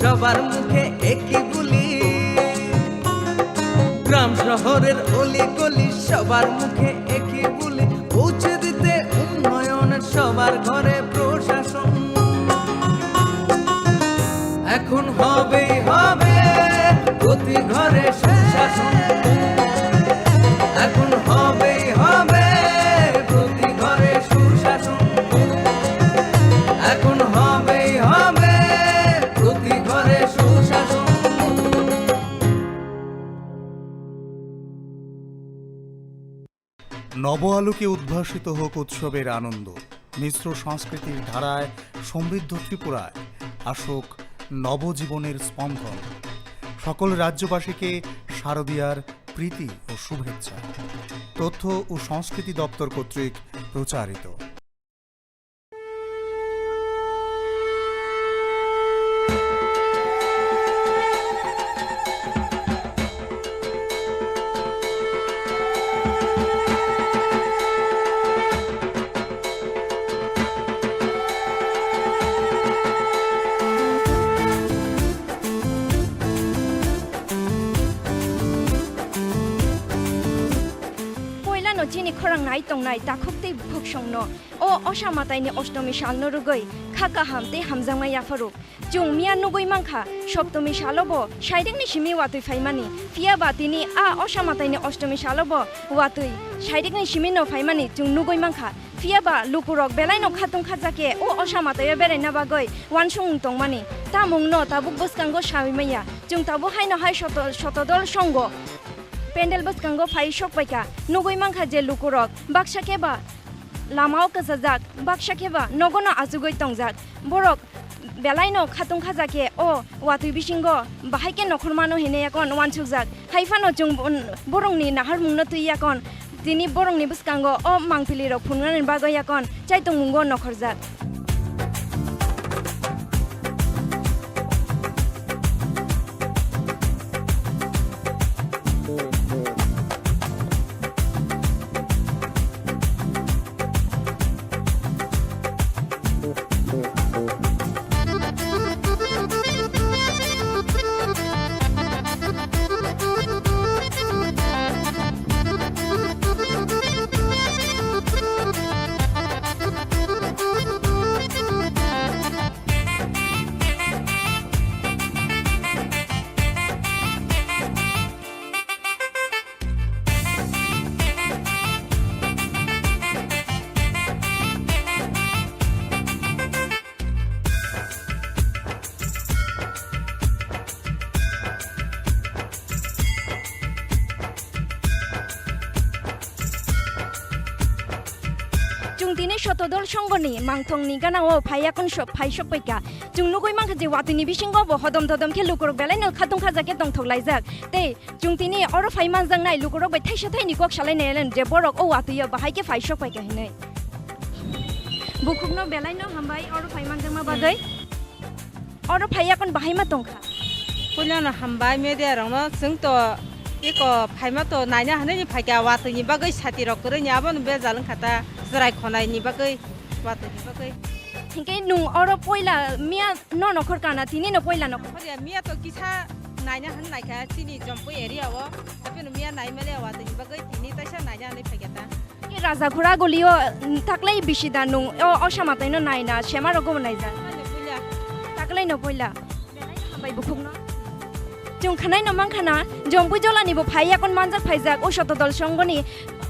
সবার মুখে একই বুলি, গ্রাম শহরের অলি গলি সবার মুখে একই বুলি, পৌঁছে দিতে উন্নয়নের সবার ঘরে প্রশাসন। এখন হবেই হবে প্রতি ঘরে সুশাসন, এখন হবেই হবে প্রতি ঘরে সুশাসন, এখন হবেই হবে প্রতি ঘরে সুশাসন। নব আলোকে উদ্ভাসিত হোক উৎসবের আনন্দ, মিশ্র সংস্কৃতির ধারায় সমৃদ্ধ ত্রিপুরায় আসুক নবজীবনের স্পন্দন। সকল রাজ্যবাসীকে শারদীয়ার প্রীতি ও শুভেচ্ছা। তথ্য ও সংস্কৃতি দপ্তর কর্তৃক প্রচারিত। Chini khorang nai tong nai ta khokte phok songno o osama tai ni Ashtami সাল no rugoi khaka hamte hamjangma yafaru jung mia nugoi mangkha Saptami সালব সাইডেং ni simi watui faimani fia batini a osama tai ni Ashtami সালব watui সাইডেং ni simi no faimani jung nugoi mangkha fia ba lukurok belai no khatung khajake o osama tai bere na bagoi wansung tongmani ta mungno tabuk boskango shamimaya jung tabu haino hai shotodol songo Pendel bus kango fai shok paika nugoi mangkha je lukurok baksa keba lamao kasajak baksa keba nogono azugoi tongjak borok belaino khatung khajake o watui bisingo bahaike nokhormano hine yakon wansukjak haifano jung borongni nahar mungno tuiyakon tini borongni bus kango o mangpili rok phunganen bagoi yakon chaitung mungo nokhorjak Tini shotodol songoni mangthong ni gana o phayakon shop phaishok paika jung nugoi mangkha je watini bisingo bo hodom thodom khe lukurok belai no khatung khajake tongthok laijak te jung tini oro phaiman jang nai lukurok bai thaisa thaini kok salai nelen je borok o watuya bahaike phaishok paika hinai bukhukno belai no hambai oro phaiman jang ma bagai oro phayakon bahaima tongkha punyana hambai media rongno jung to iko phaima to naina hanai phaika watini bagai sati rok kore nyabon be jalang khata Serai khonai ni bagai watu ni bagai hingke nung oro poila mia no nokhor kana tini no poila no khoria mia to kisa naina han naikha tini jompo area wo tapi no mia nai mele watu ni bagai tini taisa naina nei phageta ke raja khura golio taklai bisida nung o osama tai no naina shema rogo naija punya taklai no poila bai bukhukno jung khanai no mangkhana jompu jolani bo phayakon manjak phaijak o shotodol songoni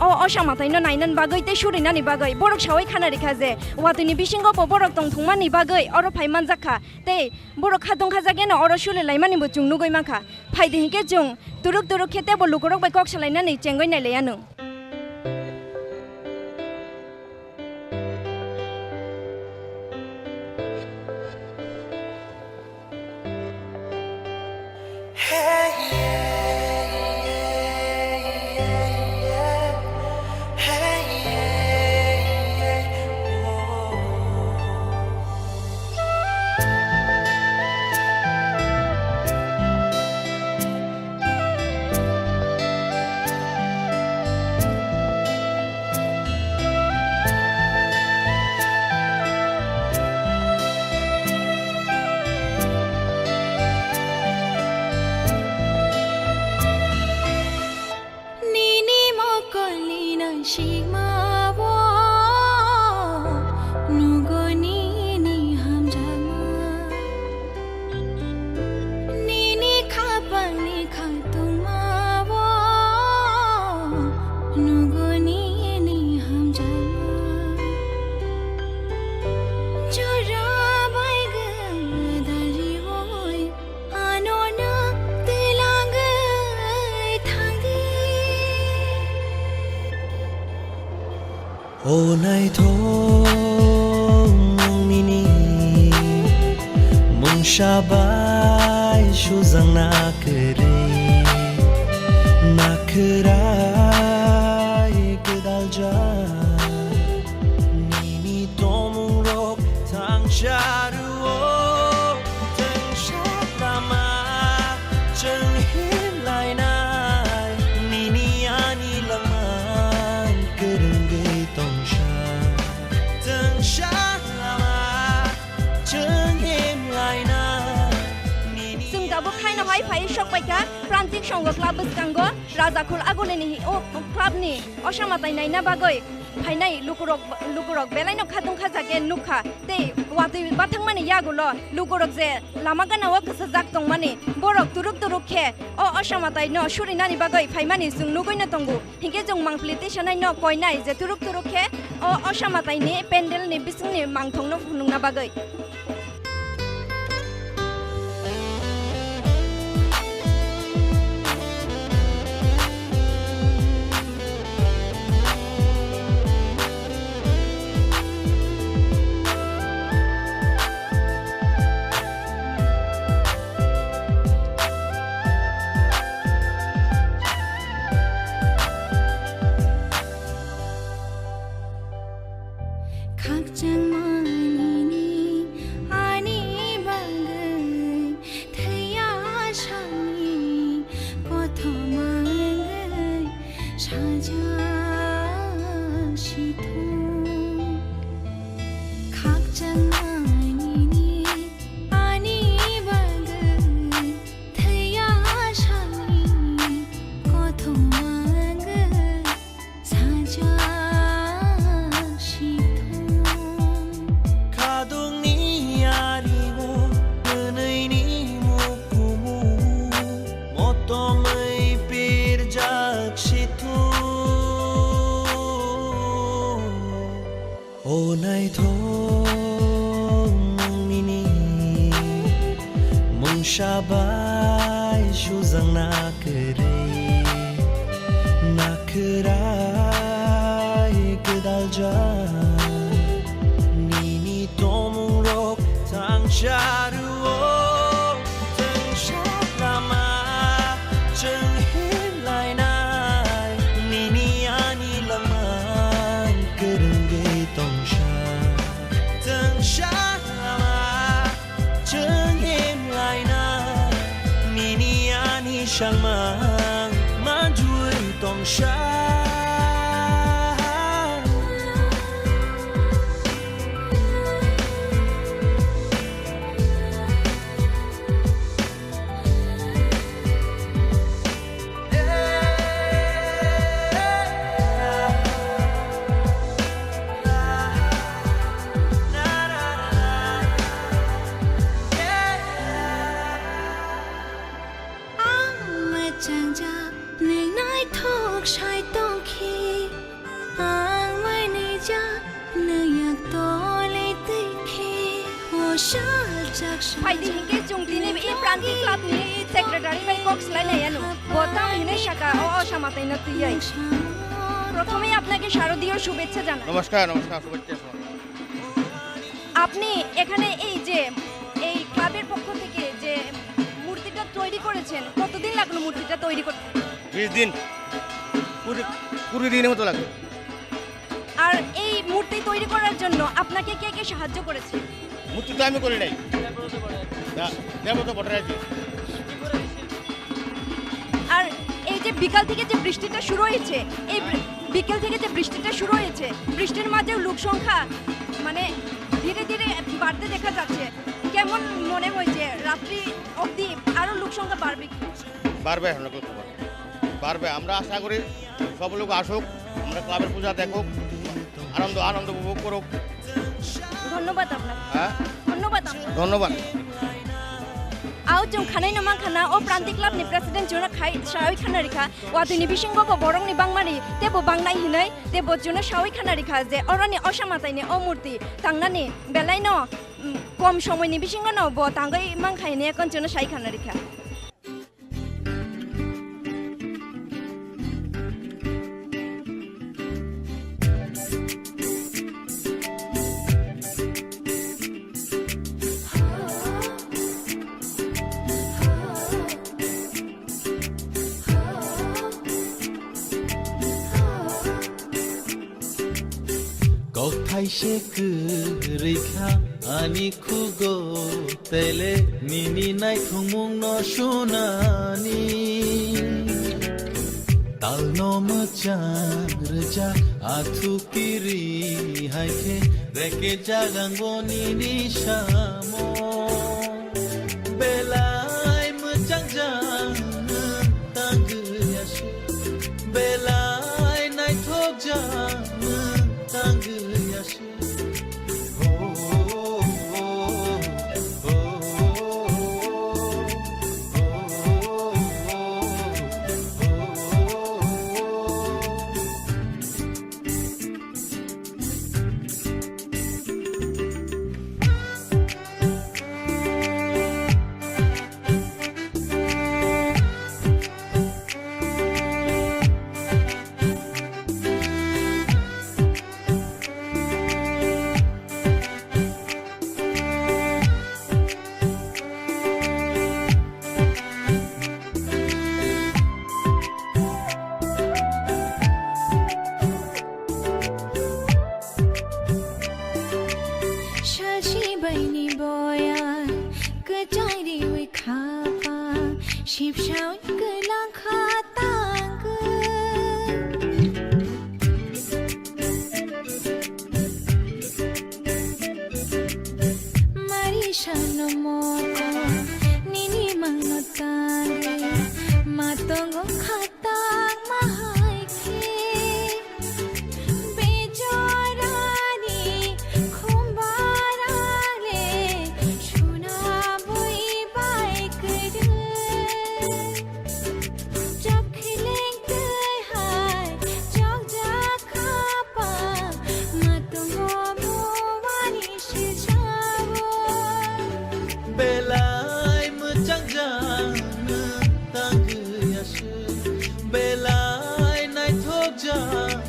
o osama tai no nainan bagai te surina ni bagai borok sawai khana rekha je watuni bisingo bo borok tong thungma ni bagai oro phai manjakha te borok khadong khajage no oro sule laimani bo jung nugoi mangkha phaide hike jung turuk turuk khete bo lukorok bai kok salaina ni chengoi nai leyanu Onay thong nini mung shabay shuzang nakray kedalja nini tomung rok tang sharuo tang shatama cheng him lai nai nini ani lamang kerengge tong sha tang shatama cheng him lai nai nini ซึ่งกับบุคคลน้อยไผ่ชกไปกะพรันติกชงกับคลับบึกกังก็ราชาคุลอากุเลนี่โอ้คลับนี่อชามาไตในนะบากอยภายในลูกรกเบลัยนกขัดตุงขัดจากเกนนุกค่ะเตว่าที่บัดทั้งมันยากุลลูกรกเจลามากันเอากษัตริย์ตรงมันนี่บรกตุรุกแค่อชามาไตเนาะชุรินานี่บากอยภายมันนี่ซึ่งนุกอยน่ะตงกูหิงเกจงมังพลิติชนัยเนาะคอยไหนเจตุรุกแค่อชามาไตนี่เป็นเดลนี่บิสนี่มังทงนกนุงนะบากอย khắc chẳng mãi ni ani bằng người thấy á sang ni có thọ mang người sa cha si thu khắc chẳng mãi ni ani bằng người thấy á sang ni có thọ mang người sa cha Kadung ni arimu nenai ni mukumu moto mai pirjak situ Onay thong nini mung shabay shuzang nakray kedalja tomung rok tang sharuo tang shatama cheng him lai nai nini ani lamang kerengge tong sha tang shatama cheng him lai nai nini ani shang mang manjui tong sha chẳng cha nên nói thuộc sai tông khi ang mai ni cha nơi yak to le ti khi o sha chak ไผ่ดีหิงเกจุงตีนี่อีปรันติกลับนี่เซกเรตารีไปบ็อกซ์ไลน์เนี่ยนุบอตังหินশাখা অশা মাতাই না তুই I প্রথমে আপনাকে শারদীয় শুভেচ্ছা জানাই নমস্কার শুভেচ্ছা আপনি এখানে এই যে এই ক্লাবের পক্ষ থেকে যে মূর্তিটা তৈরি করেছেন কতদিন লাগলো মূর্তিটা তৈরি করতে 20 দিন 20 দিনের মতো লাগবে আর এই মূর্তি তৈরি করার জন্য আপনাকে কে কে সাহায্য করেছে মূর্তি তো আমি করি নাই দেবত বটে আছে আর এই যে বিকাল থেকে যে বৃষ্টিটা শুরু হয়েছে এই বিকেল থেকে যে বৃষ্টিটা শুরু হয়েছে বৃষ্টির মাঝেও লোক সংখ্যা মানে ধীরে ধীরে বাড়তে দেখা যাচ্ছে কেমন মনে হয়েছে রাত্রি অবধি আরো লোক সংখ্যা বাড়বে কি বাড়বে এখন বাড়বে আমরা আশা করি সব লোক আসুক আমরা ক্লাবের পূজা দেখুক আনন্দ উপভোগ করুক ধন্যবাদ আপনাকে হ্যাঁ ধন্যবাদ আপনাকে ধন্যবাদ Au jong khanai namang khana o pranti club ni president jona khai shawai khana rikha wa tuni bisingo bo borong ni bangmari te bo bangnai hinai te bo jona shawai khana rikha je orani osamatai ni o murti tangnani belai no kom সময় ni bisingo no bo tangai mangkhai ne kon jona shai khana rikha kaise kereikha ani khugo tele nini nai thumung no shunani tal no machang reja athu kiri haike reke jagango nini shamo belai machang jang tang yashi belai nai thok jang tang yashi Shashi baini boya kachai we khapa ship shao kelang khatang mari shano moko nini mangotare matongo khatang mahai ke bejorani khumbarale shuna boi bai kare jakhleng tai hai jogja khapa matongo bowani shijabo belai machang jang tang yashi belai nai thok jang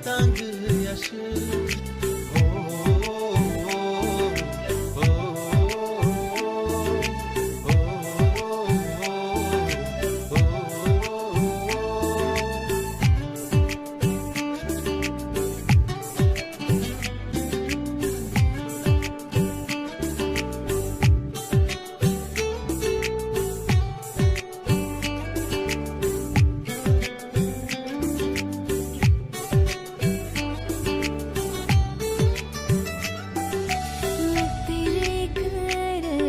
tang yashi tere kare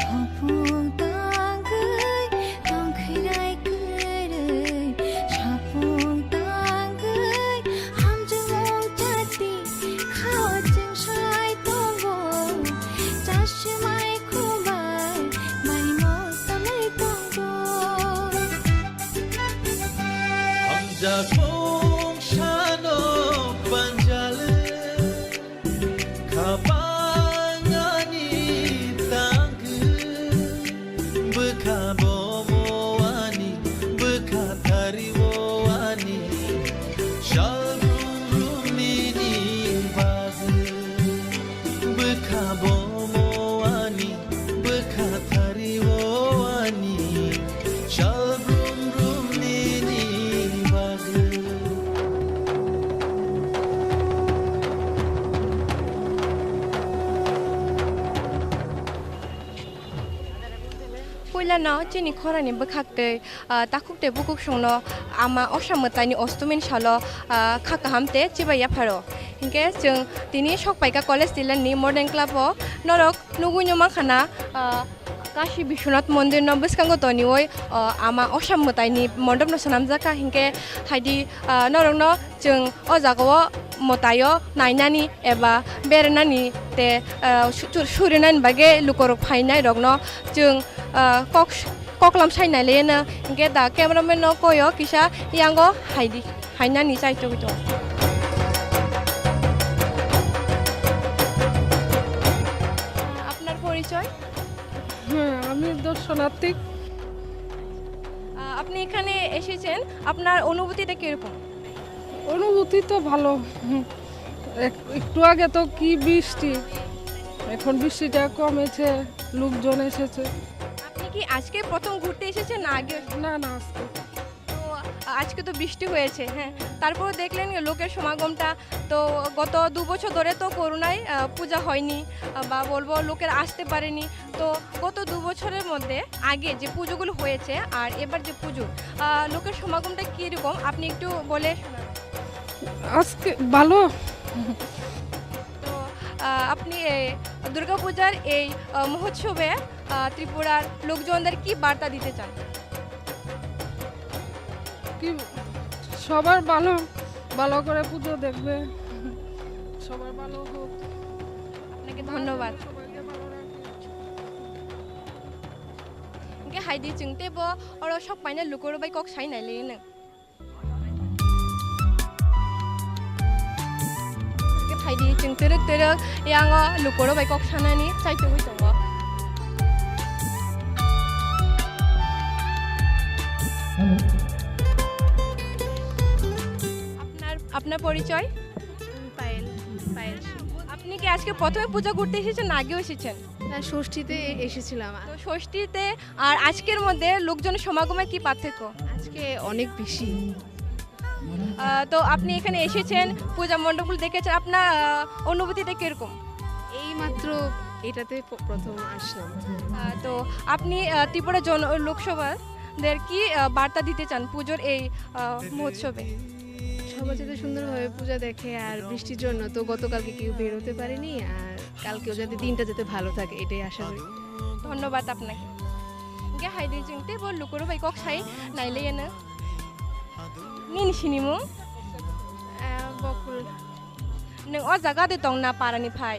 hopong tangai tong khrai kare chapong tangai ham jong jati khao jing shai tongbo jashi mai kubai mai mo samai tongbo hamja phong shano panjale kabangani tang bekha bomoani bekha thari boani shalrum nini bag bekha bomoani bekha thari boani shalrum nini bag Poila no chini khorani bakhakte takukte bukuk songno ama osamotani ostomin shalo khaka hamte chibaya pharo hinke jeng tini sokpaika college dilani modern club o norok nuguino makhana Kashi Bishwanath Mondir no biskango toni oi ama osamotani mondop no sanamjaka hinke haidi norok no jeng o jago motayo nainani eba berenani te surinani bage lukorok phainai rokno jeng koklam sainai lena hinke da cameraman no koyo kisa yango hainani saito gito আপনার পরিচয় আমি দর্শনার্থী। আপনি এখানে এসেছেন আপনার অনুভূতিটা কিরকম? অনুভূতি তো ভালো। একটু আগে তো কি বৃষ্টি, এখন বৃষ্টিটা কমেছে, লোকজন এসেছে। আপনি কি আজকে প্রথম ঘুরতে এসেছেন না আগে? না না আজকে তো আজকে তো বৃষ্টি হয়েছে, হ্যাঁ, তারপর দেখলেন লোকের সমাগমটা। তো গত 2 বছর ধরে তো করোনায় পূজা হয়নি, বা বলবো লোকের আসতে পারেনি। তো গত 2 বছরের মধ্যে আগে যে পুজোগুলো হয়েছে আর এবার যে পুজো, লোকের সমাগমটা কীরকম আপনি একটু বলে শোনান। আজকে ভালো। তো আপনি এই দুর্গাপূজার এই মহোৎসবে ত্রিপুরার লোকজনদের কি বার্তা দিতে চান? কি সবার ভালো ভালো করে পুজো দেখবে, সবার ভালো হোক। আপনাকে ধন্যবাদ। সবাইকে ভালো রাখবে। কে হাইদি চিংতে ব অর সব পাইনা লুকোর বাই কক সাই নাই লেন কে হাইদি চিংতে রক তেরক ইয়াং লুকোর বাই কক সানানি চাইতে হই দङ। আপনার পরিচয়? পায়েল পায়েল আপনি কি আজকে প্রথমে পূজা করতে এসেছেন না আগেও এসেছেন? ষষ্ঠীতে এসেছিলাম। তো ষষ্ঠীতে আর আজকের মধ্যে লোকজনের সমাগমে কি পার্থক্য? আজকে অনেক বেশি। তো আপনি এখানে এসেছেন, পূজা মণ্ডপগুলো দেখেছেন, আপনার অনুভূতিটা কিরকম? এই মাত্র এটাতে প্রথম আসলাম। তো আপনি ত্রিপুরা লোকসভাদের কি বার্তা দিতে চান পুজোর এই মহোৎসবে? সবাই যাতে সুন্দরভাবে পূজা দেখে, আর বৃষ্টির জন্য তো গতকালকে কেউ বের হতে পারেনি, আর কালকেও যাতে দিনটা যাতে ভালো থাকে এটাই আশা করি। ধন্যবাদ আপনাকে। গে হাইদি চিংতে বল লুকুরো বাই কক সাই নাইলেয়ানো নিনি সিনিমু বকুল नों अ जागादे दं ना पारानि फाय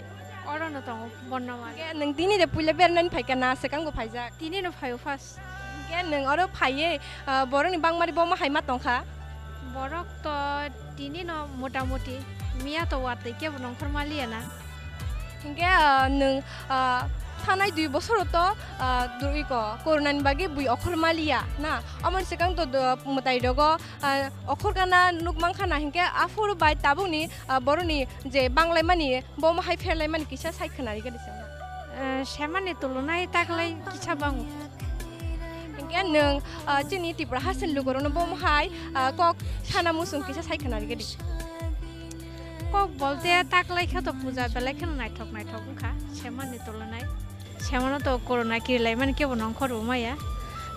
अरनो दङ बन्नमा गे नों दिनि दे पुले बेरनानि फायका ना सेकांगो फायजा दिनैनो फायो फार्स्ट गे नों अरो फाये बरनि बांमारि बमा हाइमा दंखा बरक त दिनैनो मोटामोटी मिया त वाते के नंखर मालियाना गे नों थानाय 2 বছর তো দুই করোনাनि बागे बुइ अखर मालिया ना अमन सेकां तो मताइ दग अखर गाना नुक मांखाना हिंके आफुर बाय ताबुनि बरनि जे बांलाय मानि बम हाइ फेरलाय मानि किसा साइखनारि गदिस सेमानि तुलनाय तागलाय किसा बां हिंके नों चिनि तिब्रा हासिन लुगरनो बम हाइ कक साना मुसुं किसा साइखनारि गदिस कक बलते तागलाय खा तो पूजा बेलाय खन नायथक खा सेमानि तुलनाय सेमानो तो कोरोना किरलाय माने के बनंग खरु माया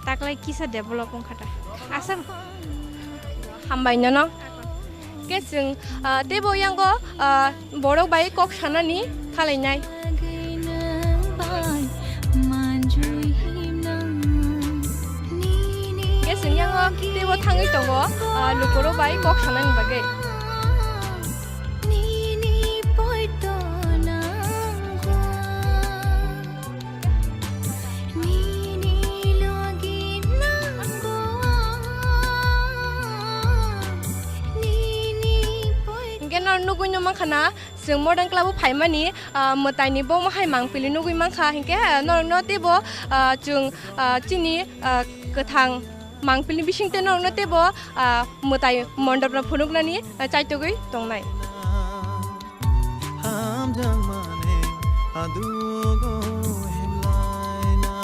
ताकलाय किसा डेभलप खाटा आसाम हामबायनो न के जों देबो यांगो बर' बाय कक सानानि खालायनाय के जों यांगो देबो थाङै दङ लुकुर बाय कक सानानि बागै नुगुइ मांखाना जों मर्डान क्लाब फाइमानि मताइनि बम हाइ मांफिलि नुगुइ मांखा हिंके नरनो तेबो जों चिनि गोथां मांफिलि बिसिंते नरनो तेबो मताइ मण्डपना फुनुगनानि चाइतगै दंनाय हामजां माने आदुगो हेमलायना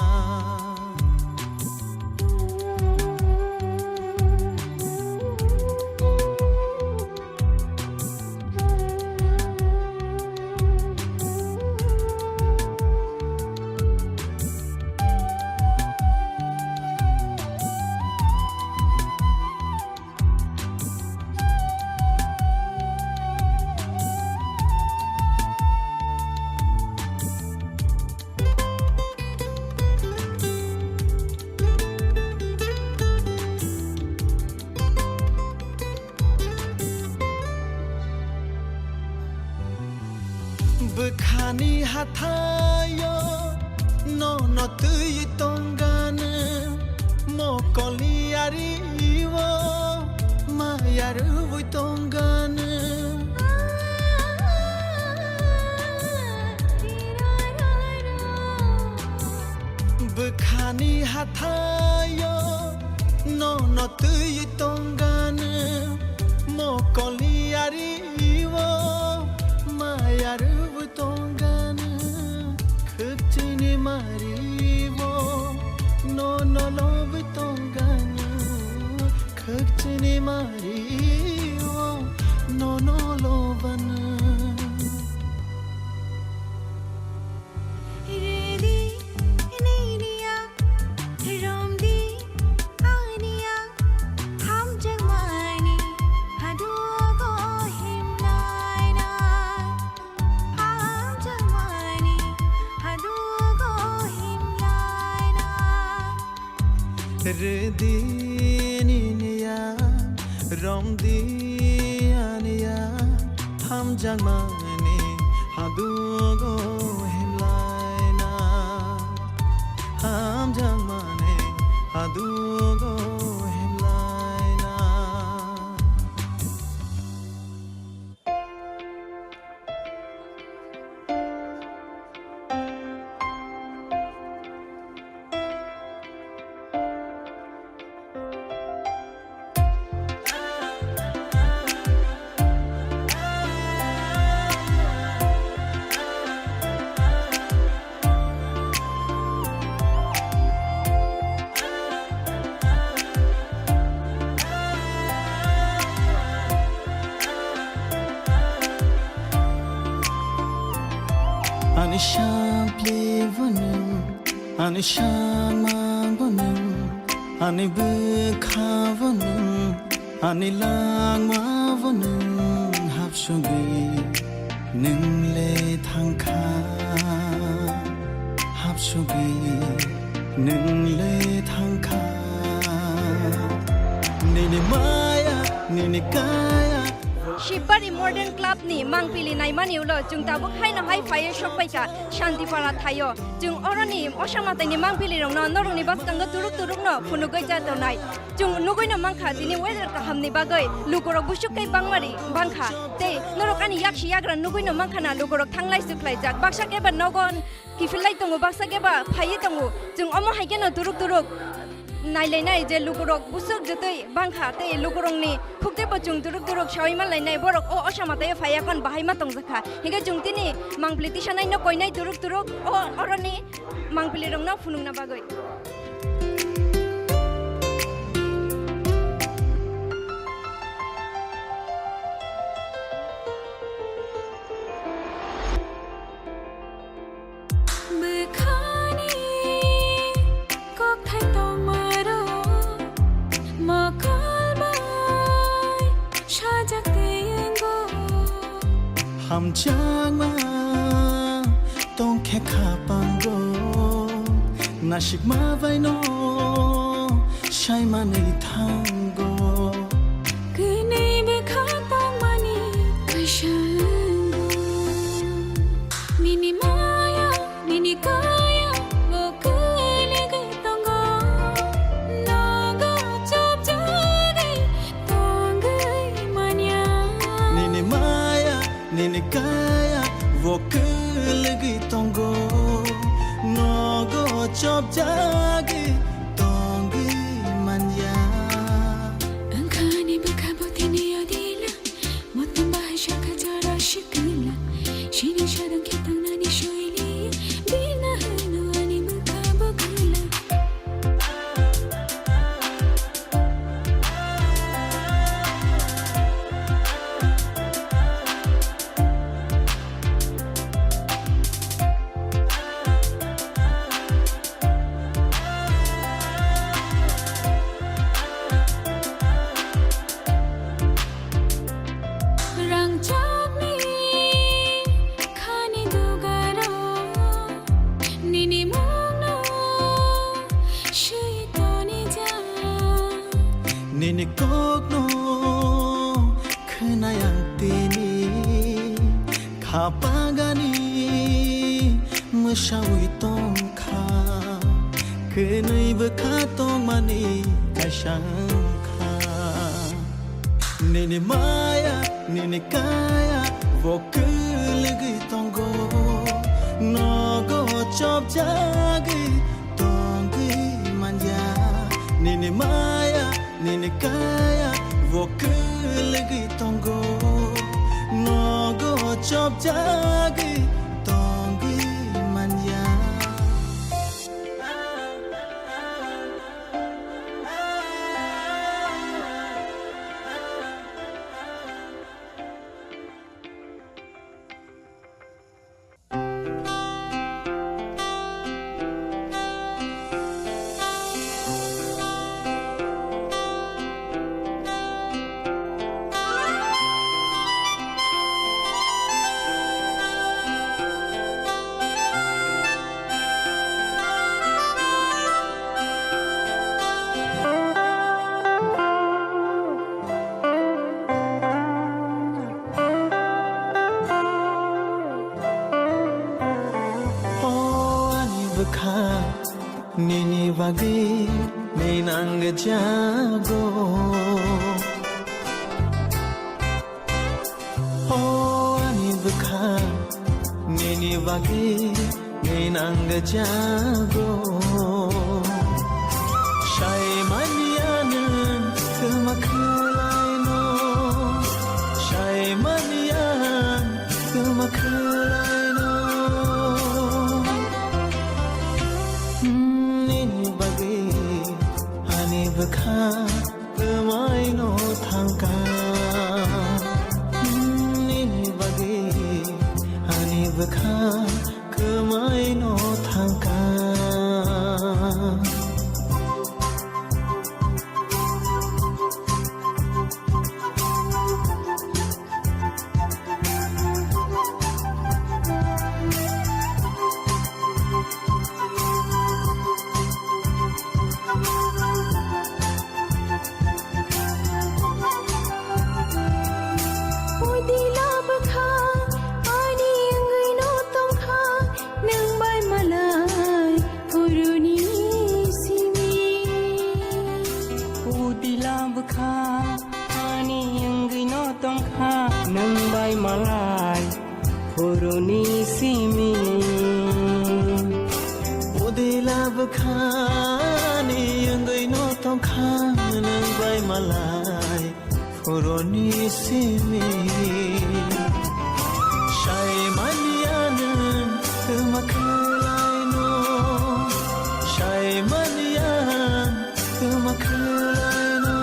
Bukhani hatayo no no tui tongane mokoli ariwo mayaru bui tongane Bukhani hatayo no no tui tongane mokoli ariwo mayaru tongana khutini maribo no no love tongana khutini ariwo nonolo bana Redi niya romdi aniya ham jamani hadugo himlaina ham jamani hadugo himlaina Rediniya romdianiya ham jangmani hadugo himlaina ham jangmani hadugo himlaina Anisham plevanum, anisham mangunum, anibukhavanum, anilang mavanum, hapshugi, ningle thangkha, hapshugi, ningle thangkha, nini maya, nini kaya. Shibari Modern Club ni mangpili nai maniulo jung tabu khai na hai fire shop paika shanti para thayo jung orani osama tai ni mangpili rong no norong ni bas kang turuk no phunugoi ja to nai jung nugoi na mangkha dini weather ka hamni bagai lugoro busuk kai bangmari bangkha te norokani yakshi yagra nugoi no mangkha na lugoro thanglai suklai jak baksa ke ba nogon kifilai tongo baksa ke ba phai tongo jung omo haike no turuk nailai je lugorok busuk jotoi bangkha te lugorong ni khukte bachung turuk shaima lainai borok o osama te phaya kon bahai ma tongjakha higa jungtini mangpliti sanai no koinai turuk o oroni mangpili rong no phunung na bagoi Ham jangma tong khe khapango nashik ma vai no shai ma nei thango kene be khata mani kashango nini maya nini kaya wo kule ge tongo naga chap jage tongai manya nini maya nini kaya wo kule tongo nogo chop jage tongi manya angkani bakaboti ni adila motum bahasha kajara shikila shini shadang kitang nani shoili bina hanu ani bakabokila Nini kokno khnayang tini khapagani mushawi tong kha khnai bakha tong mani kashang kha Nini maya nini kaya vokul gi tongo nogo chop jagi tongi manja Nini maya nini kaya vokul gi tongo nogo chop jagi tongi manja Ani bagi ninang jago Oh ani bekha nini bagi ninang jago Shai manianan kemakulai no Shai manian kemakulai no Nini bagi ani bekha kemai no thangka Nini bagi ani bekha kemai no thangka malai puruni simi Udila bukhani anggai no tong khan bai malai puruni simi Shai manianan kemakulai no Shai manian kemakulai no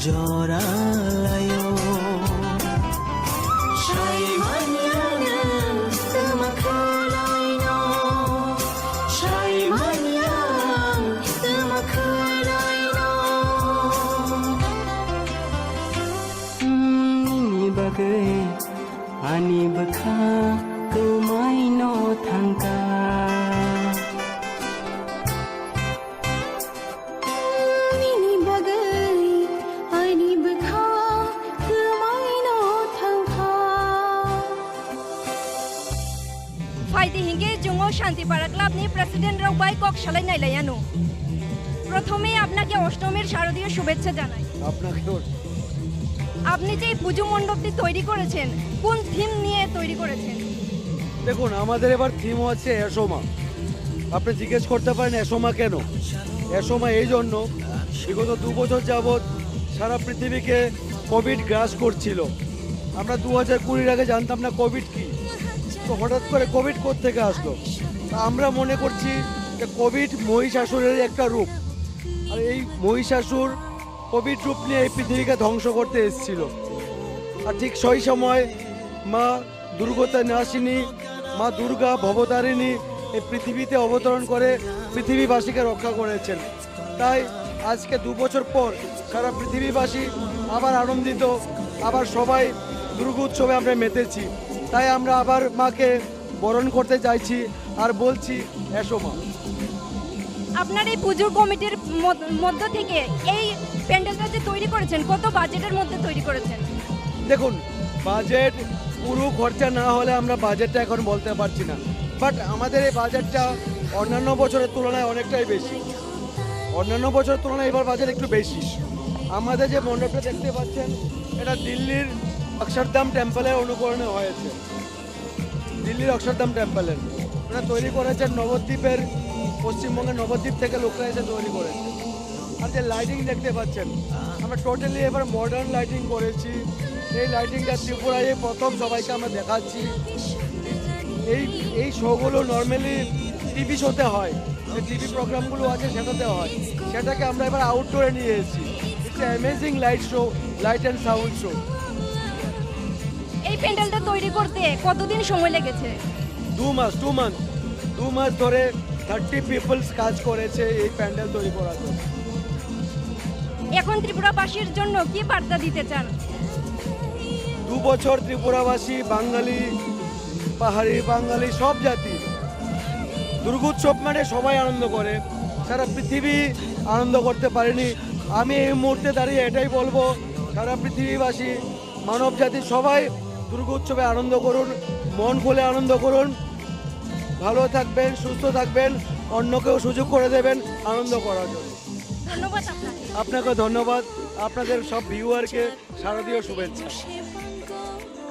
Joralayo Shai manianan kemakulai no Shai manian kemakulai no Nini bagai ani bekha kemai no thangka শান্তি পাড়া club নি president রাও বাই কক শালাই নাই লাইয়ানো প্রথমে আপনাকে অষ্টমীর শারদীয় শুভেচ্ছা জানাই আপনাকেও আপনি যে এই পুজো মণ্ডপটি তৈরি করেছেন কোন থিম নিয়ে তৈরি করেছেন দেখুন আমাদের এবার থিম হচ্ছে এসোমা আপনি জিজ্ঞেস করতে পারেন এসোমা কেন এসোমা এই জন্য বিগত 2 বছর যাবৎ সারা পৃথিবীকে কোভিড গ্রাস করছিল আমরা 2020 আগে জানতাম না কোভিড কি তো হঠাৎ করে কোভিড কোত্থেকে আসলো আমরা মনে করছি যে কোভিড মহিষাসুরের একটা রূপ আর এই মহিষাসুর কোভিড রূপ নিয়ে এই পৃথিবীকে ধ্বংস করতে এসেছিল আর ঠিক সেই সময় মা দুর্গতা নাশিনী মা দুর্গা ভবতারিণী এই পৃথিবীতে অবতরণ করে পৃথিবীবাসীকে রক্ষা করেছেন তাই আজকে 2 বছর পর সারা পৃথিবীবাসী আবার আনন্দিত আবার সবাই দুর্গোৎসবে আমরা মেতেছি তাই আমরা আবার মাকে বরণ করতে চাইছি আর বলছি এসো মা আপনার এই পুজোর কমিটির মধ্য থেকে এই প্যান্ডেলটা যে তৈরি করেছেন কত বাজেটের মধ্যে তৈরি করেছেন দেখুন বাজেট পুরো খরচা না হলে আমরা বাজেটটা এখন বলতে পারছি না বাট আমাদের এই বাজেটটা অন্যান্য বছরের তুলনায় অনেকটাই বেশি অন্যান্য বছরের তুলনায় এবার বাজেট একটু বেশি আমাদের যে মণ্ডপটা দেখতে পাচ্ছেন এটা দিল্লির অক্ষরধাম টেম্পলের অনুকরণে হয়েছে দিল্লির অক্ষরধাম টেম্পলের ওরা তৈরি করেছেন নবদ্বীপের পশ্চিমবঙ্গের নবদ্বীপ থেকে লোকরা এসে তৈরি করেছে আর যে লাইটিং দেখতে পাচ্ছেন আমরা টোটালি এবার মডার্ন লাইটিং করেছি এই লাইটিংটা ত্রিপুরায় এই প্রথম সবাইকে আমরা দেখাচ্ছি। এই শোগুলো নর্মালি টিভি শোতে হয়, যে টিভি প্রোগ্রামগুলো আছে সেটাতে হয়, সেটাকে আমরা এবার আউটডোরে নিয়ে এসেছি। It's amazing light show, light and sound show. এই প্যান্ডেলটা তৈরি করতে কতদিন সময় লেগেছে? 2 মাস ধরে 30 পিপলস কাজ করেছে এই প্যান্ডেল তৈরি করার জন্য। এখন ত্রিপুরাবাসীর জন্য কি বার্তা দিতে চান? 2 বছর ত্রিপুরাবাসী, বাঙালি, পাহাড়ি, বাঙালি সব জাতি দুর্গোৎসব মানে সবাই আনন্দ করে, সারা পৃথিবী আনন্দ করতে পারেনি। আমি এই মুহূর্তে দাঁড়িয়ে এটাই বলবো, সারা পৃথিবীবাসী, মানব জাতি সবাই দুর্গোৎসবে আনন্দ করুন, মন খুলে আনন্দ করুন, ভালো থাকবেন, সুস্থ থাকবেন, অন্যকেও সুযোগ করে দেবেন আনন্দ করার জন্য। ধন্যবাদ আপনাকে। আপনাকে ধন্যবাদ, আপনাদের সব ভিউয়ারকে শারদীয় শুভেচ্ছা।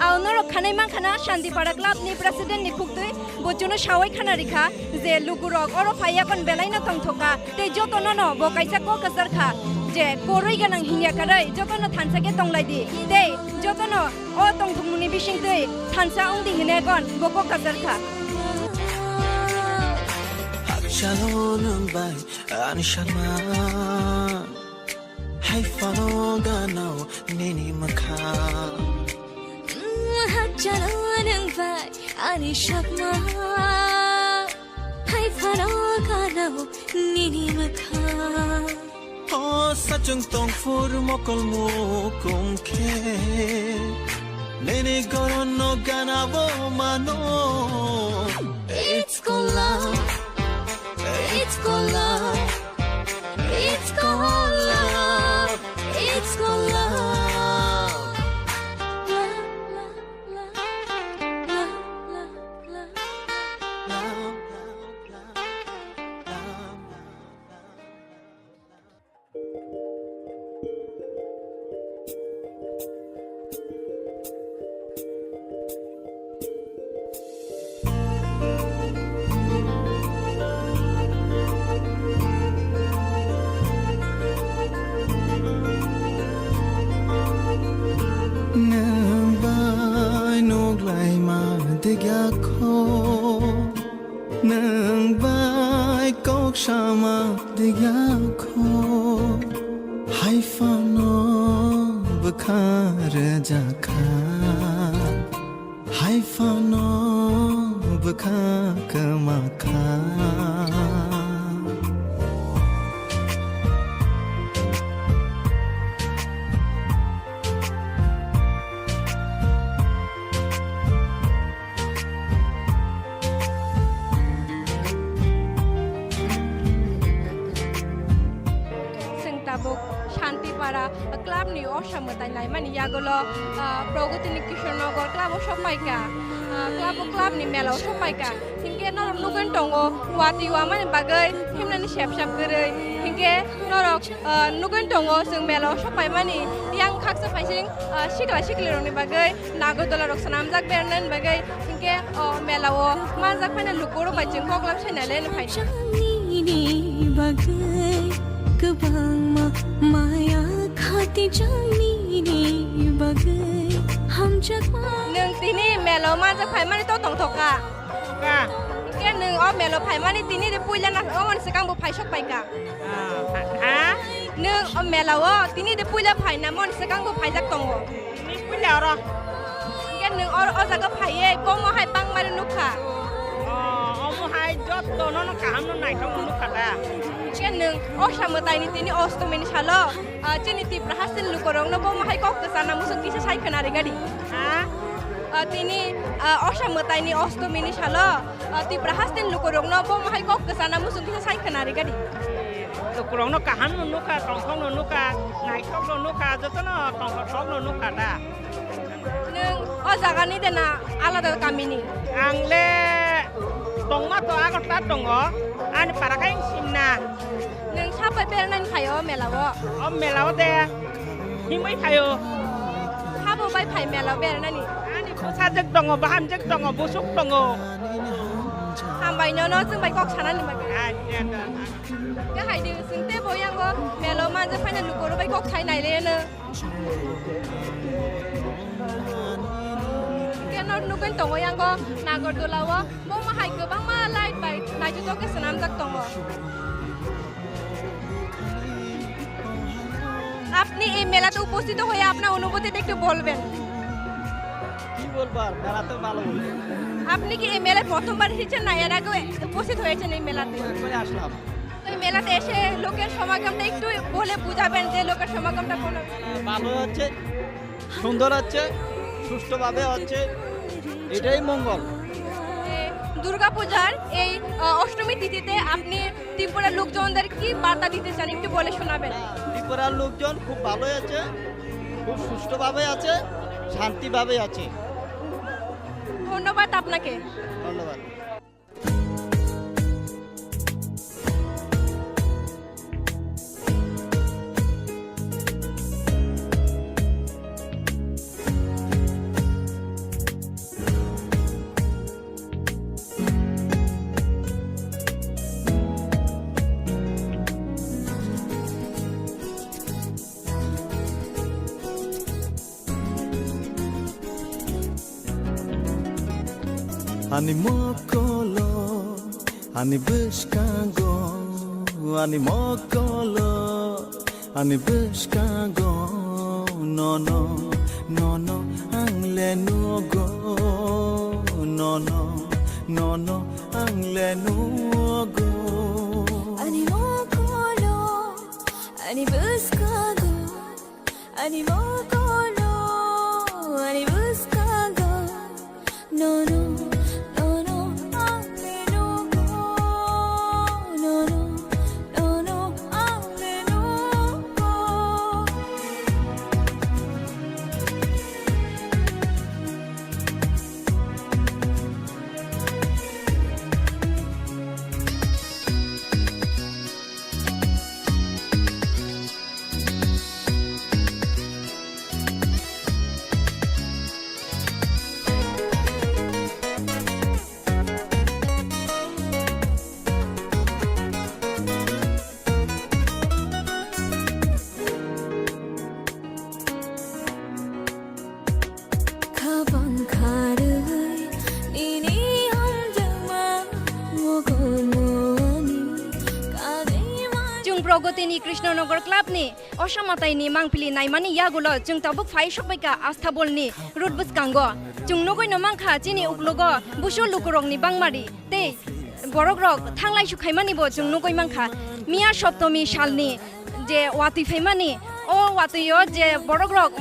আউনরক খানাই মানখানা শান্তিপাড়া ক্লাবনি প্রেসিডেন্টনি খুকতৈ বচুনো সাওয়াই খানা রিখা যে লুকুরক অর ফাইয়াকন বেলাইনা তংথকা তে যতননো বকাইসা ককাসারখা যে করই গানাং হিনিয়া কারাই যতনো থানসাকে তংলাইদি তে যতনো অ তংথুমুনি বিসিংতৈ থানসা অংদি হিনেগন বককাসারখা Shalom bay ani sharma hay fano ganao nini makha Shalom bay ani sharma hay fano ganao nini makha o sachung tong fur mokol mu kum khe nini goron no ganabo mano it's kola It's called love. It's called love. It's called love. Nang bay kok shama digakho hai fano bukhar jakha hai fano bukha kamakha Shantipara club নি অসামতাই নাই মানে ইয়াগুলো প্রগতি Kishorenagar club সবাইকা club নি মেলাও সবাইকা হিংকে নরম নুগন টঙ্গো ওয়াতি ওয়া মানে বাগৈ হিমনানি shape গरै হিংকে নরক নুগন টঙ্গো जों মেলাও সবাই মানে ইয়াং খাকসা ফাইসিং সিকলি রংনি বাগৈ নাগরদলা রক সানাম জাক বেরনান বাগৈ হিংকে মেলাও मा जाक फाइना लुकुरो बाइजों कग्लाब साइनाले फाइसा गोबां माया खाती जानी बगै हम जगमा नों तिनी मेलो मा जा फाइ माने तो तंथका का के नों अ मेलो फाइ माने तिनी रे पुइला ना अ मन सिगां बो फाइ सक पाइका हा नों अ मेलो तिनी रे पुइला फाइ ना मन सिगां बो फाइ जाक तंगो नि पुइला र के नों अ जागा फाइए कम हाइ पां मारे नुखा अ मो हाइ जत तो न काम न नाइ थंग नुखा दा नों असामताइनि तिनि अष्टमीनि सालो चिनि तिब्रा हासिल लुकरं न बो माहाय कक साना मुसुं किसे साइखनारि गाडी हा तिनि असामताइनि अष्टमीनि सालो तिब्रा हासिल लुकरं न बो माहाय कक साना मुसुं किसे साइखनारि गाडी लुकरं न काहान न नुका टंखं न नुका नाइखक न नुका जतन टंखक सब न नुका दा नों अ जागानि देना आलादा गामिनि आंले tongma to agota tongo ani parakai simna neng sapai pernan phayo melawo o melawo de himai phayo habo bai phai melawo bernani ani pusajek tongo baham jek tongo busuk tongo ham hambaino no sung bai kok sanan ni bagai ke hai di sung te boyang go melo man je faina lukoro bai kok thai nai le ne ke no nuken tongo yang go nagor dolawa mo ma hai go bang ma light bai nai ju to ke sanam jak tongo আপনি এই মেলাতে উপস্থিত হয়ে আপনার অনুভূতিটা একটু বলবেন কি বলবো আর মেলাতে ভালো আপনি কি এই মেলায় প্রথমবার এসেছেন না এর আগে উপস্থিত হয়েছেন এই মেলাতে করে আসলাম তো এই মেলাতে এসে লোকের সমাগমটা একটু বলে বুঝাবেন যে লোকের সমাগমটা কোন ভালো হচ্ছে সুন্দর হচ্ছে সুষ্ঠুভাবে হচ্ছে এটাই মঙ্গল দুর্গাপূজার এই অষ্টমী তিথিতে আপনি ত্রিপুরার লোকজনদের কি বার্তা দিতে চান একটু বলে শোনাবেন ত্রিপুরার লোকজন খুব ভালোই আছে খুব সুষ্ঠুভাবে আছে শান্তিভাবে আছে ধন্যবাদ আপনাকে ধন্যবাদ Ani mokolo, ani buskago, ani mokolo, ani buskago, no no, no no, angle no go, no no, no no, angle no go. Ani mokolo, ani buskago, ani mokolo, ani buskago, no no. प्रगतिनी Krishnanagar क्लाबनि असामाताइनि मांगपिलि नायमानि यागुलो जों Tabuk phi सबाइका आस्थाबलनि रुटबुस Congo जों नगैनो मांखा जिनि उक्लगो बुसु लुकुरंनि बांमारि ते बरगरक थांलाय सुखाइमानिबो जों नगै मांखा मिया सप्तमी सालनि जे वाति फैमानि ओ वातियो जे बरगरक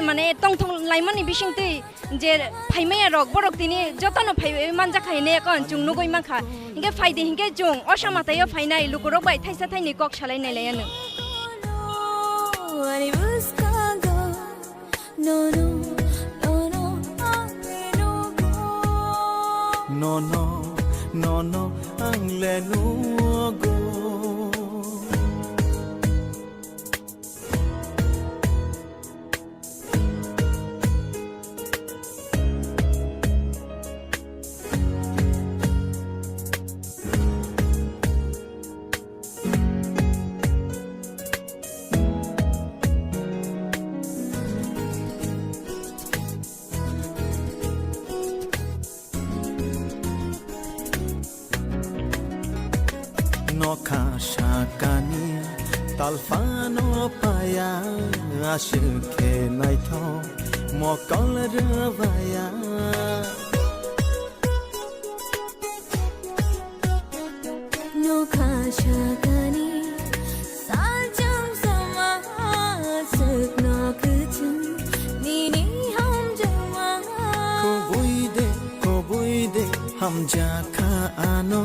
माने तंथं लाइमानि बिसिंतै जे फाइमाया रक बरक तिनि जतन फाइ मानजाखायने कन जों नगै मांखा इंगे फाइदे हिंगे जों असामातायो फाइनाय लुकुरक बाय थाइसा थाइनि कक सालायनायलायानो No no, no no, angle no go. Nokashakani talfano paya ashke naitho mokol ravaya Nokashakani saljam sama sakna kuchum nini ham jama kobuide ham jakha ano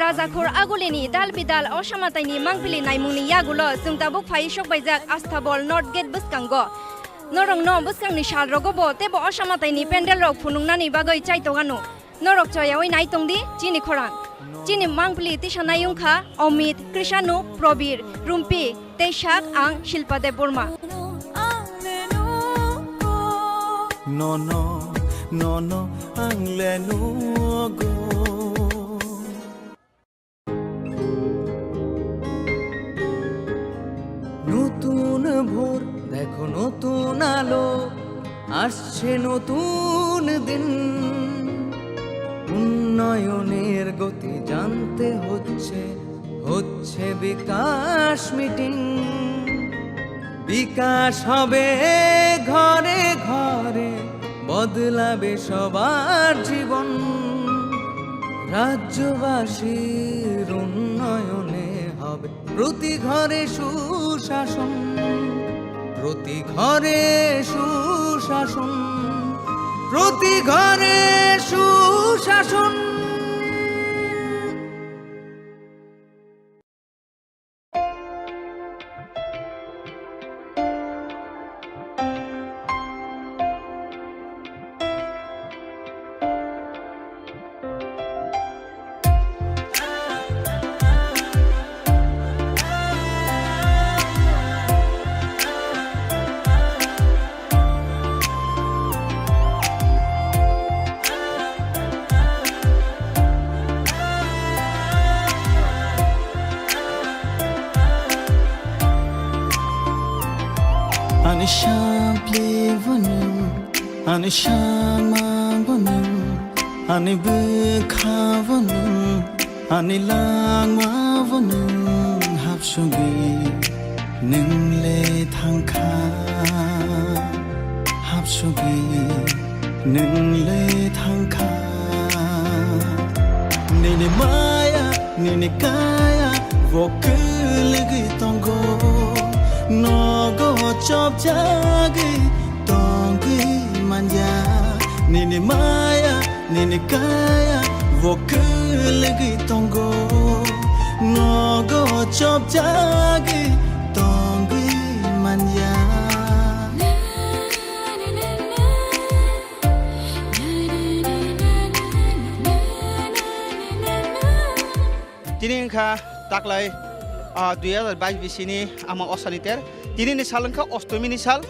राजाखोर आगुलिनी दाल बिदाल असामाताइनि मांगपिलि नायमुंनि यागुलो जों Tabuk phi सकबायजाक आस्थाबल north gate बुसकांगो Narang न बुसकांनि सालरगबो तेबो असामाताइनि पेन्डेल रक फुनुंनानि बागै चाइतगानो नरक चयावै नायतंदि चिनि खरां चिनि मांगपिलि तिसानायुंखा अमित कृष्णानु प्रबीर रुम्पि तेसाक आं शिल्पा देव Burma nono nono ang lenugo নতুন ভোর দেখো নতুন আলো আসছে নতুন দিন উন্নয়নের গতি জানতে হচ্ছে বিকাশ মিটিং বিকাশ হবে ঘরে ঘরে বদলাবে সবার জীবন রাজ্যবাসীর উন্নয়নে হবে প্রতি ঘরে সুশাসন প্রতি ঘরে সুশাসন প্রতি ঘরে সুশাসন Ani shample vanum ani shama vanum ani bukha vanum ani langma vanum hapsugi ningle thangkha hapsugi ningle thangkha nini maya nini kaya vokulgi tongo nogo chop jagi tongi manja nini maya nini kaya vokulgi tongo nogo chop jagi tongi manja Tiningka taklay 2022 bisini ama osaniter tinini salangka ostomini sal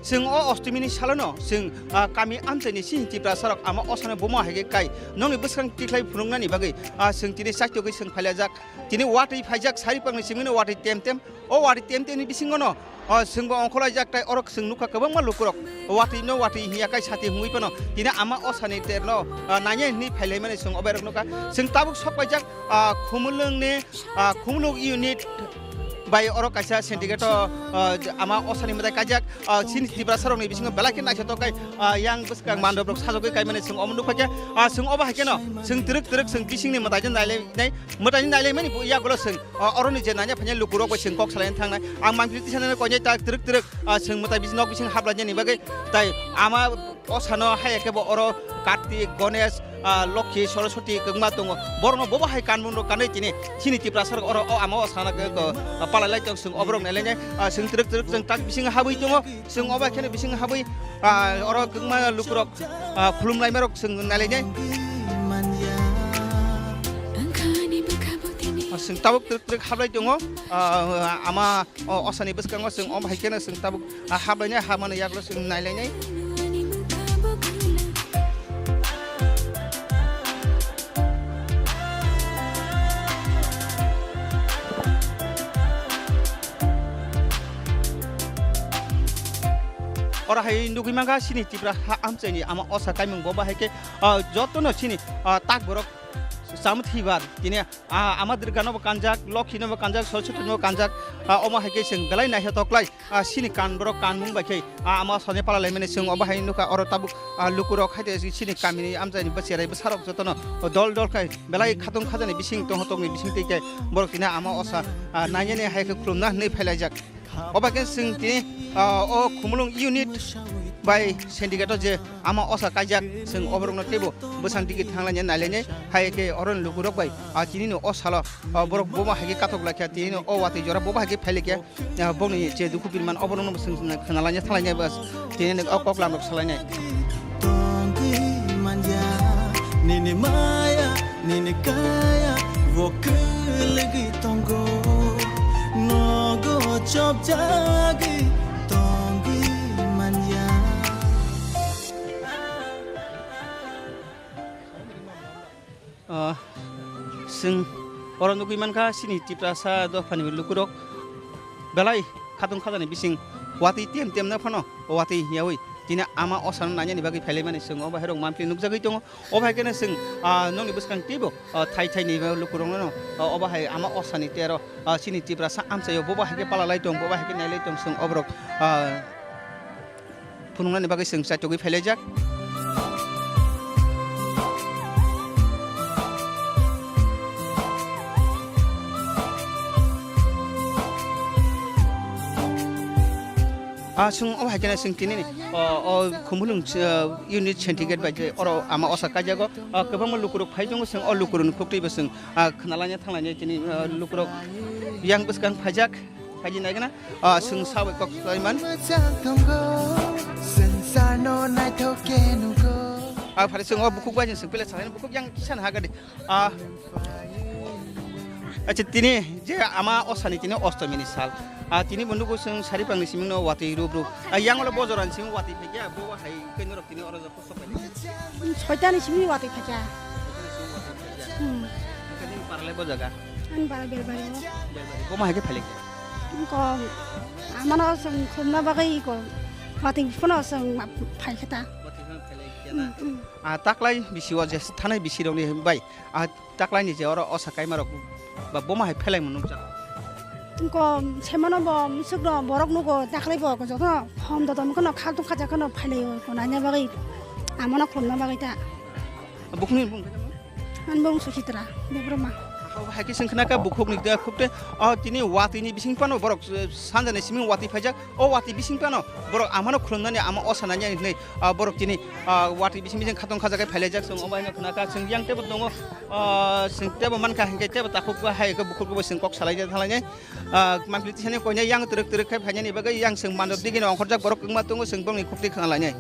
sing o ostomini salano sing kami amteni si tipra sarak ama osana boma hege kai nongi buskang tiklai phunungna ni bagai sing tini sakto gi sing phalajak tini wati phajak sari pangni singni wati temtem o wati temtem ni bisingono sing ba ongkholai jak tai orok sing nuka kabang ma lukurok wati no wati hiya kai sati hungui pano tini ama osani terno nanya ni phailai mane sing oberok nuka sing tabuk sokpajak khumulung ne khumulung unit by orok kaisa syndicate ama osani mata kajak sin tibra sarong ni bisingo belakin na chato kai yang buskang mandobrok sajokai kai mane sing omnu khakya sing oba hakeno sing truk sing bising ni mata jan nailai nai mata ni nailai mani ya golo sing oroni je nanya phanya lukurok sing kok salain thangna ang mangpriti sanana ko nyai tak truk sing mata bisino bising hablanya ni bagai tai ama osano hayake bo oro kartik gonesh lokhi soroswati kengma tongo borno boba hai kanmuno kanai tini sini tipra sar oro ama osana ko palalai tong sing obrong nalenya sing truk sing tak bising habui tongo sing oba khene bising habui oro kengma lukurok khulumlai merok sing nalenya sing tabuk truk hablai tongo ama osani beskango sing om haikena sing tabuk hablainya hamana yaklo sing nalenya ora hai ndugi manga sini tipra amcheni ama osa kaimung boba haike jotono sini tak borok samthibar tini amadir ganabo kanjak lokhinabo kanjak sorchutino kanjak oma haike sing belai na hetoklai sini kan borok kanmung bakai ama sone pala lemene sing oba hai nuka oro tabuk lukurok haite sini kamini amcheni baserai basarok jotono dol kai belai khatung khajani bising tong hotongni bising teike borok tina ama osa nanyane haike krumna nei phailajak oba ken sing tini o khumulung unit by syndicate je ama osa kajak sing obrongno tebo besang dikit hanglanya nalene haike oron lukurok bai tini no osalo borok boma hage katok lakya tini no o wati jora boba hage phailekya bongni je duku birman obrongno sing khanalanya thalanya bas tini no okoklam rok salanya manja nini maya nini kaya vokulgi tongo nogo chop jagi tongi manja sing orang nugui manka sini tiprasa do pani lukurok belai khatung khadani bising wati tiam tiam na phano wati yawi tina ama osan nanya ni bagi phele mani sing oba herong mampli nukjagoi tongo oba kene sing nongni buskang tibo thai thai ni lukurong no oba hai ama osani tero sini tiprasa amsayo boba hake pala lai tong boba hake nai lai tong sing obrok punungna ni bagi sing satogoi phele jak sung oh hajana sung tini ni kumulung unit centigrade baje oro ama osaka jago kebang lukuruk phai jong sung lukurun khukti besung khnalanya thanglanya tini lukuruk yang buskang phajak phaji nai kana sung sawe kok saiman phari sung bukuk baje sung pele sain bukuk yang kisan hagade acha tini je ama osani tini ostami ni sal tini bundu ko sing sari pang ni siming no wati rubru yang ola bojoran sing wati pekya bo hai kenurok tini ora jo khosok ni soitani simi wati pekya kani parle bojaga an bara berbari ko ma hage phale ko amana sing khumna bagai ko wati phono sing phai khata taklai bisiwa je thanai bisirong ni bai taklai ni je ora osakai marok ba boma hai phelai munuk ja ko semana bo musukro borok nugo taklai bo ko jono hom dodom kono khaktu khaja kono phale ko nanya bagai amana khumna bagai ta bukni bung an bong susitra bebroma haki singkhna ka bukhuk ni da khupte tini wati ni bising pano borok sanjane siming wati phajak wati bising pano borok amano khulnani ama osananya ni borok tini wati bising bising khatong khajakai phailejak sung obai na khna ka sing yang tebo dongo sing tebo man ka hingke tebo takhuk ba hai ka bukhuk bo sing kok salai ja thalai mangli tisane konya yang truk truk kai phanya ni bagai yang sing mandop digin ongkhorjak borok kengma tongo sing bong ni khupti khanalanya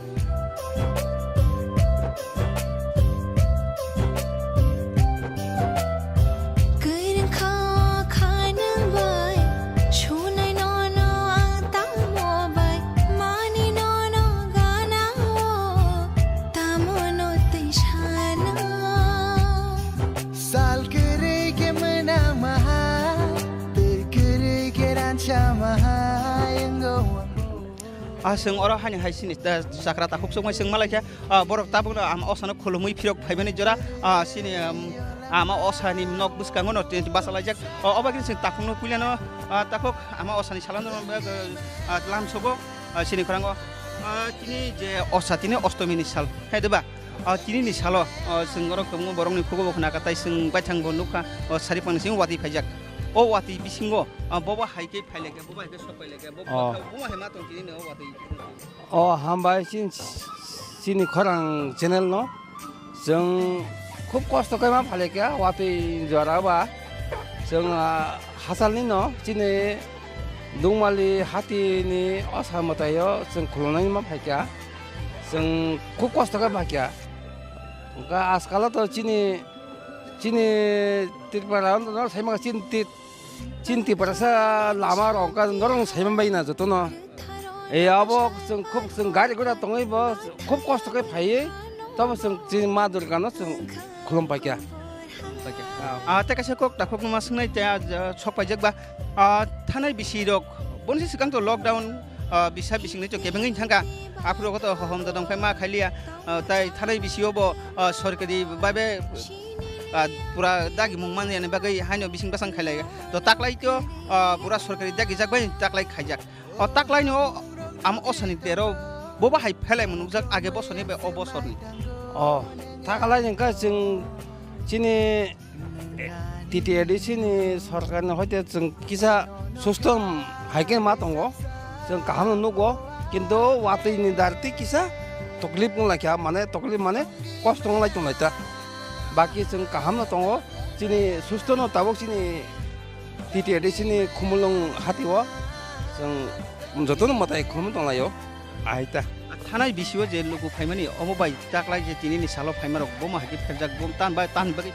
sing ora hanya hai sini sakrata khuk sung sing malai borok tabung am osana khulumui phirok phaibani jora sini ama osani nok buskango no basalajak obagin sing takung no kuliano takok ama osani salano lam sobo sini korango tini je osatini ostomi ni sal hedeba tini ni salo sing ora kemu borong ni khugo khna katai sing baithang go nuka sari pang sing wati phajak wati bisingo boba haike phailege boba haike sopailege boba hai matong tini no wati hambai sini khorang channel no jeng খুব কষ্ট করে মা ফালে কে ওয়াতে জরাবা जों हासालनि न दिनै दंमालि हातिनि असामतायाव जों खुलुमनायनि मा फायखा जों खुब खस्थ'खौ फायखा ओंखा आजकालावथ' चिनि तिरपाराव न साइमा चिन्तिफोरासो लामा रंका नरं साइमाबायना जतन एयावबो जों खुब जों गारि घोड़ा दङैबो खुब खस्थ'खौ फायो तब जों मा दुर्गानो जों खुलुमफायखा Tekasih kok takut masuk nih sok pajak bah tanah bisi dok, bonus sekarang tuh lockdown bisa bising nih cok kebengin tangga, aku rokok tuh hom datang kema kali ya, tapi tanah bisi obo sorkedi babe pura dagi mungman ya nih bagai hanya bising pasang kali ya, tuh taklai itu pura sorkedi dagi jak bayi taklai kajak, taklai nih am osan itu ero boba hai pelai menunjuk age bosan ini be obosan nih. taklai yang kasih Sini TTD sini सरकारनि हयते जों किसा system हाइके मा दङ जों गाहाम नुगो किन्तु वातैनि दारति किसा तकलिफ लाखिया माने तकलिफ माने कष्ट लाइ दंलायता बाकी जों गाहाम दङ सिनि सुस्थ न ताबक सिनि TTD सिनि खुमुलुं हातिव जों जतन मताय खुमुलुं दंलायो आइता थानाय बिसिव जे लोगो फाइमानि अमबाय ताकलाय जे तिनि सालो फाइमारक बम हाकि फेरजाक बम तान बागै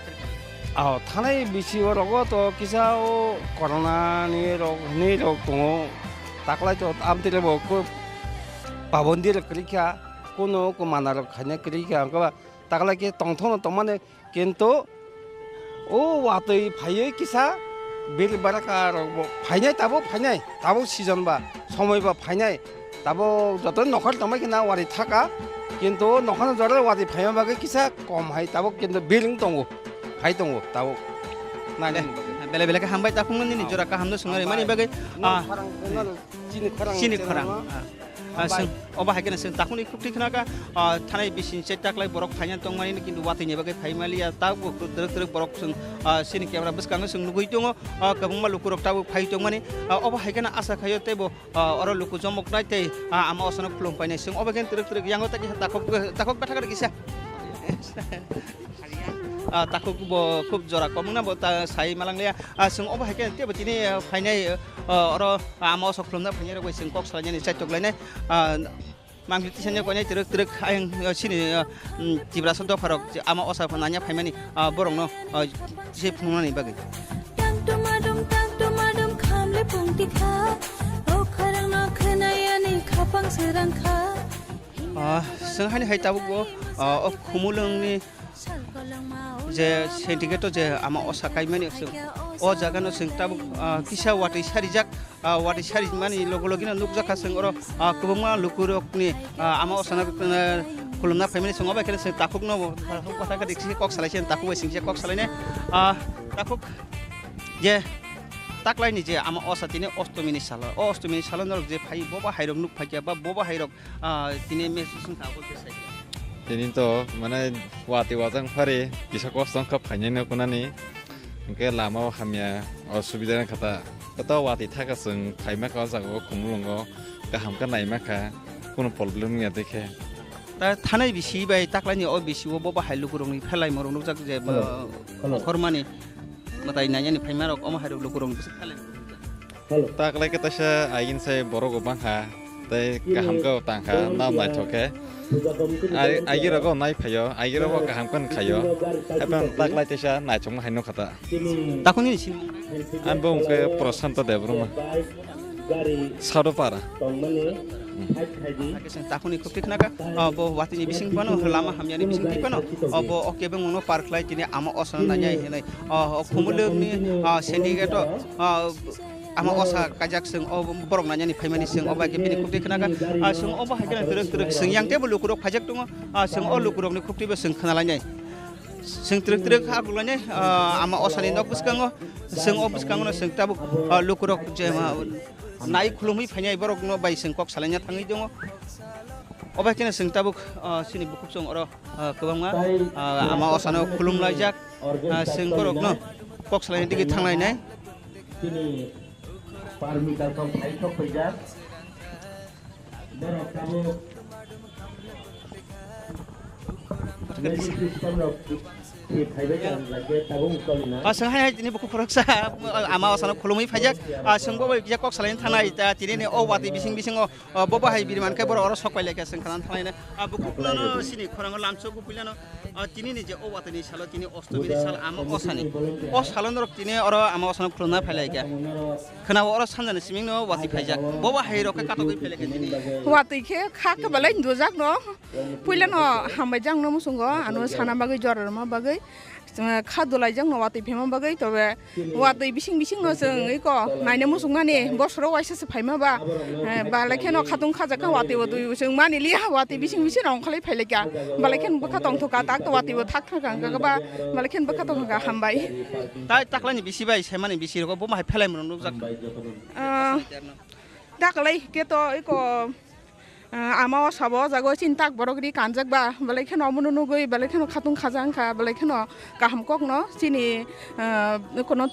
थानाय बिसिव रगो तो किसाओ कोरोना नि रग दङ ताकलाय तो आमतिले बको पाबन्दी रखलिखा कोनो को मानार खाने करिखा का ताकलाय के तंथन तमाने किन्तु 오 와त이 파이에 기사 빌바라카 파이네 다보 시즌 바 সময় বা 파이네 다보 যতন নখর তমাই কিনা ওয়ারি থাকা কিন্তু নখর জরে ওয়ারি ফাইমা বাগে কিসা কম হাই তাবো কিন্তু বিলিং দঙ্গো ফাই দঙ্গো তাবো নাইনে বেলে বেলে হামবাই তাকুং नि जरा का हमनो संगारे मानि बागे सिनि खरां जों अबा हायगोन जों ताकुनि खुक्ति खनागा थानाय बिसिन से ताकलाय बरक फाइना दं मानि किन्तु वातैनि बागे फाइमालिया ताबो द्रक बरक जों सिनि क्यामेरा बसकाङो जों नुगै दङ गोबां लुकुरक ताबो फाइ दं मानि अबा हायगोन आसा खायो तेबो अर लुकु जमक नायते आमा असना खुलुम पाइनाय जों अबा गेन द्रक यांगो ताकि ताकक बाथागा गिसा takut kup jora komuna bota sai malangnya sung oba haken tiap tini fainai oro amo soklumna fainai roi sung kok salanya ni cacok lainnya manglitisannya konya teruk ayang sini tibra sonto farok amo osa fananya faimani borong no si phumna ni bagi tang tumadum khamle pungti kha o kharang na khnaya ni khapang serang kha sung hani hai tabu go khumulung ni je sentiketo je ama osakai mani o jagano sing tabu kisa wati sarijak wati sari mani logologina nukjaka sing oro kubuma lukurok ni ama osana kulumna family sing oba kene sing takuk no kota ka diksi kok salai sen takuk sing kok salai ne takuk je taklai ni je ama osatine ostomini sala no je phai boba hairok nuk phakya ba boba hairok tine me sing ta bol kesai Jadi itu mana wati watang pari bisa kosong ke panjangnya kunani, mungkin lama hamnya subidana kata wati thak aseng kaima kau jago kumulungo kaham kan naik maka kuno problemnya deke. Tanai bisi bay taklani o bisi wo boba halu kurung ni pelai morung nuk jak je kormani matai nanya ni paimarok om halu kurung bisi pelai. Taklai kita se ayin se borok ubang ha, tapi kaham kau tangka nam naik coke. Ayer aku naik payo, ayer aku kaham kan kayo. Apa taklai tesa naik cuma hino kata. Takun ini sih. Ambung ke perasaan tu deh rumah. Sado para. Takun ini kupik naga. Bo wati ni bising pano, lama hamnya ni bising pano. Bo oke bang mono park lai tini ama osan nanya ini. Kumulum ni sendiri tu. Ama osa kajak sing borong nanya ni faimani sing oba ke bini kupti kenaga sing oba hakena teruk sing yang te bulu kurok pajak tungo sing olu kurok ni kupti be sing khanalanya sing teruk agulanya ama osa ni nok buskango sing obus kango sing tabu lu kurok jema nai khulumi fainai borok no bai sing kok salanya thangi dongo oba kena sing tabu sini bukuk sing oro kebanga ama osa no khulum lajak sing borok no kok salanya digi thanglai nai Parmikal kau hai kau pejak, berapa kamu? Jadi sistem lo, hai pejak lagi tabung kolina. Sengaja ini buku periksa, ama asal kolomai pejak, sengko boleh kijak kok selain tanah itu, tiri ni wati bising boba hai biriman kai boro orang sok lagi sengkalan tanah ini, buku pelano sini korang lamso buku pelano, tini ni je wati ni salah tini ostomi ni salah ama osani, salah norok tini orang ama asal kolona lagi. Kenapa orang sana siming no wati pejak, boba hai rok kata kau pelak tini. Wati ke kak balai dozak no, puilan no hamajang no musungo, anu sana bagai juara rumah bagai. Kadulai jang no wati phema bagai tobe wati bising no seng iko naine musunga ni bosro waisa se phaima ba balakhen no khatung khaja ka wati wo du seng mani li wati bising ong khalai phaile kya balakhen ba khatong thoka tak to wati wo thak thak ka ba balakhen ba khatong ka hambai tai taklani bisi bai semani bisi ko bo mai phelai mon jak taklai ke to iko ama sabo jago cintak borogri kanjak ba balakhen omunu nugoi balakhen khatung khajang kha balakhen kaham kok no chini kono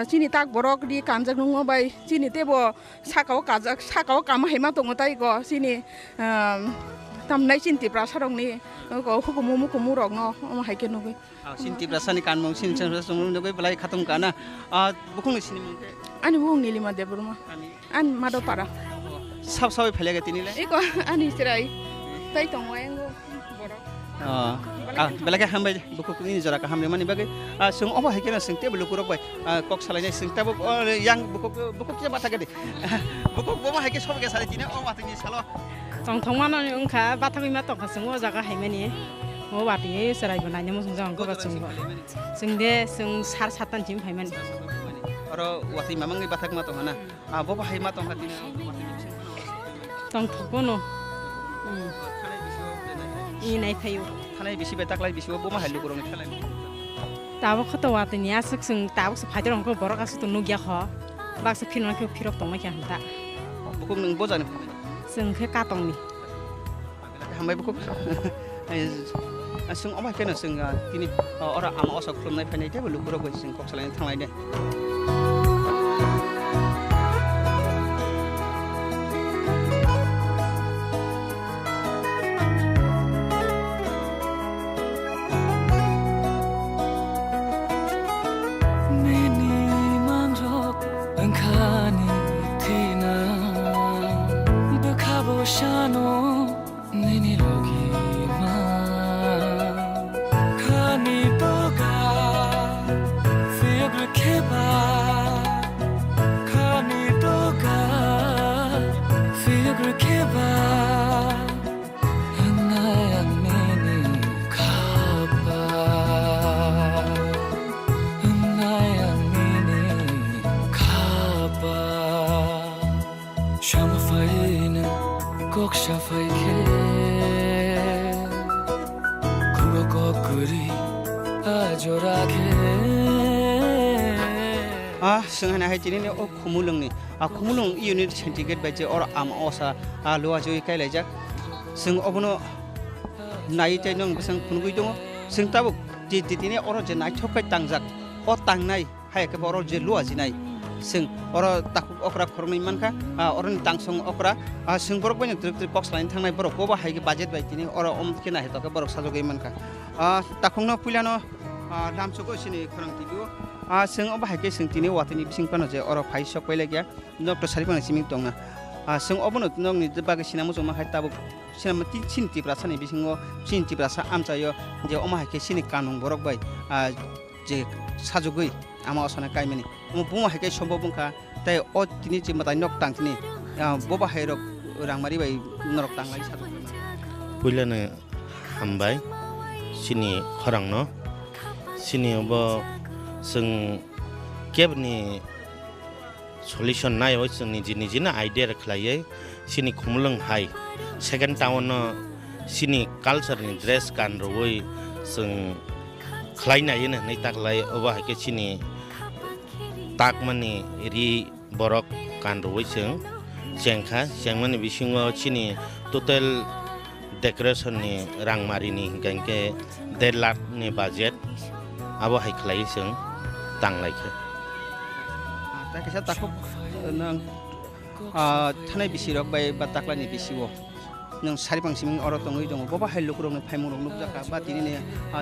chini tak borogri kanjak nungo bai chini tebo sakao kajak sakao kam hema tongo tai go chini tamnai cinti prasarong ni ko hukumu mukumu rok no ama haike nugoi cinti prasani kan mong sin sin nugoi balai khatung kana bukung ni sini ani bung ni lima debruma an mado para sab sabai phelege tini le iko ani sirai tai tong wayango borok belaka hambai buku ini jara ka hamle mani bagai sung oba hekena sing te bulu kurok bai kok salanya sing tabu yang buku kia bata gede buku boba heke sob ke sale tini o mati ni salo tong mana ni ungka bata mi ma tong sung o jaga hai mani oh wati serai benanya musung jang ko basung sing de sing sar satan jim phaiman oro wati mamang ni bathak ma to hana bo ba hai ma to hati tong thokono i nai phayo thanai bisi be taklai bisi bo ma halu kurong thalai tabo khato wati ni asuk sing tabo se phajrong ko borok asu tu nugya kho baksa phinon ko phirok tong ma kya hanta bukum nang bo jani sing khe ka tong ni hambai bukum sing oma kena sing tini ora ama osak khulumnai phainai te lu kurok bai sing kok salai thanglai de sengana hai chini ne o khumulung ni khumulung unit centigrade bai je or am osa loa joi kai laijak sing obono nai tai nong besang phungui dong sing tabuk ti ne or je nai thokai tangjak o tangnai hai ke bor je loa jinai sing or takuk okra khormai manka oron tangsong okra sing borok bai trip box line thangnai borok ko ba hai ke budget bai tini or om ke na he to ke borok sajogai manka takungno puilano lamchoko sini khorang tibiu sing oba haike sing tini watini bising pano je oro phai sok paile gya doctor saripang siming tongna sing obono nong ni debage sinamo joma hai tabu sinamati sinti prasani bisingo sinti prasa amchayo je oma haike sini kanung borok bai je sajogoi ama osana kaimani mo buma haike sombobungka tai o tini je matai nok tang tini boba hairok rangmari bai norok tang lai sajogoi puilana hambai sini khorangno sini obo sing kebni solution nai o sing ni na idea khlai sini khumlung hai second town no sini culture ni dress kan roi sing khlai nai na nei tak lai oba ha ke sini tak mani ri borok kan roi sing jengkha jengmani bisingo sini total decoration ni rangmari ni gangke 1.5 lakh ni budget abo hai khlai sing tanglai khe ta kisa takuk nang thanai bisirok bai batakla ni bisiwo nang saripang siming oro tongoi dong boba hailo kurong ni phaimung rok nukjaka ba tini ne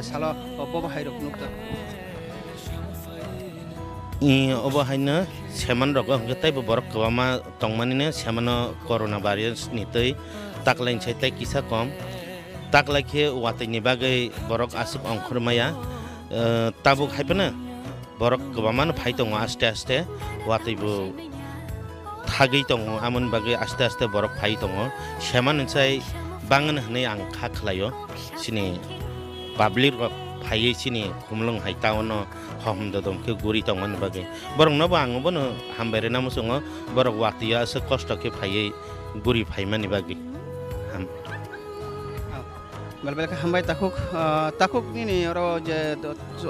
salo boba hairok nukjak obo haina seman rok tai bo borok kwama tongmani ne semano corona virus ni tei taklain chai tai kisa kom taklai khe watai ni bagai borok asuk ongkhormaya tabuk haipana borok gobaman phai tongo aste aste wataibo thagei tongo amon bagai aste aste borok phai tongo seman chai bangan hnei ang kha khlayo sini public rok phai sini khumlung hai taono homdo dom ke guri tongon bagai borok no bang bono hambere namu songo borok watia se kosto ke phai guri phai mani bagai balbal ka hambai takuk ni oro je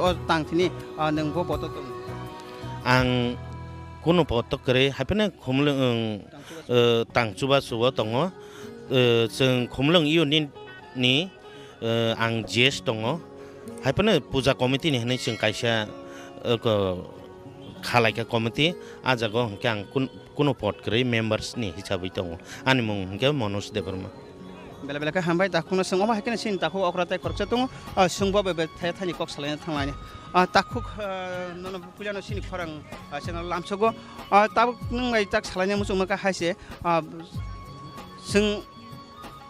o tang tini nang bo boto tong ang kuno potok kere hapena khumlung tang chuba suwa tongo sing khumlung unit ni ang jes tongo hapena puja committee ni hne sing kaisa ko khalai ka committee ajago kyang kuno pot kere members ni hisabai tongo ani mung ke Manoj Debarma bela bela ka hambai takuna sing oma hakene sin takuk okra tai korcha tongo sungbo be thai thani kok salai thanglai takuk nono puliano sini khorang channel lamchogo tabuk nungai tak salai musung maka haise sing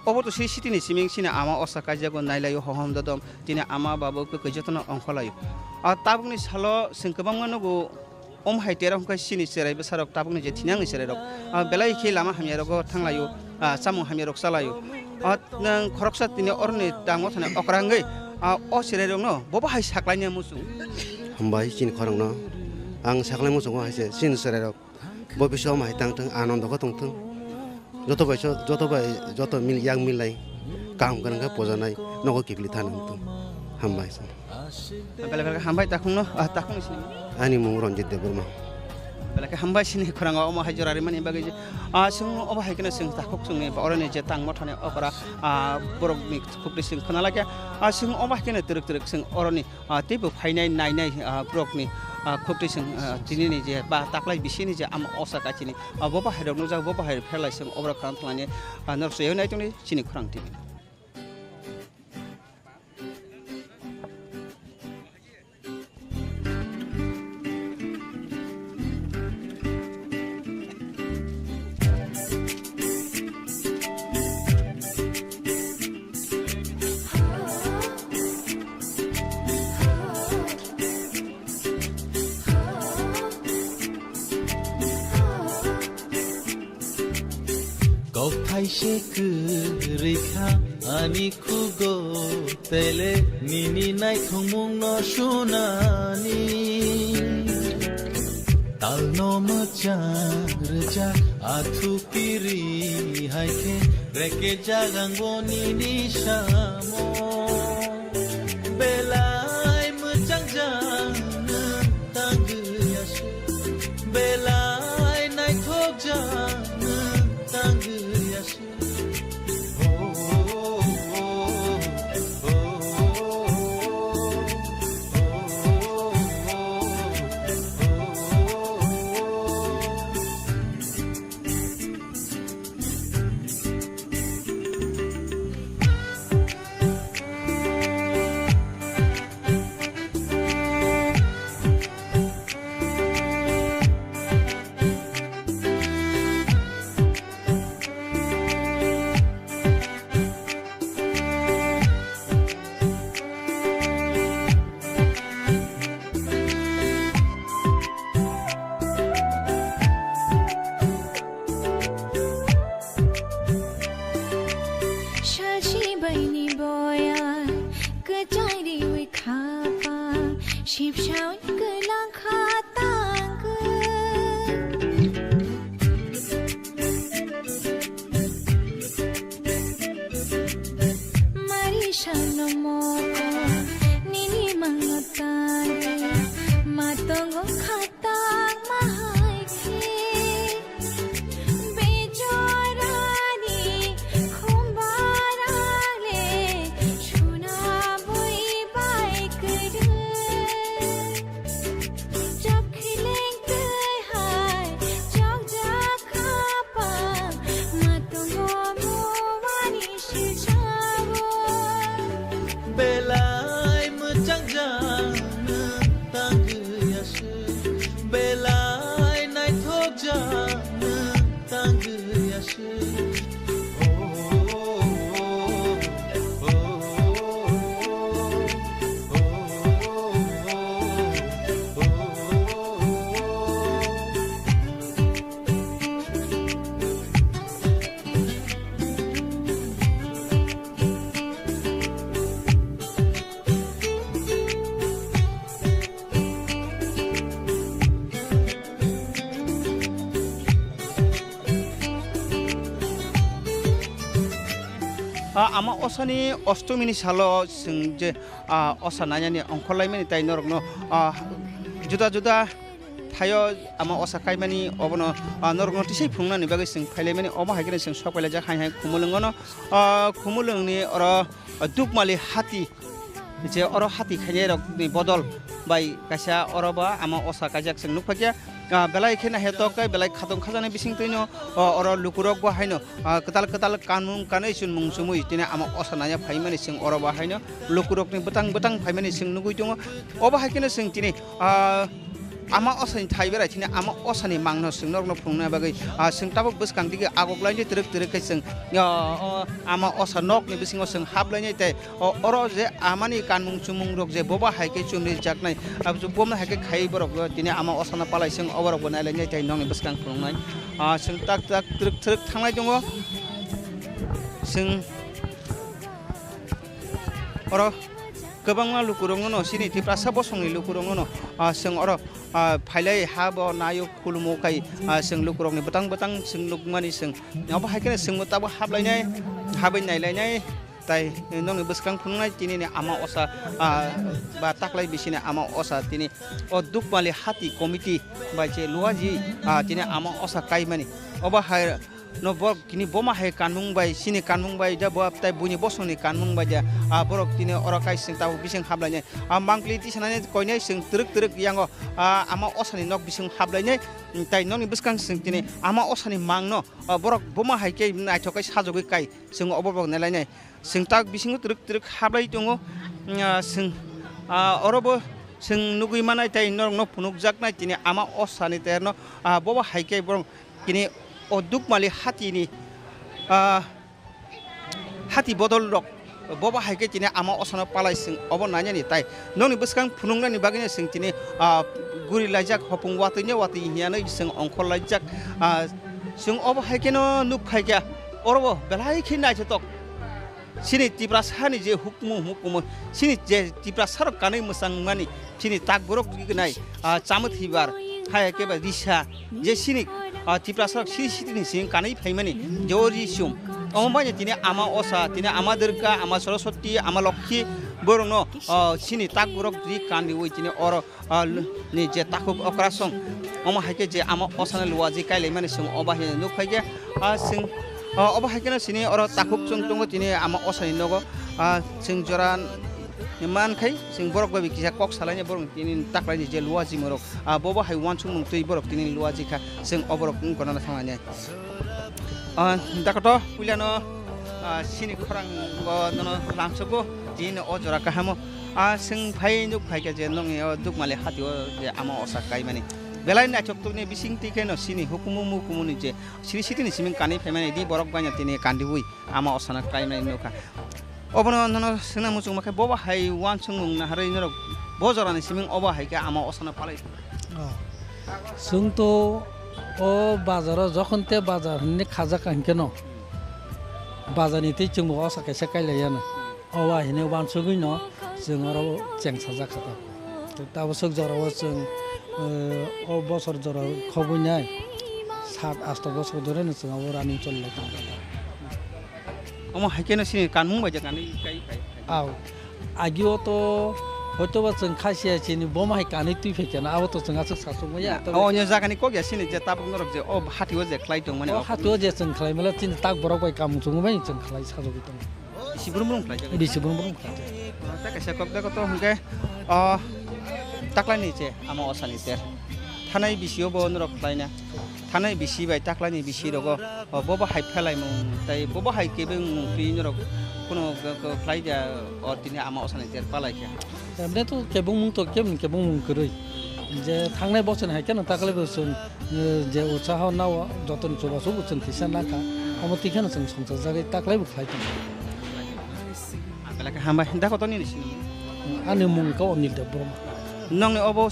obo to city ni siming sina ama osaka jago nailayo hohom dodom tini ama babu ke kejotno ongkholayo tabuk ni salo sing kebang nogo हाइटेर हमखै सिनि सेराय बेसारक ताबुंनि जे थिनांनि सेरायरक बेलाय खे लामा हामियारक थांलायो सामु हामियारक सालायो नों खरकसा तिनि अरनि दांगो थानाय अक्रांगै सेरायरक न बबा हाय साख्लायनि मुसु हामबाय सिन खरंन आं साख्लाय मुसुखौ हायसे सिन सेरायरक बबिसो माय थांथों आनन्दखौ थांथों जत मिल यां मिलाय काम गोनांखौ पजानाय नगो किबलि थानोंथों हामबाय बेलाय हामबाय ताखुंनो ताखुंनि सिनि आंनि मुं रन्जित देबबर्मा बेलाय हामबाय सिनि खरांगा अमा हायजरारि माने बागै जे जों अबा हायखनो जों ताखुक जोंनि अरनि जे तांगमा थानाय अकरा बरकनि खुबनि जों खोनालागे जों अबा हायखनो तिरक जों अरनि तेबो फायनाय नायनाय ब्रकनि खुबनि जों दिनैनि जे बा ताक्लाय बिसिनि जे आम असा काचिनि बबा हायरक जा बबा हायर फेलाय जों अब्रा खालामथलानि नरसयो नायतोंनि सिनि खरां TV Kaise kerika ani kugo tele nini nai khomung no shunani tal no macharja athu piri haike reke jagango nini shamo belai machang jang tang yasu belai nai thok jang tang आमा असनि अष्टमीनि सालो जों जे असा नायनि अंखलायमानि ताइ नरकनो जुदा जुदा थायो आमा असा काइमानि अबनो नरकनो तिसै फुंनानि बागै जों फाइलायमानि अमा हायगेन जों सकायला जा हाय खुमुलंगनो खुमुलंनि अर दुकमालि हाति जे अर हाति खायने रकनि बदल बाय कासा अरबा आमा असा काजाक जों नुफाकिया बेलाय खेना हेतक बेलाय खादं खाजाने बिसिं तैनो अर लुकुरक बाहायनो कताल कानुन कानै सुन मुंसुमुइ तिने आमा असानाया फाइमानि सिं अर बाहायनो लुकुरकनि बतang फाइमानि सिं नुगुइ दङ अबा हायकेनो जों तिने ama osani thai berai thini ama osani mangno sing nok nok phungna bagai sing tabuk beskang dige agok lain terek terek kai sing ama osa nok ni bisingo sing hab lain te oro je amani kanmung chumung rok je boba hai ke chumni jaknai abju bomna hai ke khai borok tini ama osana palai sing oborok banai lain te nong ni beskang phungnai sing tak tak terek terek thangnai dongo sing oro गोबां लुकुरंनो न सिनि थिफ्रा साबो संनि लुकुरंनो जों अर फाइलाय हाबो नायो खुलुमो काई जों लुकुरंनि बतang बतang जों लुकमानि जों अब हायकेने जों मताबो हाबलायनाय हाबै नायलायनाय ताई नंनि बसखां फुंनाय तिनि आमा असा बा ताकलाय बिसिने आमा असा तिनि अ दुकमालि हाति कमिटि बाजे लुवाजी तिनि आमा असा काइमानि अब हाय no borok kini boma hai kanmung bai sini kanmung bai ja boap tai buni bosoni kanmung bai ja borok tini orokai sing tabu bising hablanya mangkli ti sanane koine sing truk truk yango ama osani nok bising hablanya tai noni biskang sing tini ama osani mangno borok boma hai ke nai thokai sajogi kai sing obobok nelainai sing tak bising truk truk hablai tongo sing orobo sing nugui manai tai norong no punuk jaknai tini ama osani terno boba hai ke borong kini o dukmali hati ni hati bodol rok boba haike tini ama osana palai sing obo nanya ni tai noni beskang phunungna ni bagine sing tini guri lajak hopung watinya wati hiana sing ongkol lajak sing obo haike no nuk haike orobo belai khina chetok sini tipra sani je hukmu sini je tipra sarok kanai musang mani sini tak borok nai chamut hibar haike ba risha je sini tipra sarok sisi ni sing kanai phaimani jori sum ombaje tini ama osa tini ama durga ama saraswati ama lokhi borono sini tak borok ri kanni oi tini oro ni je takuk okrasong oma haike je ama osana luwaji kaile mani sing obahe nuk haike sing oba haike na sini oro takuk chung tongo tini ama osani nogo sing joran man khai sing borok babi kisa kok salanya borok tini taklai je luwaji morok bobo hai wan chung tui borok tini luwaji kha sing oborok kona na thanganya dakato puliano sini khorang go nono lamsogo tin o jora kahamo sing phai nuk phai ke je nong dukmale hati o je ama osa kai mani belai na chok to ne bising ti ke no sini hukumu mukumu ni je sini siti ni siming kani phai di borok banya tini kandi hui ama osana kai mani noka obono nono sina musung makai boba hai wan chung na harai norok bojorani siming oba hai ke ama osana palai sung to o bazar যখন তে bazar ne khaja kan keno bazar ni te chung o sa ke sakai le yana o wa hine wan sugui no sung ro cheng saja khata to ta bosok jora o sung o bosor jora khobui nai 7-8 বছর ধরে না sung o rani cholle ta oma haikena sini kanmung baja kan kai kai aw agio to hoto ba sung khasia chini boma hai kani tui fekena aw to sung asuk sasu moya to nya jakani ko ya sini je tabung norok je o hati o je khlai tong mane o hati o je sung khlai mala tin tak borok bai kam chung bai sung khlai sajo bi tong isi burum khlai di si burum khlai ta ka sakop da ko to hungke taklani je ama osani ter thanai bisio bo norok khlaina thanai bisi bai taklani bisi rogo bobo hai phelai mung tai bobo hai ke beng pi norok kono khlai ja or tini ama osani ter palai kya emne to kebung mung to kebung mung koroi je thangnai boson hai kenon takle boson je utsaho naw joton choba so boson tisan laka amoti khen song song jage taklai bu khlai tong apela ka hamba da ko to ni sini ane mung ko onil de bom nong ne obo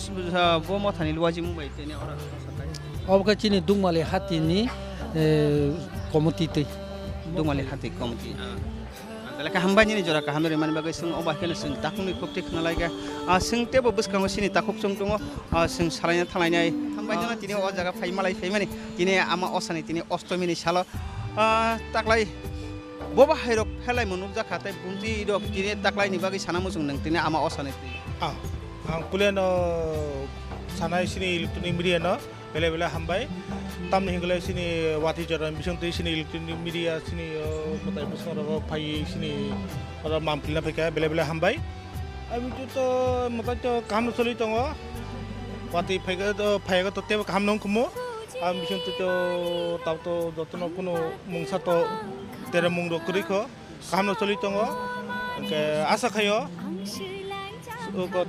bomo thani luwaji mung bai tene ora obka chini dungmale hati ni komoti te dungmale hati komoti dala ka hamba ni jora ka hamre man bagai sung oba kene sung takuni kopte khna laiga sung tebo buskang sini takuk chung tongo sung saranya thanai hamba jana tini o jaga phai malai phai mani tini ama osani tini ostomi ni salo taklai boba hairok phelai munuk ja khatai bumti rok tini taklai ni bagai sanamu sung nang tini ama osani ang kulen sanai sini electronic media no bele bele hambai tam ni hingle sini wati jaran bisang tu sini electronic media sini matai busang ro phai sini ora mampilna pheka bele bele hambai ami to matai to kam soli tongo wati phaiga to te kam nong kumo am bisang to taw to jotno kuno mungsa to tere mung ro kuri ko kam soli tongo ke asa khayo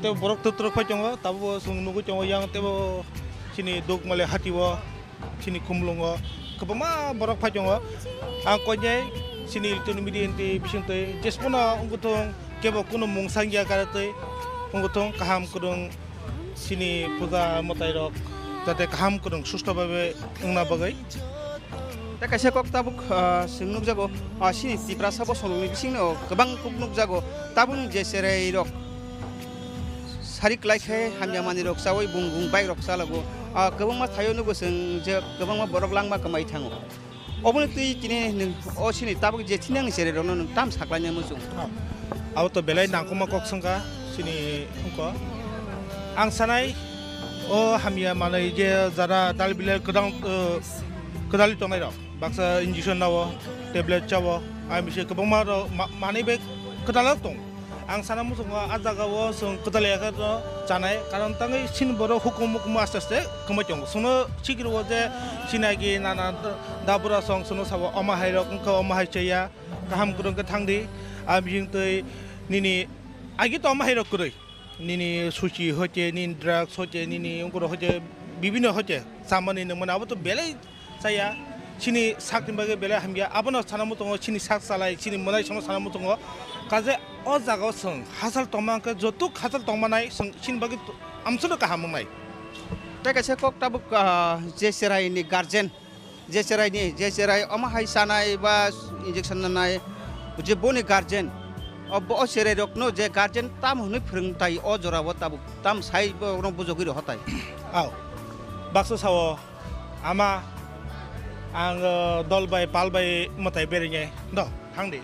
te borok tutruk phai chongo tabo sung nugu chongo yang tebo sini duk male hatiwo sini kumlungo kebama borok phai chongo ang konye sini iltun midi ente bising te jespona ungutong kebo kuno mung sangya karate ungutong kaham kudung sini puja motai rok jate kaham kudung susto babe ungna bagai दा खायसे कक Tabuk जों नुकजागो सिनि तिप्रा साबो सलुनि बिसिंनो गोबां cook नुकजागो ताबुनि जे सेरै रक सारिक लाइखे हामया मानि रक सावै बुं बुं बाइक रक सालागो गोबां मा थायो नुगो जों जे गोबां मा बरक लांमा कमाइ थाङो अबनि तुइ तिने अ सिनि ताबुक जे थिनांनि सेरै रनो ताम साख्लायनो मोसुं आव तो बेलाय नांकुमा कक संगा सिनि उंको आं सानाय अ हामिया माने जे जारा दाल बिलाय गोदां गोदालि तंनाय रक baksa injection nawo tablet chawo ai mi se kabang ma mani be kedala tong ang sana mo sung ajagawo sung kedala ka janai karon tangai sin boro hukum hukum aste kemachong suno chigiro je sinagi nana dabura song suno sawo oma hairok ko oma haichaya kaham kurung ka thangdi am jing tei nini agi to oma hairok kuroi nini suci hoche nin drugs hoche nini ungkuro hoche bibino hoche samani nang mana to belai saya sini sak timbaga bela hamya abono sanamu tongo sini sak salai sini monai sono sanamu tongo kaje o jaga song hasal tomang ke jotuk hasal tomanai sing sin bagi amsuno ka hamai ta kaise kok tabuk je serai ni guardian je serai ama hai sanai ba injection nanai je boni guardian ob o serai rokno je guardian tam huni phringtai o jora wa tabuk tam sai bo rong bujogiri hotai aw bakso sawo ama ang dol bai pal bai matai beringe do hangdi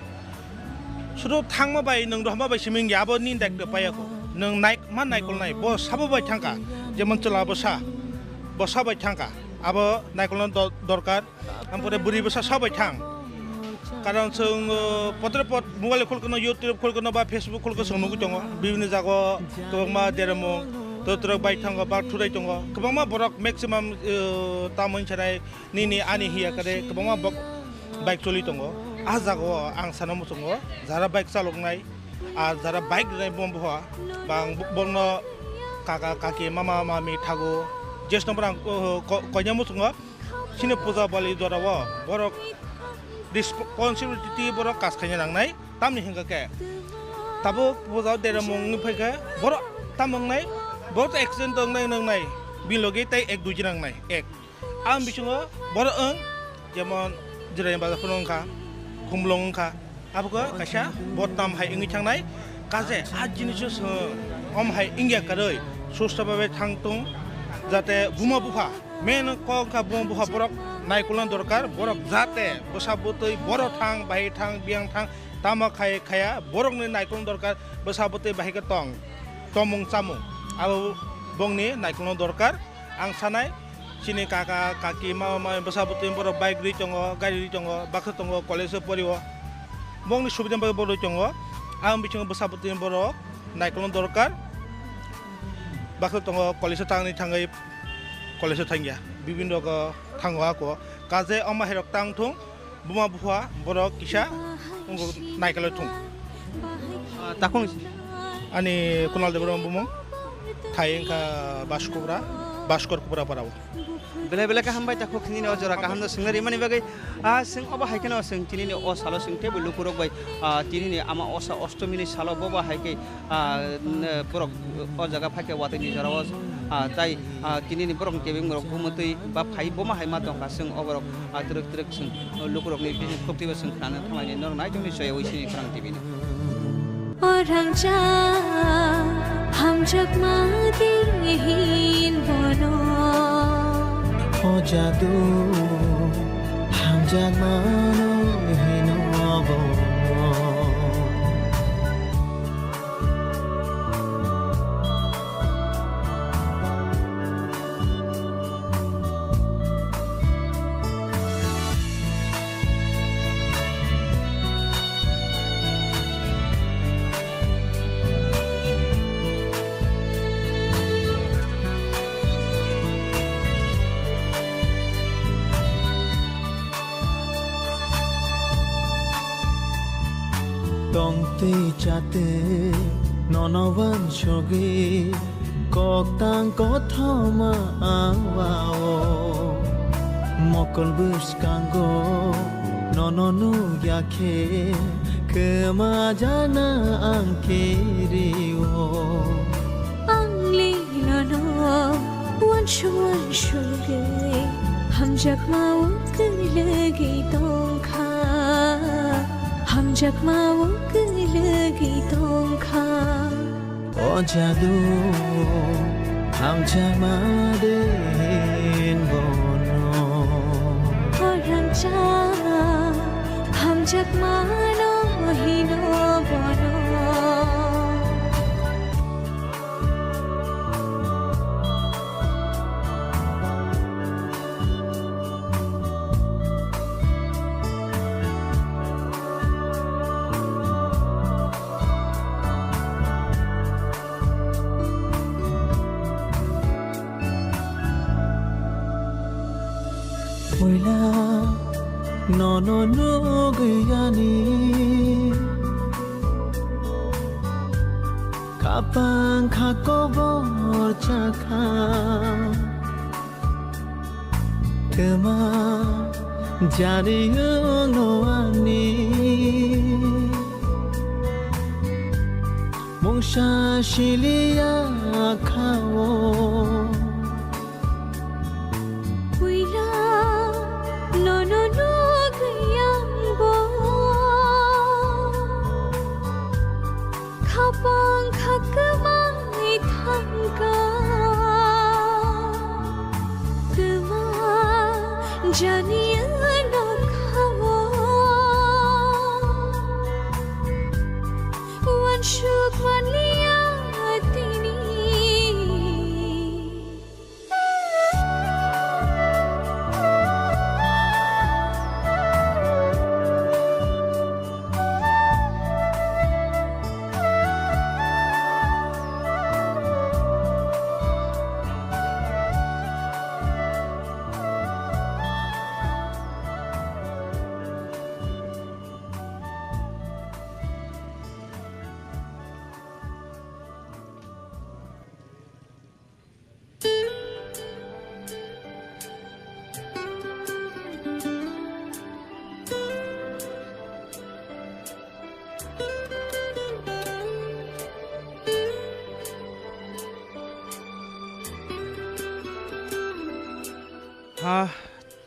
sudo thangma bai nang dohma bai siming yabo nin dak de payako nang naik man naikol nai bo sabo bai thangka jemon chola bosa bai thangka abo naikol dorkar ampore buri bosa sabai thang karon sung potrepot mobile khulkono youtube khulkono ba facebook khulko sung nugu tongo bibini jago tongma deremo totrok bai thango ba thurai tongo kebangma borok maximum tamon charai nini ani hiya kare kebangma bike choli tongo a jago ang sanamu tongo jara bike chaloknai ar jara bike drai bomboha bang bongno kaka kaki mama mami thago jesh number ang konyamu tongo sini puja bali dorawo borok responsibility borok kas khanya nangnai tamni hinga ke tabo puja deremong ni phaika borok tamongnai बहुत accident दंनाय नंनाय बिलोगे ताई एक दुजि नांनाय एक आं बिसंगो बर ओं जेमन जिराय बाजा फुलंखा खुमलंखा आबको कासा बतनाम हाय इंगि थांनाय काजे आ जिनिस अम हाय इंगिया करय सुस्थाबाबे थांतों जाते बुमा बुफा मेन कखा बुमा बुफा बरक नायकुलान दरकार बरक जाते बसाबतै बर थां बाहि थां बियां थां तामा खाय खाया बरकनि नायकुलान दरकार बसाबतै बाहिका तंग तमung samung abo bongni naikolo dorkar ang sanai sini kaka kaki mama besabutin boro bike ri tongo gari ri tongo baksa tongo college poriwo bongni subidam bagai boro tongo ang bichong besabutin boro naikolo dorkar baksa tongo college tangni tangai college tangya bibindo ko tango ako kaje oma herok tangthung buma buha boro kisa naikolo thung takung ani kunal debro bumong Thaieng ka baskor kubra parawo bela ka hambai ta khokni ne ojora ka hamno singari mani bagai sing oba haikeno sing tini ne o salo sing tebe lukurok bai tini ne ama osa ostomi ne salo boba haike porok o jaga phake wate ni jarawas tai tini ne porok kebing morok bumutui ba phai boma hai ma tong ka sing oborok truk sing lukurok ne bi khokti ba sing khana thamai ne nor nai joni soy oi sini krang tv ne orang ja हम जग मादिहीन बनो ओ जादू हम जग मानो हिनो आबो tong te chate ননবান সগে কক্তাং কথমা আওয়াও মকল বুসকাঙ্গো নননু ইয়াখে কেমা জানা আংকে Rio Angli nano wan shuge ham jak mau ke lagi tong kha ham jak mau ke lagi tong kha ও জাদু হাম জামাদেন বনো Orang cha ham jak mano hino bono Oila no gayani Kapang kakobor chaka Tema jari no ani Mungsha shilia kao no gayang bo Kapang kakamay thangka Tuma janiya no kawo Wan shuk wan liya tini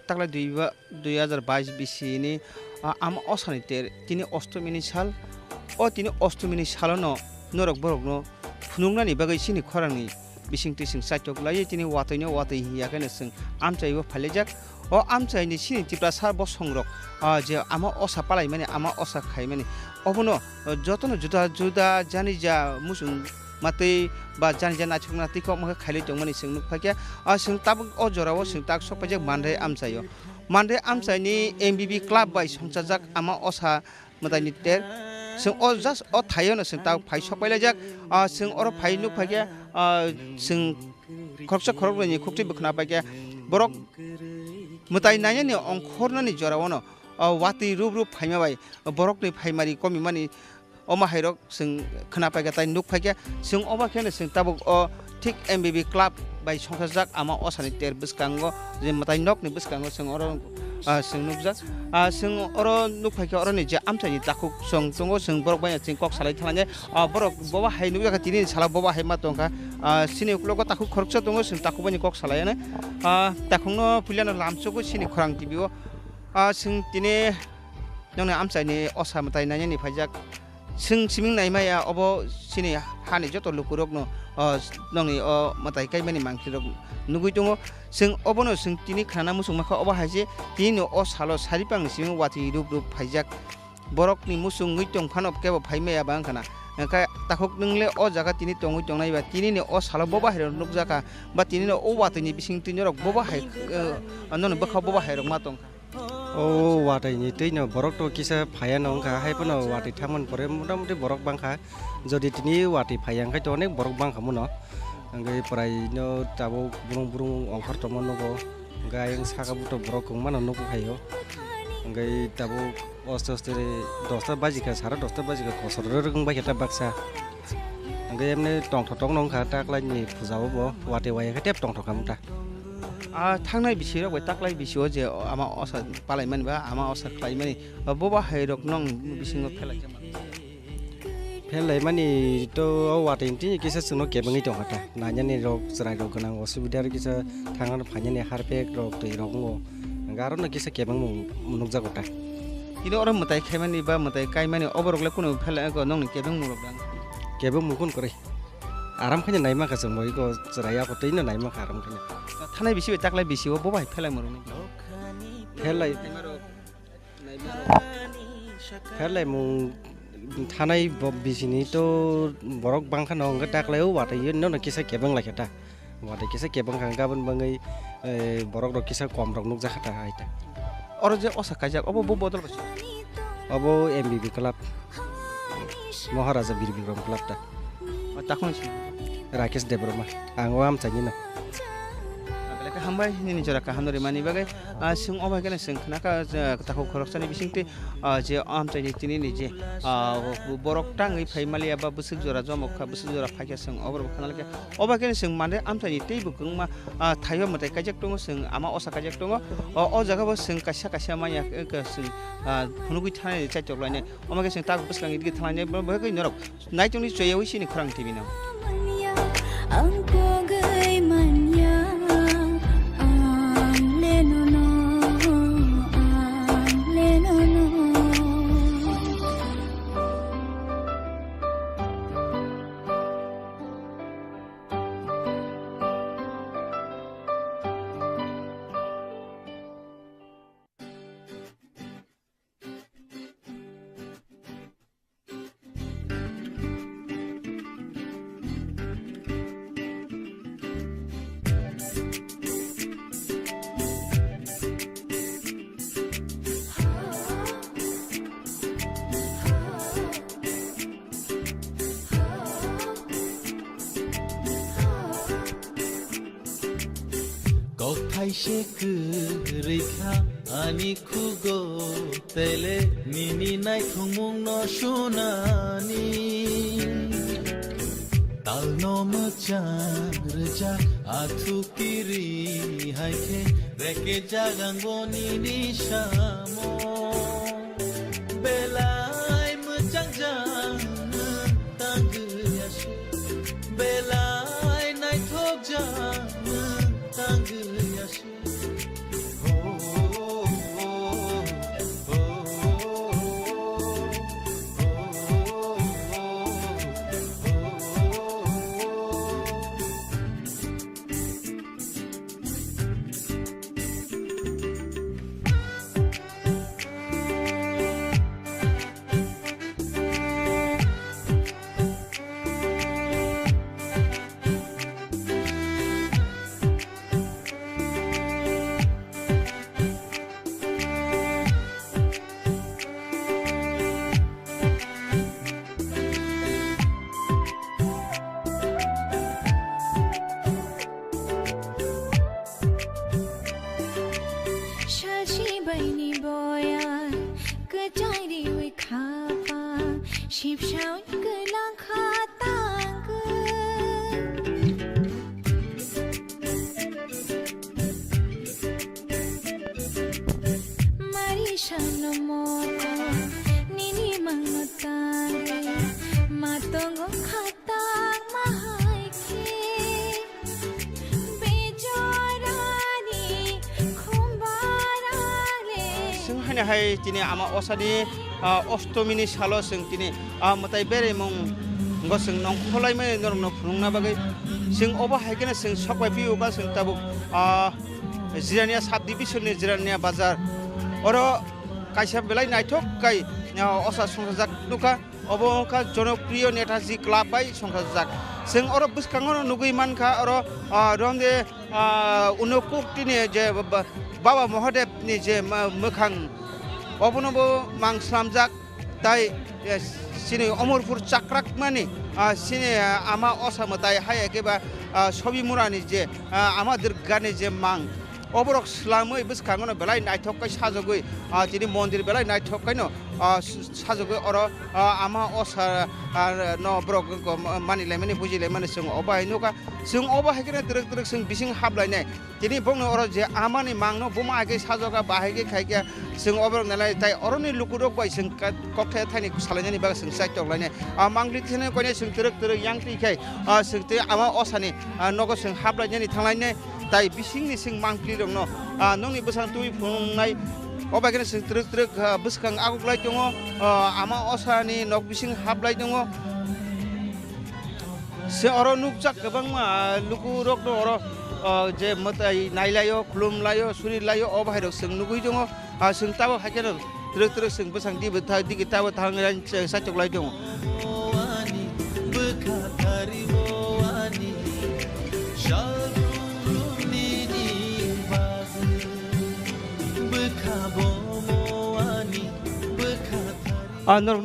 takla 2022 bisini ama osaniter tini ostomini sal o tini ostomini salono norok borokno phunungnani bagai sini khorangni bising tising saitok lai tini wataino watai yakene sing amchaibo phalejak o amchaini sini tipra sar bo songrok je ama osa palai mane ama osa khai mane obono jotono juda juda jani ja musung matei ba jani jana chungna tiko ma khaili tongmani sing nukphakya sing tab o jorawo sing tak sokpajak mandai amchayo mandai amchaini MBB club bai songchajak ama osa matani ter sing o just o thayono sing tak phai sokpailajak sing oro phai nukphakya sing khorsa khorobni khukti bukhna pakya borok mutai nanya ni ongkhornani jorawono wati rup rup phaima bai borok ni phaimari komi mani oma hairok sing khana paga tai nuk phakya sing oba khene sing tabuk o thik MBB club bai songkhajak ama osani ter biskango je mutai nok ni biskango sing oro sing nukjak sing oro nuk phakya oro ni je amchani takuk song tongo sing borok bai sing kok salai thalane borok boba hai nukjak tini sala boba hai ma tongka sini uklogo takuk khorksa tongo sing takubani kok salai ne takungno puliano lamchogo sini khorang tibio sing tini nong amchani osa mutai nanya ni phajak sing siming naimaya obo sini hani joto lukurokno nongni matai kaimani mangkirok nugui tongo sing obono sing tini khana musung makha obo haje tini o salo saripang siming wati rup rup phajak borok ni musung ngui tong phanop kebo phaimaya bang khana ka takhok ningle o jaga tini tongui tongnai ba tini ni o salo boba hairo nukjaka ba tini no o watini bising tinjorok boba hai non bakha boba hairo matong Oh, watai ni tei no borok to kisa phaya nong kha hai pano watai thamon pore motamoti borok bang kha jodi tini watai phayang khai to onek borok bang khamu no ngai prai no tabo burung burung ongkhar to mono go ngai ang saka buto borok kong mano no khayo ngai tabo oste oste 10 baji ka sara 10 baji ka kosor reng ba kheta baksa Angge emne tong thotong nong kha taklai ni pujawo bo wate wai kha tep tong thokam ta. थांनाय बिसिराव बै ताक्लाय बिसियाव जे आमा असा पालायमान बा आमा असा खालायमानि बबा हायरक नं बिसिङाव फेलाय Pelai mani to wate inti kisa suno kebangi tong hata. Nanya ni rok serai rok kenang osubidar kisa tangan phanya ni harpek rok tui rok ngo. Garo na kisa kebang munuk jagota. Ini orang mutai kaimani ba mutai kaimani oborok le kuno felai ko nong kebang mulok dang. Kebang mukun kore. Aram khanya naima ka semoi ko serai ko tui na naima ka aram khanya. थानाय बिसि बै ताक्लाय बिसियाव बबा फेलाय मरो Pelai mung thanai bisini to borok bangkha nong ka taklai wate yen no kisa kebang la khata. Wate kisa kebang khang gaban bangai borok rok kisa kom rok nuk jakhata haita. Oro je osa kajak obo bo bodol basi. Obo MBB club. Maharaja Bir Bikram club ta. Takon si Rakesh Debroma. Angwam chanyina. Hambai ni jara ka hamdori mani bagai sing oba kene sing naka takho khoroksani bisingte je am chai tini ni je borok tangai phaimali aba busuk jora jomok kha busuk jora phakya sing obor khanal ke oba kene sing mande am chai tei bukung ma thaiyo matai kajak tongo sing ama osa kajak tongo o jaga bo sing kasya kasya maya ka sing phunugui thanai chai choklane oma ke sing tak buskangi dige thanai bagai norok nai tongni choyewi sini khurang tv na Kaise kurikha ani khugo tele nini nai khumung no shonani tal no macharja athu kiri haike reke jagango nini shamo belai machang tang yashi belai nai thok jang tang yashi hai tini ama osani ostomini salo sing tini matai bere mong ngo sing nong kholai mai norong no phunungna bagai sing oba haikena sing sokbai piu ka sing tabu jirania sub division ni jirania bazar oro kaisa belai naithok kai osa songjak nuka obo ka jonokpriyo netaji club bai songjak sing oro buskango nugui mankha oro ronde unokuk tini je baba mohadev ni je mokhang obonobo mangslamjak tai sini omorpur chakrak mani sini ama osa matai hai ekeba sobi murani je amaদের গানে যে মাং অবরক স্লামই বসখাঙনো বেলাই নাইথকাই সাজগই যিনি মন্দির বেলাই নাইথকাইনো সাজগই or আমা অসা ন Brock মানিলাই মানে বুঝিলাই মানে जों अबाहायनोका जों अबाहायखौनो द्रग द्रग जों बिसिं हाबलायनाय दिनै बुंनो अर जे आमानि मांनो बुमा आगे साजगा बाहायगे खायगे जों अबर नालाय ताय अरनि लुकुरक बाय जों कथाय थायनि सालायनायनि बागै जों साइटलायनाय मांग्लि थेने कोने जों द्रग द्रग यांख्रिखाय जों ते आमा असानि नगो जों हाबलायनायनि थांलायनाय ताय बिसिंनि जों मांग्लि दंनो नोंनि बोसां तुइ फुंनाय अबायखौनो जों द्रग द्रग बोसखां आगुगलाय दङ आमा असानि नग बिसिं हाबलाय दङ से अर नुकजाक गोबां लुकुरक दं अर जे मताय नायलायो खुलुमलायो सुरिलायो अबाहायरक जों नुगै दङ जों ताबो हायकेनो द्रग द्रग जों बोसां दिगि ताबो थांनाय साइटलाय दङ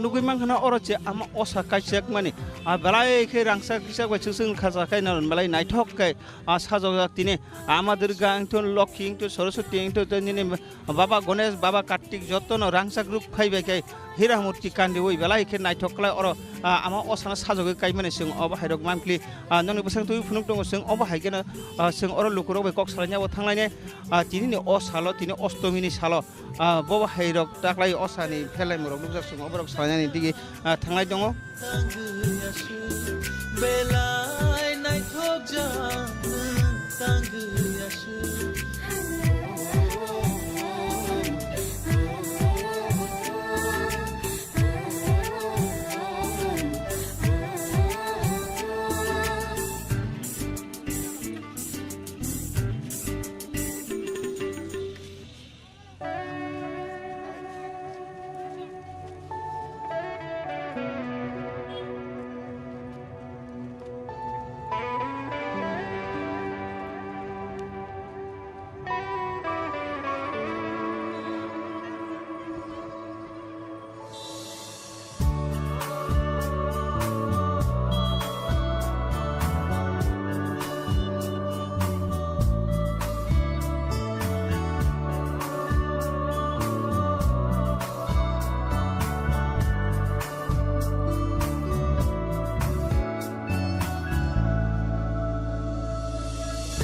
नुगै मानखना अरचे आमा असा काइसेक माने बेलाय खे रांसा किसा गयसं जों खाजा कायना बेलाय नायथक काय साजक तिने आमा दुर्गा आंथ लक्ष्मी आंथ सरस्वती आंथ तिने बाबा गणेश बाबा कार्तिक जतन रांसा ग्रुप फाइबाय काय हिरा मूर्ति कान्दे ओइ बेलाय खे नायथकलाय अर आमा असाना साजक काय माने जों अबाहायरक मानख्लि नोंनि बसां तुइ फुनुक दङ जों अबाहायगेनो जों अर लुकुरक बे कक सालायनायाव थांलायने तिनि असाल तिनि अष्टमीनि साल बबाहायरक दाख्लाय असानि फेलाय मरक लुजाक जों अबरक सालायनायनि दिगि थांलाय दङ बेलाय नायथक जानो तांगोयासो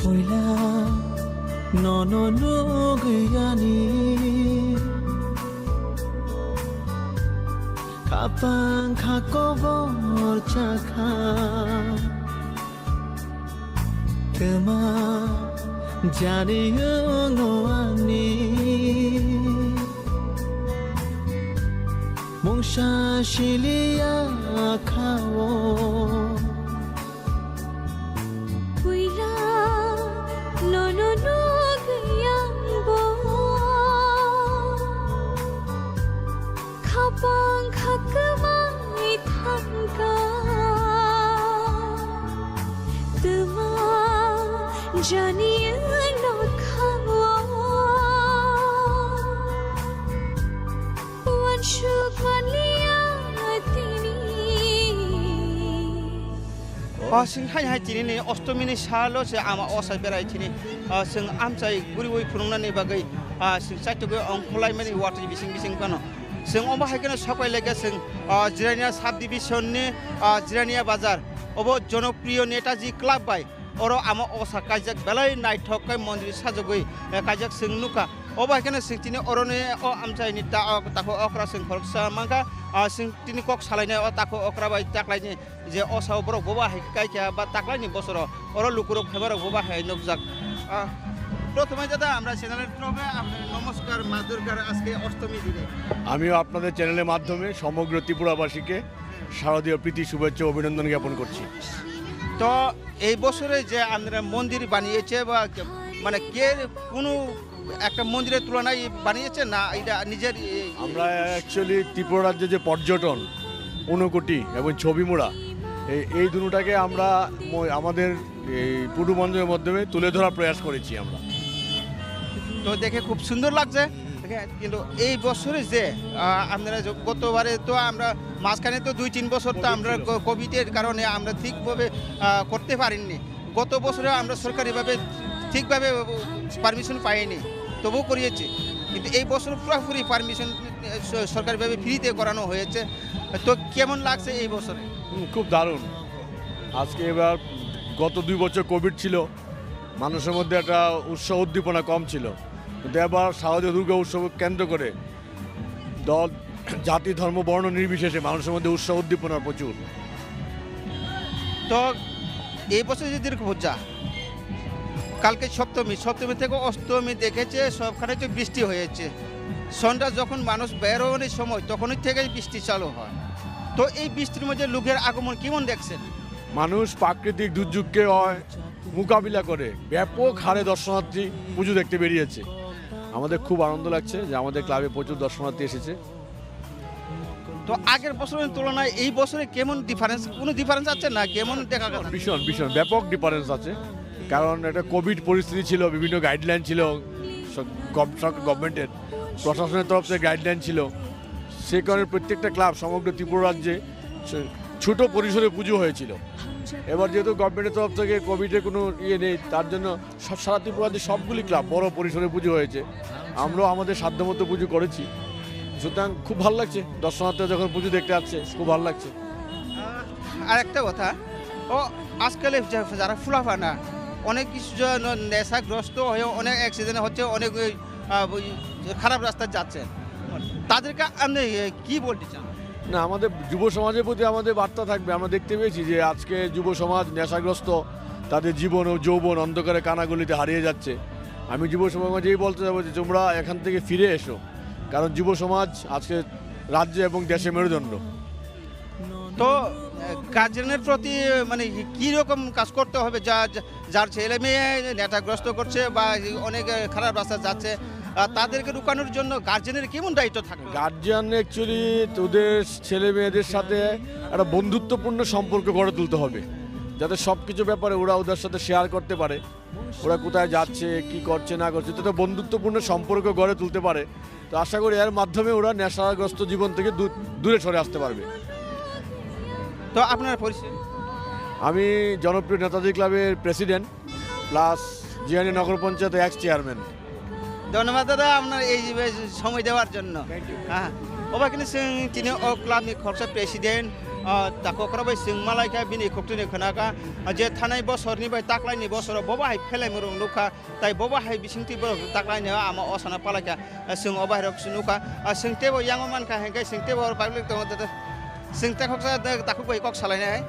Hoyla no gayani Kapang kakobor chakha Kema jani ngoani Mongsha shilia kao सिं हाय हाय तिनि अष्टमीनि सालो से आमा असाय बेराय तिनि जों आमचाय गुरि गुरि फुरुंनानै बागै जों साइटगै अंखलाय माने वाटर बिसिं बिसिं बानो जों अबाहायखौनो सकायलायगा जों जिरानिया साब डिभिजननि जिरानिया बाजार अब जनप्रिय नेताजी क्लाब बाय अर आमा असा काजक बेलाय नायथक मन्दिर साजगै काजक जों नुका अबाहायखौनो जों तिनि अरने आमचायनि ताखौ अक्रा जों फरकसा मांगा जों तिनि कक सालायनाय ताखौ अक्रा बाय ताक्लायनि जे असाव बरक बबाहाय कायका बा ताक्लायनि बसर अर लुकुरक फाइबारक बबाहाय नगजाक প্রথমে দাদা আমরা চ্যানেলের তরফে আপনাদের নমস্কার মা দুর্গার আজকে অষ্টমী দিনে আমিও আপনাদের চ্যানেলের মাধ্যমে সমগ্র ত্রিপুরাবাসীকে শারদীয় প্রীতি শুভেচ্ছা অভিনন্দন জ্ঞাপন করছি তো এই বছরে যে আপনারা মন্দির বানিয়েছে বা মানে কে কোনো একটা মন্দিরের তুলনায় বানিয়েছে না এটা নিজের আমরা অ্যাকচুয়ালি ত্রিপুরা রাজ্যে যে পর্যটন ঊনকোটি এবং ছবিমুড়া এই দুটোটাকে আমরা আমাদের এই পুরুমঞ্চের মাধ্যমে তুলে ধরার প্রয়াস করেছি আমরা তো দেখে খুব সুন্দর লাগছে কিন্তু এই বছরে যে আপনারা গতবারে তো আমরা মাঝখানে তো 2-3 বছর তো আমরা কোভিডের কারণে আমরা ঠিকভাবে করতে পারিনি গত বছরে আমরা সরকারিভাবে ঠিকভাবে পারমিশন পায়নি, তবুও করিয়েছে। কিন্তু এই বছর পুরোপুরি পারমিশন সরকারিভাবে ফ্রিতে করানো হয়েছে। তো কেমন লাগছে এই বছরে? খুব দারুণ। আজকে এবার গত 2 বছর কোভিড ছিল, মানুষের মধ্যে একটা উৎসাহ উদ্দীপনা কম ছিল, কিন্তু এবার শারদীয় দুর্গা উৎসব কেন্দ্র করে দল, জাতি, ধর্ম, বর্ণ নির্বিশেষে মানুষের মধ্যে উৎসাহ উদ্দীপনা প্রচুর। তো এই বছর যে দীর্ঘপূজা, কালকে সপ্তমী থেকে অষ্টমী দেখেছে সবখানে তো বৃষ্টি হয়েছে। সন্ধ্যা যখন মানুষ বেরোনোর সময় তখনই থেকে বৃষ্টি চালু হয়। তো এই বৃষ্টির মধ্যে লোকের আগমন কেমন দেখছেন? মানুষ প্রাকৃতিক দুর্যোগকে মোকাবিলা করে ব্যাপক হারে দর্শনার্থী পুজো দেখতে বেরিয়েছে। আমাদের খুব আনন্দ লাগছে যে আমাদের ক্লাবে প্রচুর দর্শনার্থী এসেছে। তো আগের বছরের তুলনায় এই বছরে কেমন ডিফারেন্স, কোনো ডিফারেন্স আছে না? কেমন দেখা গেল? ভীষণ ব্যাপক ডিফারেন্স আছে, কারণ একটা কোভিড পরিস্থিতি ছিল, বিভিন্ন গাইডলাইন ছিল, গভর্নমেন্টের প্রশাসনের তরফ থেকে গাইডলাইন ছিল। সে কারণে প্রত্যেকটা ক্লাব সমগ্র ত্রিপুরা রাজ্যে ছোট পরিসরে পুজো হয়েছিল। এবার যেহেতু গভর্নমেন্টের তরফ থেকে কোভিডের কোনো নেই, তার জন্য সারা ত্রিপুরাতে সবগুলি ক্লাব বড় পরিসরে পুজো হয়েছে। আমরাও আমাদের সাধ্যমতো পুজো করেছি, সুতরাং খুব ভালো লাগছে। দর্শনার্থীরা যখন পুজো দেখতে আসছে খুব ভালো লাগছে। আর একটা কথা, আজকাল যারা ফুলাফানা অনেক কিছু নেশাগ্রস্ত হয়ে অনেক অ্যাক্সিডেন্ট হচ্ছে, অনেক খারাপ রাস্তায় যাচ্ছে, তাদেরকে আপনি কি বলতে চান? না, আমাদের যুব সমাজের প্রতি আমাদের বার্তা থাকবে। আমরা দেখতে পেয়েছি যে আজকে যুব সমাজ নেশাগ্রস্ত, তাদের জীবন ও যৌবন অন্ধকারে কানাগলিতে হারিয়ে যাচ্ছে। আমি যুব সমাজেই বলতে যাবো যে তোমরা এখান থেকে ফিরে এসো, কারণ যুব সমাজ আজকে রাজ্য এবং দেশে মেরুদণ্ড। তো গার্জেনের প্রতি মানে কী রকম কাজ করতে হবে যার ছেলে মেয়ে নেশাগ্রস্ত করছে বা অনেক খারাপ রাস্তা যাচ্ছে, তাদেরকে রুকানোর জন্য গার্জেনের কেমন দায়িত্ব থাকবে? গার্জিয়ান অ্যাকচুয়ালি ওদের ছেলে মেয়েদের সাথে একটা বন্ধুত্বপূর্ণ সম্পর্ক গড়ে তুলতে হবে, যাতে সব কিছু ব্যাপারে ওরা ওদের সাথে শেয়ার করতে পারে, ওরা কোথায় যাচ্ছে, কি করছে না করছে, যাতে বন্ধুত্বপূর্ণ সম্পর্ক গড়ে তুলতে পারে। তো আশা করি এর মাধ্যমে ওরা নেশাগ্রস্ত জীবন থেকে দূরে সরে আসতে পারবে। তো আপনার পরিচয়? আমি জনপ্রিয় নেতাজি ক্লাবের প্রেসিডেন্ট প্লাস জিয়ানি নগর পঞ্চায়েতের এক্স চেয়ারম্যান। ধন্যবাদ দাদা আপনার এই সময় দেওয়ার জন্য। হ্যাঁ, অবাকিনি তিনি ক্লাবनि खर्सा प्रेसिडेन्ट दाखोख्राबाय जों मालायका बिनि खक्तिनि खोनाका जे थानाय बोसोरनि बाय ताक्लायनि बोसोराव बबाहाय फेलायमरं नुखा ताय बबाहाय बिसिंति ताक्लायनो आमा असाना पालायका जों अबाहिराव नुखा सोंतेबो यांग मानका हेंगे सोंतेबो पाब्लिक दङ जोंते खक्सा दाखोबाय कक सालायनाय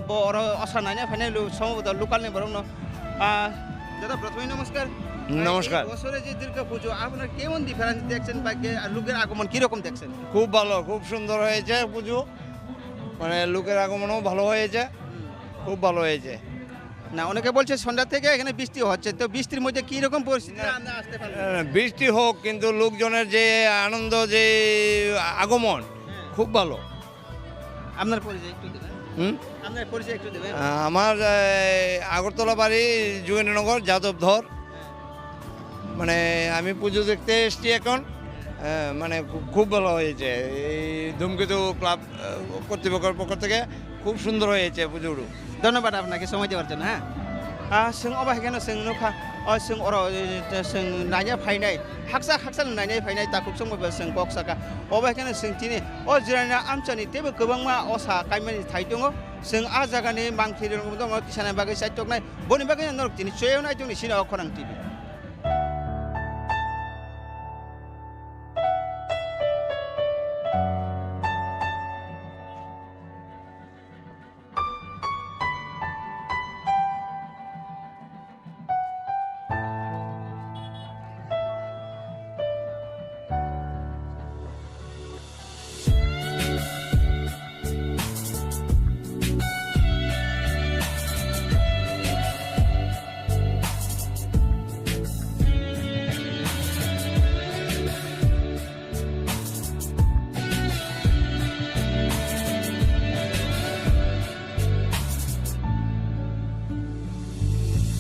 बर असानायना फायनाय समबद लोकालनि बरंनो दादा प्रथमे नमस्कार। নমস্কার। বছরে যে দুর্গা পুজো আপনার কেমন ডিফারেন্স দেখছেন বা লোকের আগমন কিরকম দেখছেন? খুব ভালো, খুব সুন্দর হয়েছে পুজো, মানে লোকের আগমনও ভালো হয়েছে, খুব ভালো হয়েছে। না, অনেকে বলছে সন্ধ্যা থেকে এখানে বৃষ্টি হচ্ছে, তো বৃষ্টির মধ্যে কি রকম পরিস্থিতি আসতে পারে? বৃষ্টি হোক, কিন্তু লোকজনের যে আনন্দ, যে আগমন খুব ভালো। আপনার পরিচয় একটু দেবেন? আপনার পরিচয় একটু দেবেন? আমার আগরতলা বাড়ি জুয়েনগর যাদবধর। মানে আমি পুজো দেখতে এসেছি এখন, মানে খুব ভালো হয়েছে। এই ধূমকেতু ক্লাব কর্তৃপক্ষের পক্ষ থেকে খুব সুন্দর হয়েছে পুজোগুলো। ধন্যবাদ আপনাকে সময় দেওয়ার জন্য। হ্যাঁ, जों अबाहाय केन जों नुखा जों अर जों नायनो फायनाय हाक्सा नायनो फायनाय दाखुक समबो जों गक्साका अबाहाय केन जों दिनै जिरायना आमचानि तेबो गोबांमा असा कायमानि थाइ दङ। जों आ जागानि मांखिरि दङ किसाना बागै साइटकनाय बनि बागै नरक दिनै चयनाय नाय दङ सिना खरां टिभि।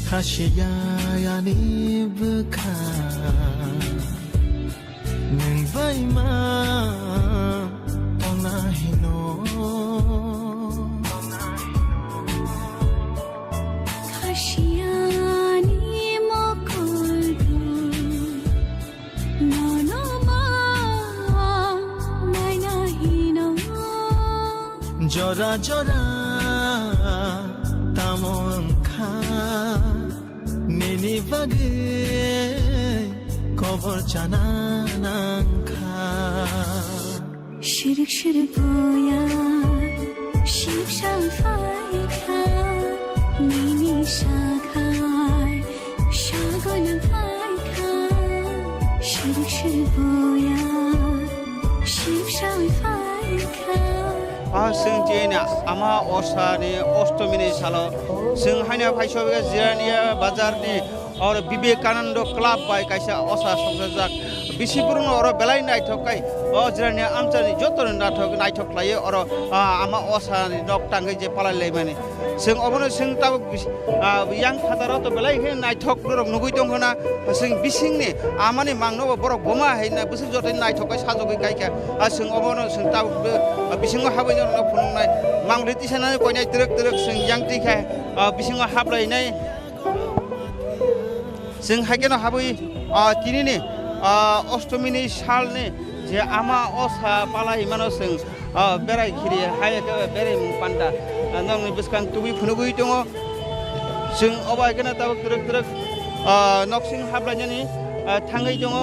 खासियायानि बोखा नों बायमा अनाहिनो खासियानि मख जरा जरा तामंखा नेनि बागे खबर जाना नांखा शिरिक शिरिक बोया शिरिक शाफाइखा नेनि शाखार शागन फाइखा शिरिक शिरिक बोया शिरिक शाफाइखा जों जेना आमा असानि अष्टमीनि सालाव जों हाइना फाइसबे जिरानिया बाजारनि और विवेकानंद क्लाब बाय काइसा असा संसारजाक बिसिपुरन और बेलाय नायथकाय जिरानिया आमचानि जतन नायथक लायो और आमा असानि नक टांगै जे पालायलाय माने जों अबनो जों ता यां फादाराव तो बेलाय हे नायथक रक नुगै दं होना जों बिसिंनि आमानि मांनो बरक बमा हैना बोसोर जतन नायथकाय साजगै गायका जों अबनो जों ता बिसिङाव हाबैनो फुनुंनाय मांग्रिति सानानै कयनाय तिरक तिरक जों यां टिखाय बिसिङाव हाबलायनाय जों हायकेनो हाबै तिनिनि अष्टमीनि सालनि जे आमा असा पालाय मानो जों बेरायखिरि हायके बेराय पान्दा नंनि बिसकां तुबि फुनुगै दङ जों अबायकेनो ताब तिरक तिरक नक्सिं हाबलायनानै थाङै दङ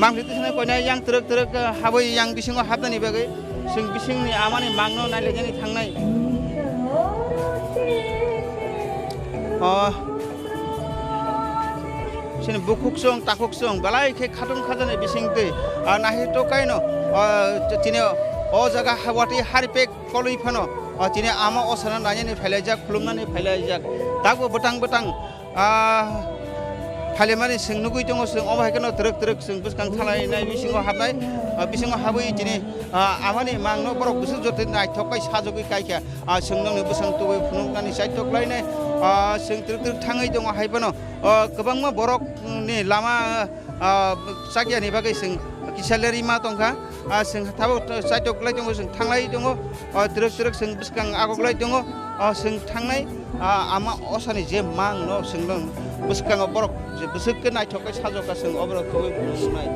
मांग्रिति सानाय कयनाय यां तिरक तिरक हाबै यां बिसिङाव हाबनानै बागै जों बिसिंनि आमानि मांनो नायलायनानै थांनाय सिन बुकुकसं ताकुकसं बालायखे खादुं खाजानाय बिसिंते नाहि टकायनो तिने अ जागा हावाति हारिपेक कलैफानो तिने आमा असाना नायनानै फायलायजाक खुलुमनानै फायलायजाक दागो बटां बटां फालिमानि जों नुगै दङ जों अबायकेनो तिरक तिरक जों बिसकां थालायनाय बिसिङाव हाबनाय बिसिङाव हाबै दिनै आमानि मांनो बरक बिसोर जतन नायथकाय साजगै गायखा जों नोंनो बिसां तुबै फुनुंनानै सायथकलायनाय जों तिरक तिरक थाङै दङ हायबानो गोबांमा बरकनि लामा सागियानि बागै जों किसालेरि मा दंखा जों थाबो सायथकलाय दङ जों थांलाय दङ तिरक तिरक जों बिसकां आगगलाय दङ जों थांनाय आमा असानि जे मांनो जों बिसकाङाव बरक जे बिसोरखौ नायथकाय साजका जों अबरक तुबै फुनुंनाय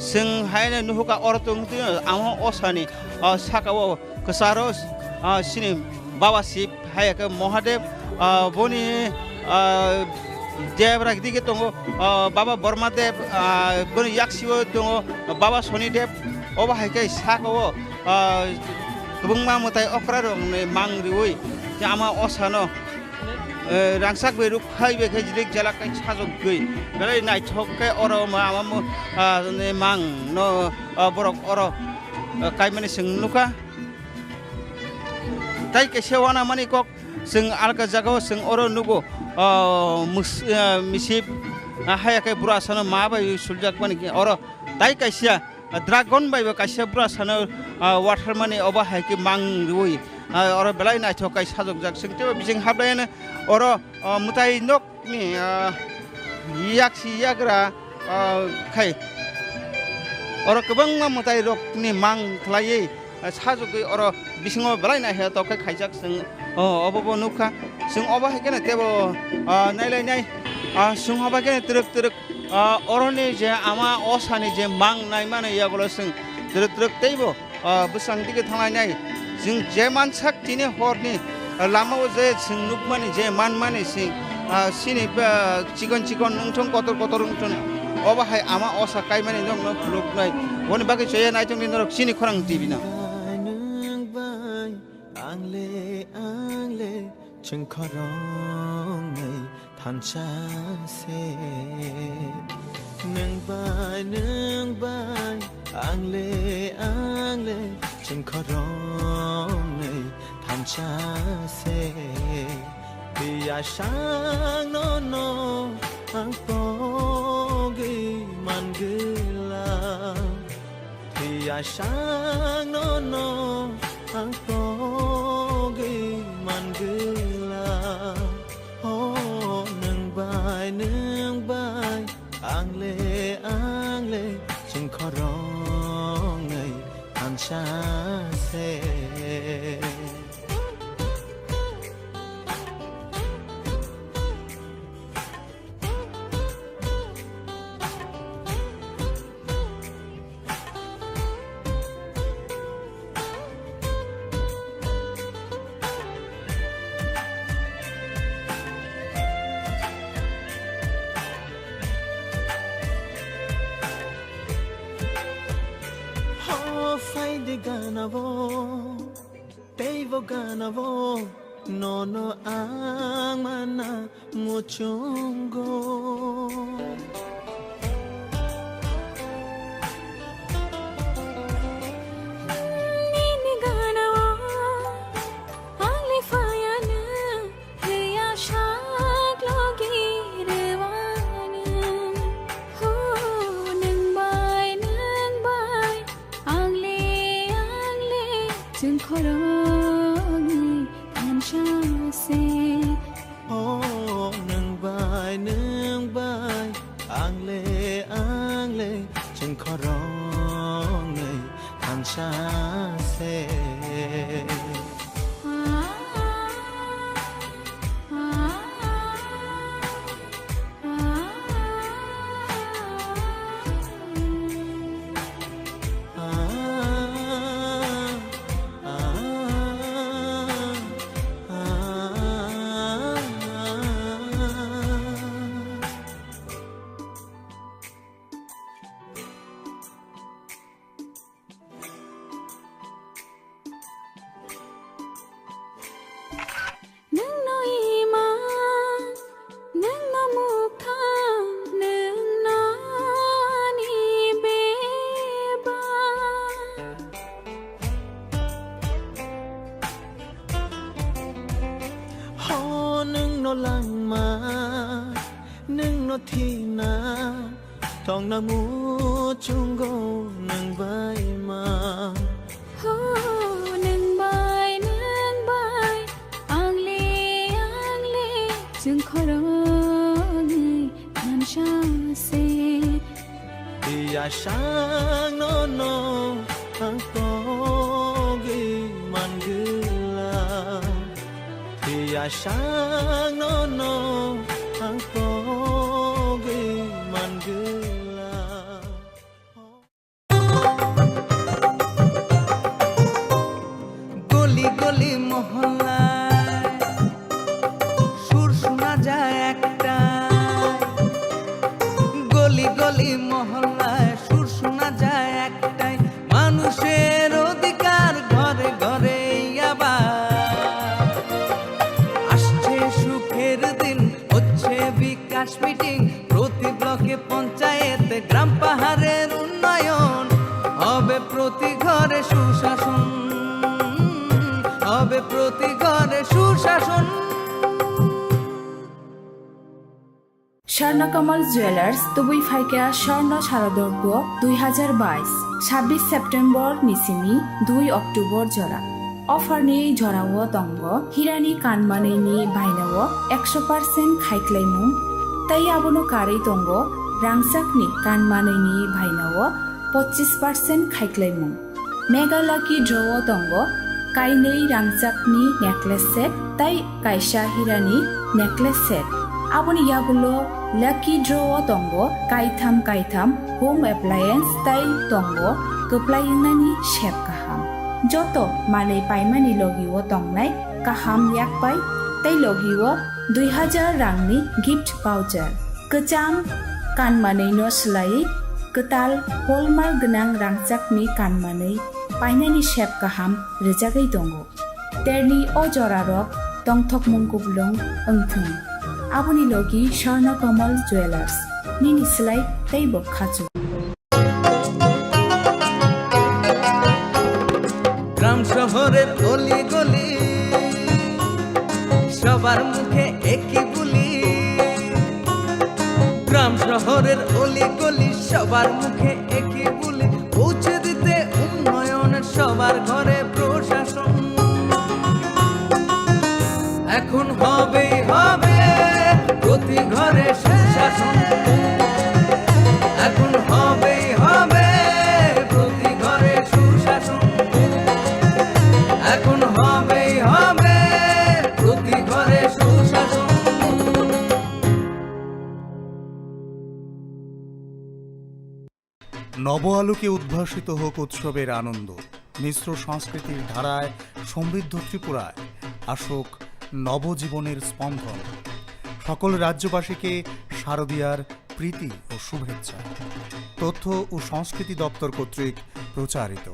जों हायना नुहुका अरतुं आमा असानि साकाव कसारस सिनि बाबा शिव हायक महादेव बनि देवरा गिदिगे दङ बाबा बर्मादेव बनि याक्सिव दङ बाबा शनिदेव अबा हायके साकाव गोबांमा मथाय अक्रा दं मांरिवै जे आमा असानो रांसाक बे रुखाय बेखे जिदिक जलाकाय साजक गै बेलाय नायथके अर मामा ने मां न बरक अर कायमानि जों नुका ताइ केसेवाना मानि कक जों आलका जागाव जों अर नुगो मिसिब हायाके बुरासानो माबाय सुलजाक मानि अर ताइ कायसिया ड्रागन बायबो कायसिया बुरासानो वाटार मानि अबा हायके मां रुइ और बेलाय नायथकाय साजक जाक जोंते बिजों हाबलायानो और मुताय नकनि याक्सि याग्रा खाय और गोबांमा मुताय रकनि मां खालायै साजकै और बिसिङाव बेलाय नायहे तकाय खायजाक जों अबबो नुखा जों अबा हायकेनो तेबो नायलायनाय जों अबाकेनो तिरक तिरक अरनि जे आमा असानि जे मां नाय माने यागल जों तिरक तिरक तैबो बिसांदिके थांलायनाय जों जे मानसाक तिने हरनि लामाव जे जों नुकमानि जे मान माने सिनि चिकन चिकन नोंथों कतर कतर नोंथों अबाहाय आमा असा काय माने नों खुलुकनाय बनि बागै जया नायथों नरक सिनि खरां टिभि ना आंले आंले जों खरङै थानसासे नों बाय आंले आंले जों खरङै थानसासे बिया sang no ang pogi manggila biya sang no ang pogi manggila oh nang bai ang le जों खरङै थानसासे ganavo teivo ganavo nono ang mana muchungo tong namu chungo nang bai ma ho nang bai ang le chung khorong man sha se ya sang no no ang to gi man gila ya sang no no ang to gi man gila গলি গলি মহল্লায় সুর শোনা যায় একটা গলি গলি মহল্লায় সুর শোনা যায় একটাই মানুষের অধিকার ঘরে ঘরে আবার আসছে সুখের দিন হচ্ছে বিকাশ মিটিং প্রতি ব্লকে পঞ্চায়েতে গ্রাম পাহাড়ের উন্নয়ন হবে প্রতি ঘরে সুশাসন হবে প্রতি ঘরে সুশাসন স্বর্ণকমল জুয়েলার্স তুবুই ফাইকা স্বর্ণ শারদর্ঘ 2022 26 সেপ্টেম্বর নিসিনি 2 অক্টোবর জরা অফারনি জরাও দঙ্গ হিরানি কানমানেনি বাইনাও 100% খাইক্লাইমু তাই আবনো কারে দঙ্গ রাংসাকনি কানমানেনি বাইনাও 25% খাইক্লাইমু মেগা লাকি ড্রও দঙ্গ কাইনেই রাংসাকনি নেকলেস সেট তাই কাইসা হিরানি necklace set aboni yabulo lucky draw tongo kaitham home appliance tai tongo keplainani shep kaham joto mane paimani logiwo tongnai kaham yakpai tai logiwo 2000 rangni gift voucher kecham kanmanei no slai ketal hallmark gnang rangchakni kanmanei painani shep kaham rejagai tongo terni o jorarok tongthok mungkublong engthung aboni logi Swarnakamal jewellers nini slai teibo khachu গ্রাম শহরের অলি গলি সবার মুখে একই বুলি গ্রাম শহরের অলি গলি সবার মুখে একই বুলি পৌঁছে দিতে উন্নয়নের সবার ঘরে প্রশাসন এখন হবেই হবে প্রতি ঘরে সুশাসন এখন হবেই হবে প্রতি ঘরে সুশাসন এখন হবেই হবে প্রতি ঘরে সুশাসন নব আলোকে উদ্ভাসিত হোক উৎসবের আনন্দ মিশ্র সংস্কৃতির ধারায় সমৃদ্ধ ত্রিপুরায় আসুক নবজীবনের স্পন্দন সকল রাজ্যবাসীকে শারদীয়ার প্রীতি ও শুভেচ্ছা তথ্য ও সংস্কৃতি দপ্তর কর্তৃক প্রচারিত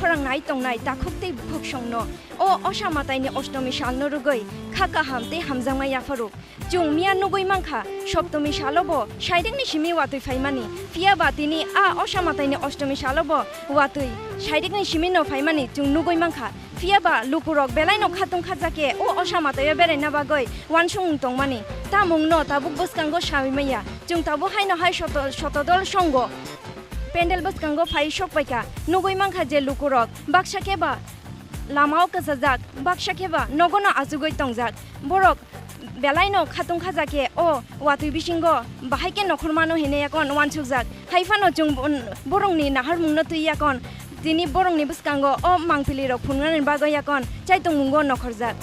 खरंनाय तंनाय दाखुकते भुखसंनो ओ असामातायनि अष्टमी सालनो रुगै खाका हामते हामजांमाय याफारु जुं मिया नुगै मांखा सप्तमी सालबो साइदिकनि सिमी वातै फाइमानि फिया बातिनि आ असामातायनि अष्टमी सालबो वातै साइदिकनि सिमी न फाइमानि जुं नुगै मांखा फियाबा लुकुरक बेलायनो खातुं खाजाके ओ असामाताय बेरायना बागै वानसुं तंमानि तामुंनो ताबुक बसकांगो सामिमाया जुं ताबु हायनो हाय शतदल संग पेन्डेल बसकांगो फाइ सकबायका नुगै मांखा जे लुकुरक बाक्साकेबा लामाव कजाजाक बाक्साकेबा नगनो आजुगै तंजाक बरक बेलायनो खातुं खाजाके ओ वातुइ बिसिंगो बाहायके नखरमानो हेनेयाकन वानसुकजाक हाइफानो जुं बरंनि नाहार मुंनो तुइयाकन दिनि बरंनि बसकांगो ओ मांपिलिरक फुनगानि बागैयाकन चाइतं मुंगो नखरजाक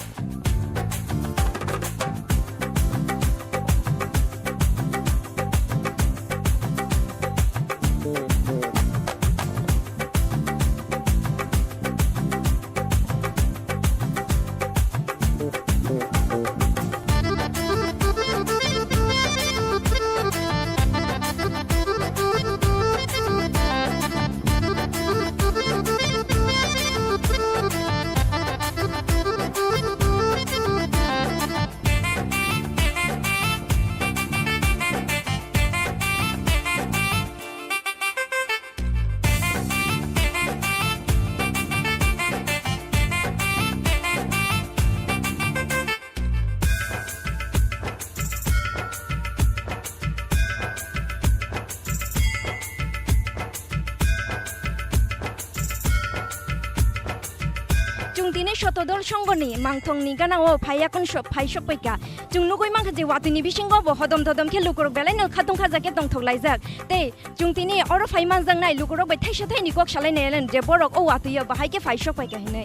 दिनै शतदल संगनि मांथंनि गानाव फायाकन फाइसक पैका जुं नुगै माखासे वातुनि बिसिंगो हदम ददम खे लुकुरक बेलायनो खातुं खाजाके दंथलायजाक ते जुं दिनै अर फाइमान जांनाय लुकुरक बै थाइसा थाइनि गक सालायनायन जे बरक औ वातुयो बाहायके फाइसक पैका हिनै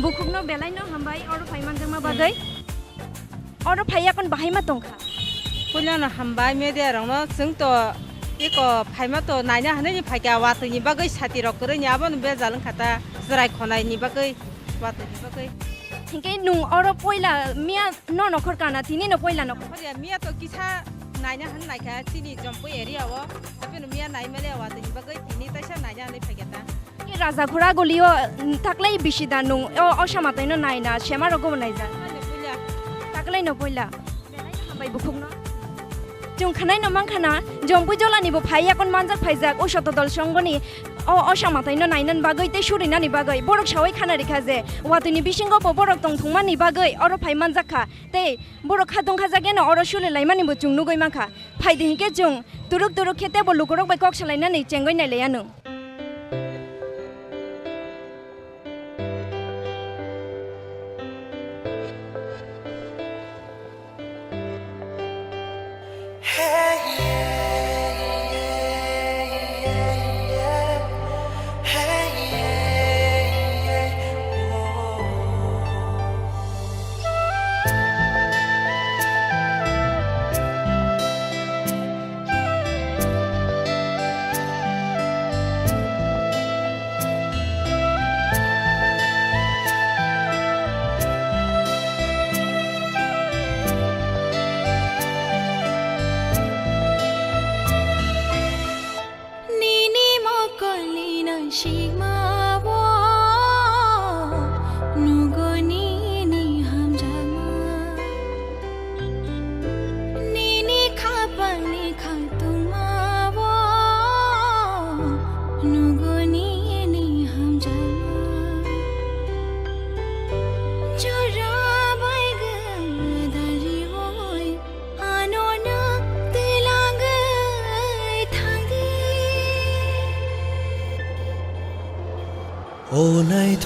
बुखुकनो बेलायनो हामबाय अर फाइमान जांमा बागै अर फायाकन बाहायमा दंखा पुलानो हामबाय मेडिया रंनो जोंतो एको फाइमातो नायना हानायनि फाइका वातुनि बागै साथि रकरैनि आबन बे जालन खाता जराय खनायनि बागै वातुनि बागै हिंके नु अर पहिला मिया न नखर काना तिनि न पहिला नखर मिया तो किसा नायना हाननायखा तिनि जम्पो एरियाव अबेनो मिया नायमेले वातुनि बागै तिनि ताइसा नायना हानाय फाइकाता के राजा घोड़ा गलियो ताकलाई बिसिदा नु असामातायनो नायना सेमा रगो नायजा ताकलाई न पहिला बेलायनो हामबाय बुखुकनो जुं खानाय न मांखाना जम्पु जलानिबो फाइयाकन मानजाक फाइजाक ओ शतदल संगनि ओ असामातायनो नायनान बागै ते सुरिनानि बागै बरक सावै खाना रेखा जे वातुनि बिसिंगो बरक तंथंमानि बागै अर फाइमान जाखा ते बरक खादं खाजागे न अर सुले लाइमानिबो जुं नुगै माखा फाइदि हिके जुं तुरुक तुरुक खेते बो लुकुरक बाय कक सालायनानै चेंगै नायलायानो Onai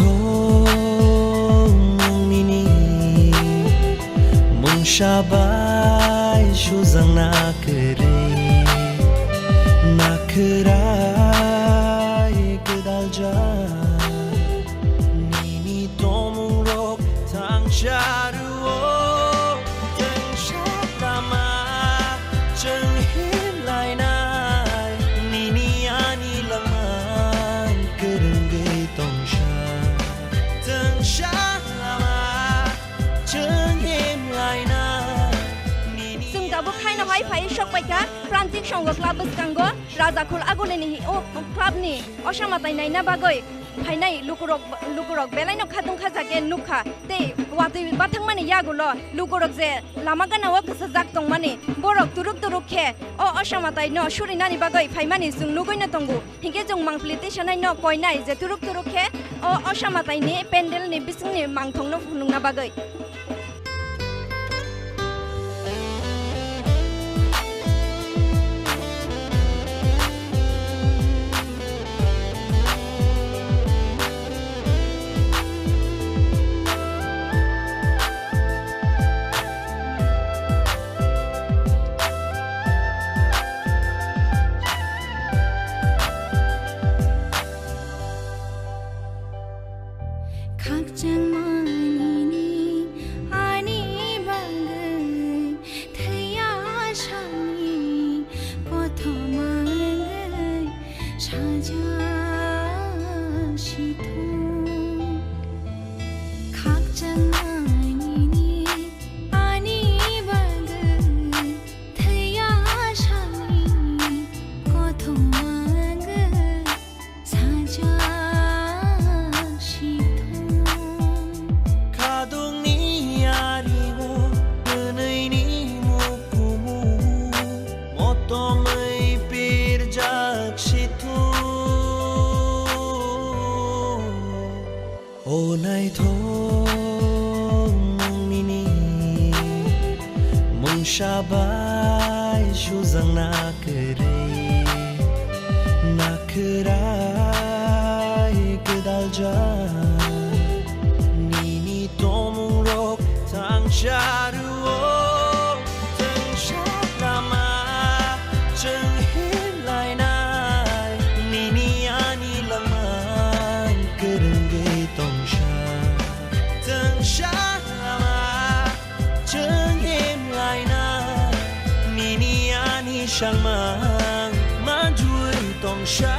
nini mung shabai shuzang nakrai kedalja nini tomung rok tang sharu tang shatama cheng hin lai nai nini ani lamang kerengge tong sha tang shatama cheng hin lai nai जों दाबो खायनो हाय phi सक paika prantik songo club kango raja khul agone ni o club ni osamatai nai na bagoi phainai lukurok belai no khatung khajake nukha te wati bathang mani yagulo lukurok je lama gana wa khasajak tong mani borok turuk khe o osamatai no surinani bagoi phaimani jung nugoi na tongu hinge jung mangplite sanai no koinai je turuk khe o osamatai ni pendel ni bising ni mangthong no phunungna bagoi Shabai shuzang nakrai kedalja nini tomung rok tang sharuo tang shalama cheng hin lai nai nini ani lamang kerenge tong sha tang shalama cheng hin lai nai Sang mang man chui tong sha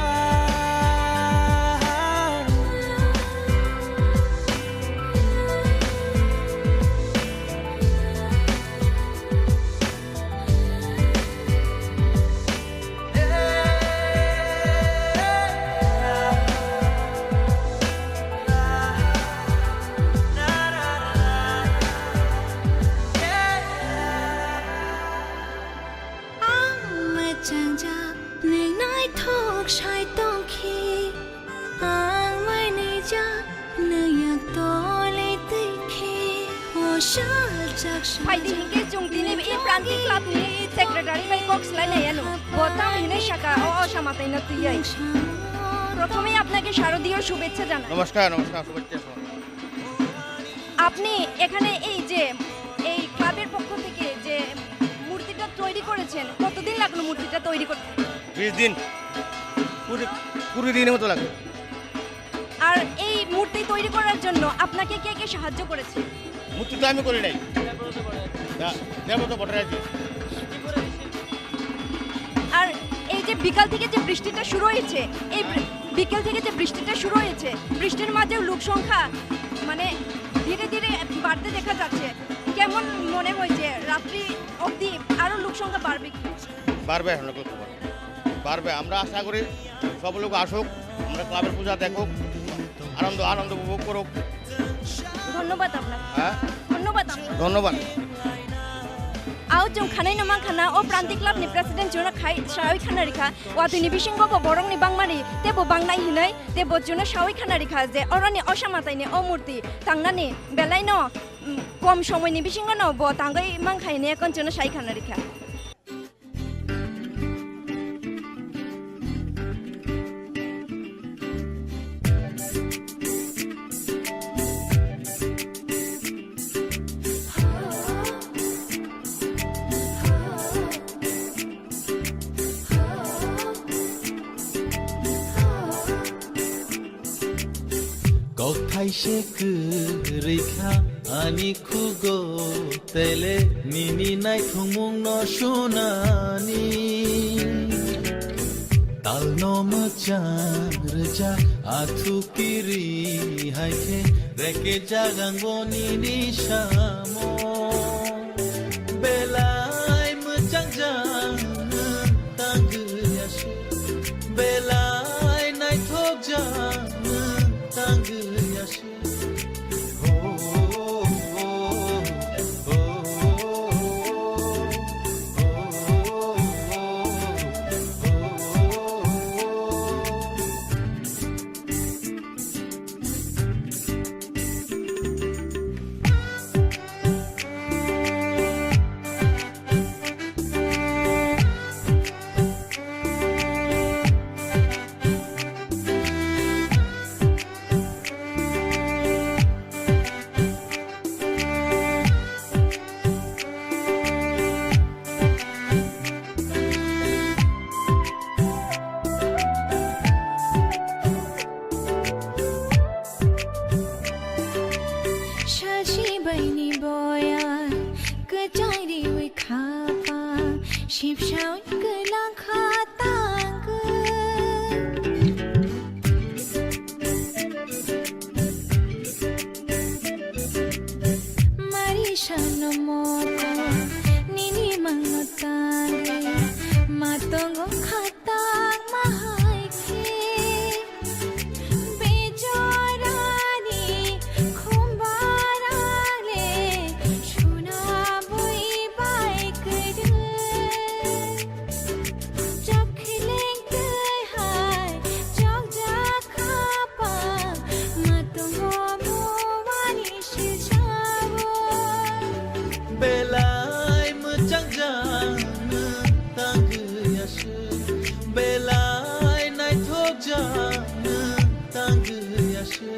Paidi hinge jung dini e prantik club ni secretary bai box lai nai anu botang hine shaka o osamatai na tuyai প্রথমেই আপনাকে শারদীয় শুভেচ্ছা জানাই নমস্কার শুভেচ্ছা আপনি এখানে এই যে এই ক্লাবের পক্ষ থেকে যে মূর্তিটা তৈরি করেছেন কতদিন লাগলো মূর্তিটা তৈরি করতে 20 দিন পুরো দিনের মতো লাগলো আর এই মূর্তি তৈরি করার জন্য আপনাকে কে কে সাহায্য করেছে মূর্তি তো আমি করি নাই দেবতা বটরাজি আর এই যে বিকাল থেকে যে বৃষ্টিটা শুরু হয়েছে এই বিকেল থেকে যে বৃষ্টিটা শুরু হয়েছে বৃষ্টির মাঝে লোক সংখ্যা মানে ধীরে ধীরে বাড়তে দেখা যাচ্ছে কেমন মনে হয়েছে রাত্রি অবধি আরো লোক সংখ্যা বাড়বে বাড়বে আমরা আশা করি সব লোক আসুক আমরা ক্লাবের পূজা দেখুক আনন্দ উপভোগ করুক ধন্যবাদ আপনাকে ধন্যবাদ Au jung khanai na mang khana o prantik club ni president jona khai shawi khana rikha wa tuni bisingbo bo borong ni bangmari tebo bangnai hinai tebo jona shawi khana rikha je orani osamatai ni o murti tangnani belai no kom সময় ni bisingo no bo tangai mang khai ne kon jona shai khana rikha Kothai shekurikha ani khugo tele nini nai thungmung no shunani tal no macharja athu kiri haike reke jagangbo nini shamo belai machang tanggıyaşı Belay nay tokcanın tanggıyaşı Shashi baini boya kachari we khapa ship shao kala khatang mari shano moko nini mangotang matongo khatang mahai ke bechorani khumbarale shuna boi bai kadu chakhleng kai hai chok ja khapa matongo bowani shijabo Belay mı cancanın tanggıyaşı Belay nay tokcanın tanggıyaşı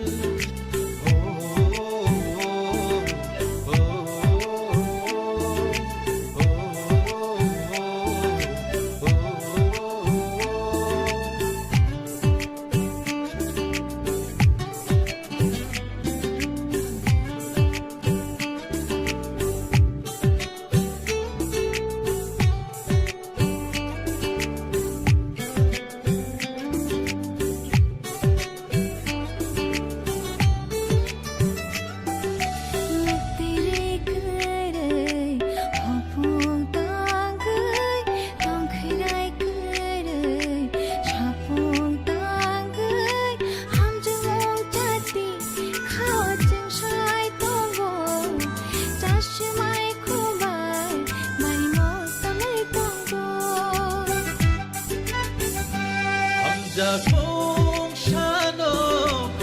Jakong shano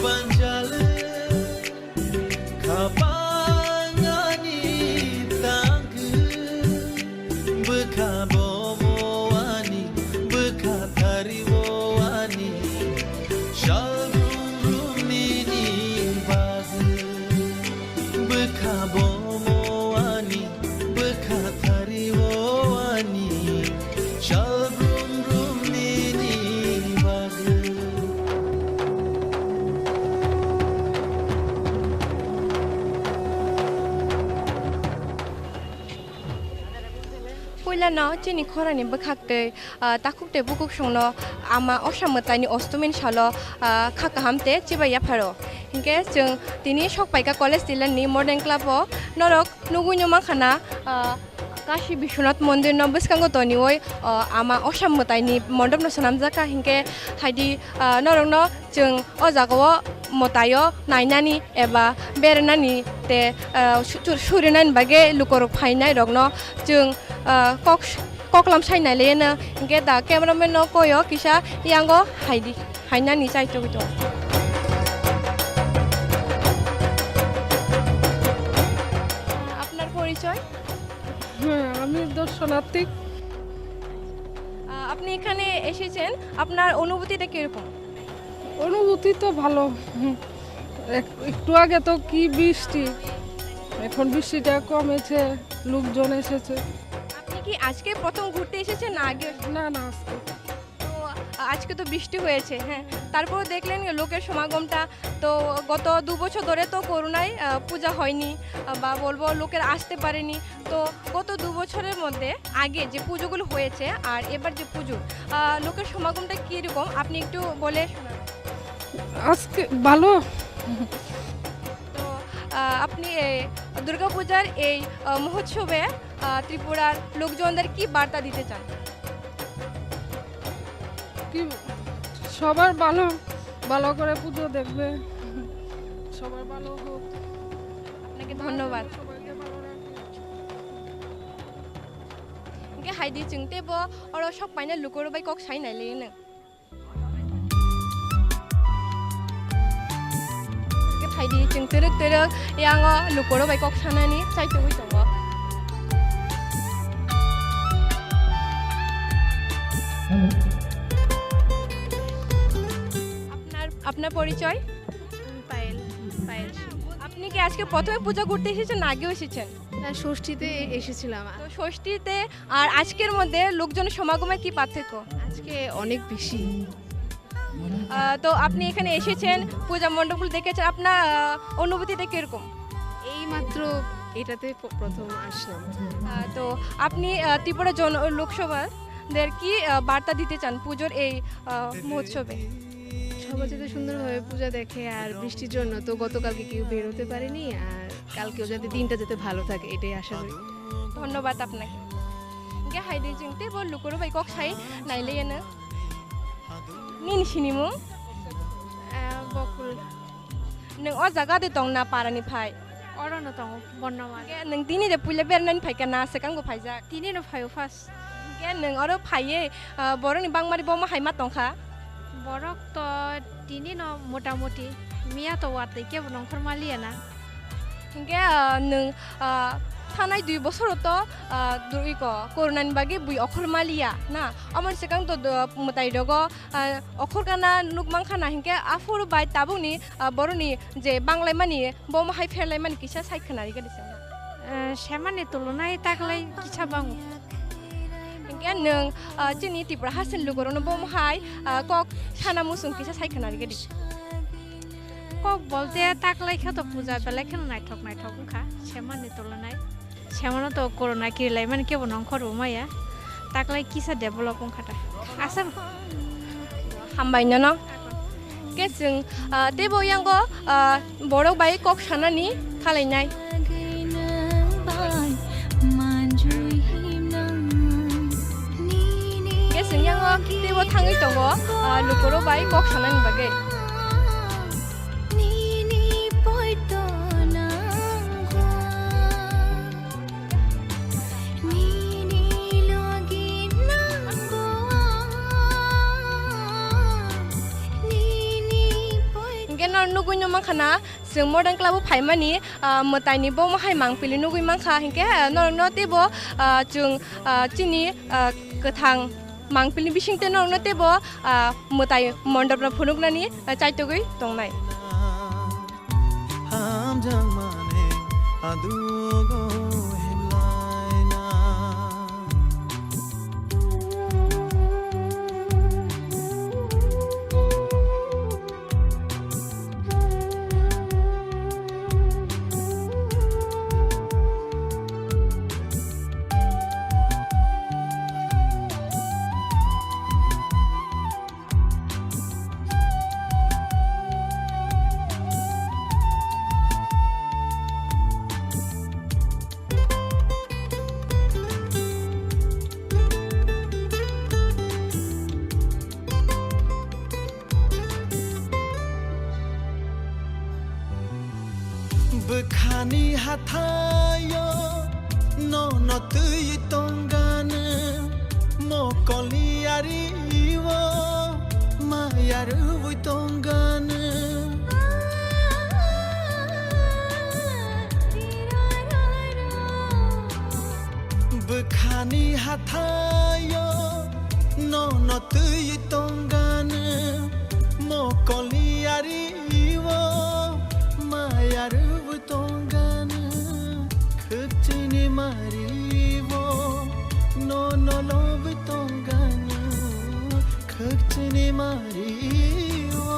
panjale kapangani tanggu bekabomoani bekatariwoani shalrumini bagu bekabomoani bekatariwoani shalrumini Pula no chini khorani bakhakte takukte bukuk songno ama osamataini ostomin shalo khakahamte chibaya pharo hinke jeng tini sokpaika college dilani modern club o norok nugunyo makhana Kashi Bishwanath Mondir no biskango toni oi ama osamataini mondop no sanamjaka hinke haidi norok no jeng o jago motayo nainani eba berenani te surinani bage lukorok phainai rokno jeng koklam sainai lena hinke da cameraman no koyo kisa yango haidi hainani saito gito আপনার পরিচয় আমি দর্শনার্থী আপনি এখানে এসেছেন আপনার অনুভূতিটা কিরকম অনুভূতি তো ভালো একটু আগে তো কি বৃষ্টি এখন বৃষ্টিটা কমেছে লোকজন এসেছে আপনি কি আজকে প্রথম ঘুরতে এসেছেন না আগে না না আজকে তো আজকে তো বৃষ্টি হয়েছে হ্যাঁ তারপর দেখলেন লোকের সমাগমটা তো গত 2 বছর ধরে তো করোনায় পূজা হয়নি বা বলবো লোকের আসতে পারেনি তো গত 2 বছরের মধ্যে আগে যে পুজোগুলো হয়েছে আর এবার যে পুজো লোকের সমাগমটা কীরকম আপনি একটু বলে শোনান আজকে ভালো তো আপনি দুর্গাপূজার এই মহোৎসবে ত্রিপুরার লোকজনদের কি বার্তা দিতে চান কি সবার ভালো ভালো করে পুজো দেখবে, সবার ভালো হোক। আপনাকে ধন্যবাদ। হাইদি চিংতে বো আর সব পাইনা লুকোর বাই কক সাই নাইলে নো হাইদি চিংতে রে ইয়াং লুকোর বাই কক সানানি চাইতে হই দङ আপনার পরিচয়? পায়েল। পায়েল। আপনি কি আজকে প্রথমে পূজা করতে এসেছেন না আগেও এসেছেন? ষষ্ঠীতে এসেছিলাম। তো ষষ্ঠীতে আর আজকের মধ্যে লোকজনের সমাগমে কি পার্থক্য? আজকে অনেক বেশি। তো আপনি এখানে এসেছেন, পূজা মণ্ডপগুলো দেখেছেন, আপনার অনুভূতিটা কিরকম? এই মাত্র এটাতে প্রথম আসলাম। তো আপনি ত্রিপুরা লোকসভাদের কি বার্তা দিতে চান পুজোর এই মহোৎসবে? সবাই যাতে সুন্দরভাবে পূজা দেখে, আর বৃষ্টির জন্য তো গতকালকে কেউ বের হতে পারেনি, আর কালকেও যাতে দিনটা যাতে ভালো থাকে এটাই আশা করি। ধন্যবাদ আপনাকে। গে হাইদি চিংতে বল লুকোর বাই কক সাই নাইলে এনে নিন সিনিমু বকুল नों अ जागादे दं ना पारानि फाय अरनो दं बन्नमा के नों दिनि जे पुले बेरनानि फायकाना सेकांगो फायजा दिनिनो फायो फार्स्ट के नों अरो फाये बरनि बांमारि बमा हायमा दंखा बरक तो दिनिनो मोटामोटी मिया तो वाते के बनं फरमालियाना के नों थानाय 2 বছর তো দুইকো করোনাनि बागे बुइ अखर मालिया ना अमर सेकां तो मताइ रगो अखर गाना नुकमां खाना हिंके आफुर बाय ताबुनि बरनि जे बांलाय मानि बम हाय फेरलाय मानि किसा साइखनारि गदिस सेमानि तुलनाय तागलाय किसा बां हिंके नों जोंनि त्रिपुरा हासन लुगरनो बम हाय कक साना मुसुं किसा साइखनारि गदिस कक बोलते तागलाय खा तो पूजा बेलाय खन नायथक खा सेमानि तुलनाय सेमानो तो कोरोना किरलाय माने के बनं खरबो माया ताकलाय किसा डेभलप खाटा आसाम हामबायनो न के जों देबो यांगो बरक बाय कक सानानि खालायनाय के जों यांगो देबो थाङै दङ लुकरो बाय कक सानानि बागै नुगुइनो माखाना जों मर्डान क्लाबो फाइमानि मताइनि बो माहाय मांपिलि नुगुइ माखा हिंके नरनो तेबो जों चिनि गोथां मांपिलि बिसिंते नरनो तेबो मताइ मण्डपना फुनुगनानि चाइतगै दंनाय हामजां माने आदुगो हेलायना Bekhani hatayo no no tui tongane mokoli ariwo mayaru vui tongane Bekhani hatayo no no tui tongane mokoli ariwo mayaru tongana khutini marivo no no love tongana khutini marivo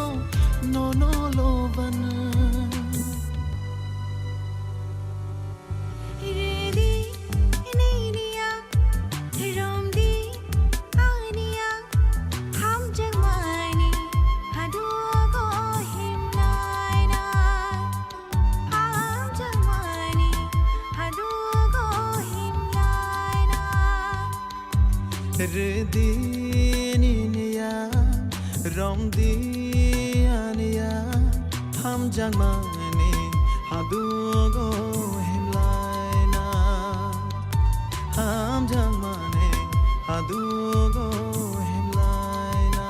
no no lovana redi ninia romdi ania ham jangmani hadugo himnaina Rediniya rom di ania tham jang mani hadu go himlaina tham jang mani hadu go himlaina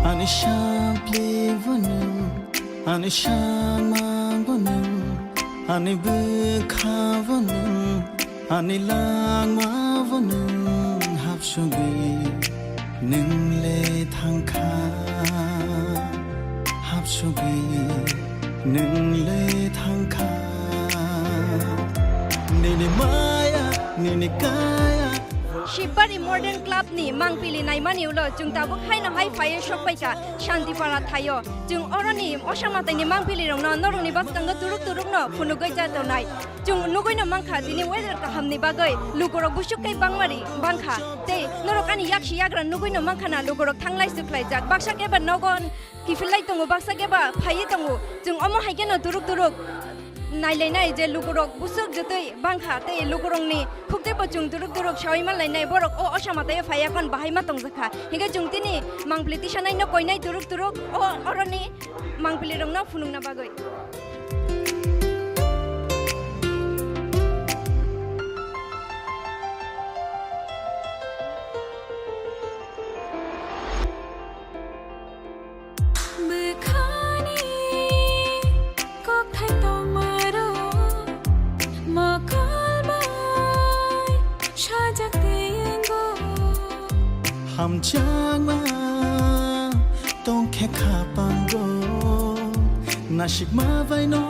Ani shang play vonum ani shang mang vonum ani bu kha vonum ani lang ma vonum hap shugi ning le thang kha hap shugi ning le thang kha ni maya ni kaya Shibari Modern Club ni mangpili nai maniulo jung tabuk hai na hai fire shop paika shanti para thayo jung oroni osama tani mangpili rong no noruni bas tanga turuk no phunugoi ja to nai jung nugoi no mangkha dini weather ka hamni bagai lugorok busuk kai bangmari bangkha te norokani yakshi yagra nugoi no mangkha na lugorok thanglai suklai jak baksa ke ba nogon kifilai tongo baksa ke ba phai tongo jung omo haike no turuk nailai je lugorok busuk jotoi bangkha te lugorong ni khukte pachung turuk shawimal lainai borok o osama te phaya kon bahai ma tongjakha hinga jungtini mangpliti sanai no koinai turuk o oroni mangpili rong no phunung na bagoi ham chang ma tong khe kha pango nashik ma vai no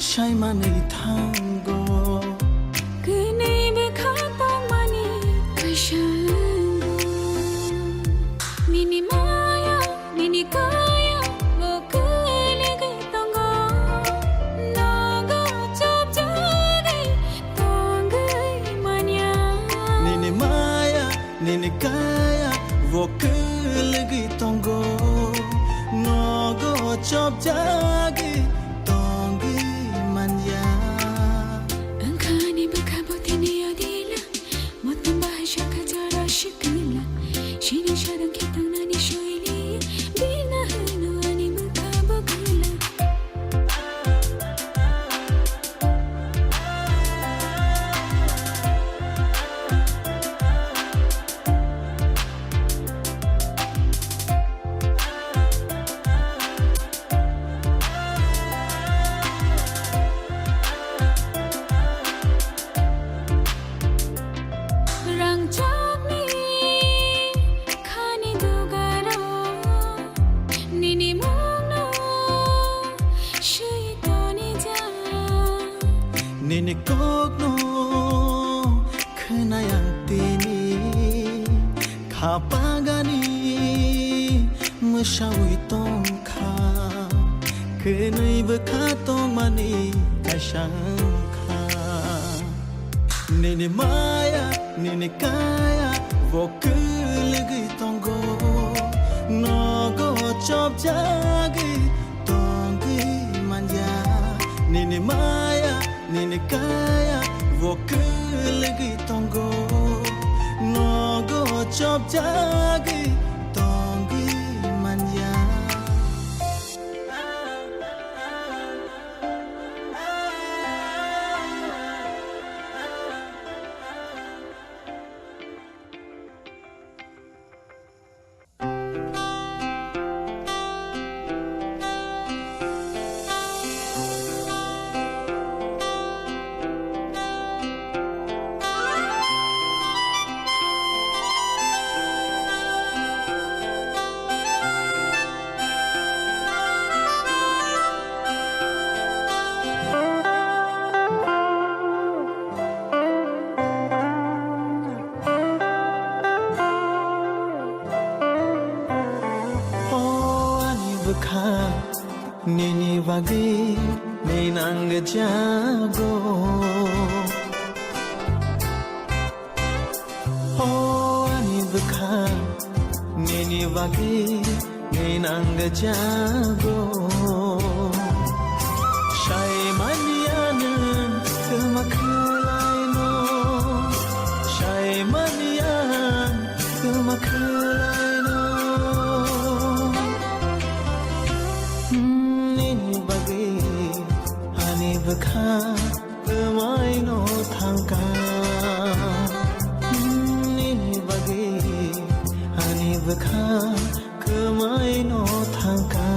shai ma nei thango kene be khata mani kashango mini maya mini kaya wo kele ge tongo naga chap jage tongai manya ni maya ni kaya wo kele ge tongo naga chap jage tongai manya angkani bekabotini adila motam bahasha kajara shikila shini shadan kitang nani shoili bina hanu ani mukabokila Nini kokno khenayang tini khapagani mushawi tong kha khenai bakha tong mani kashang kha Nini maya nini kaya vokulgi tongo nogo chop jagi tongi manja Nini maya Nini kaya vokulgi tongo nogo chop jagi tongi manja bagi minang jago oh ani bekha nini bagi minang jago shai manian kemakhlai no shai manian kemakhlai no nini bagi ani bekha kemai no thangka nini bagi ani bekha kemai no thangka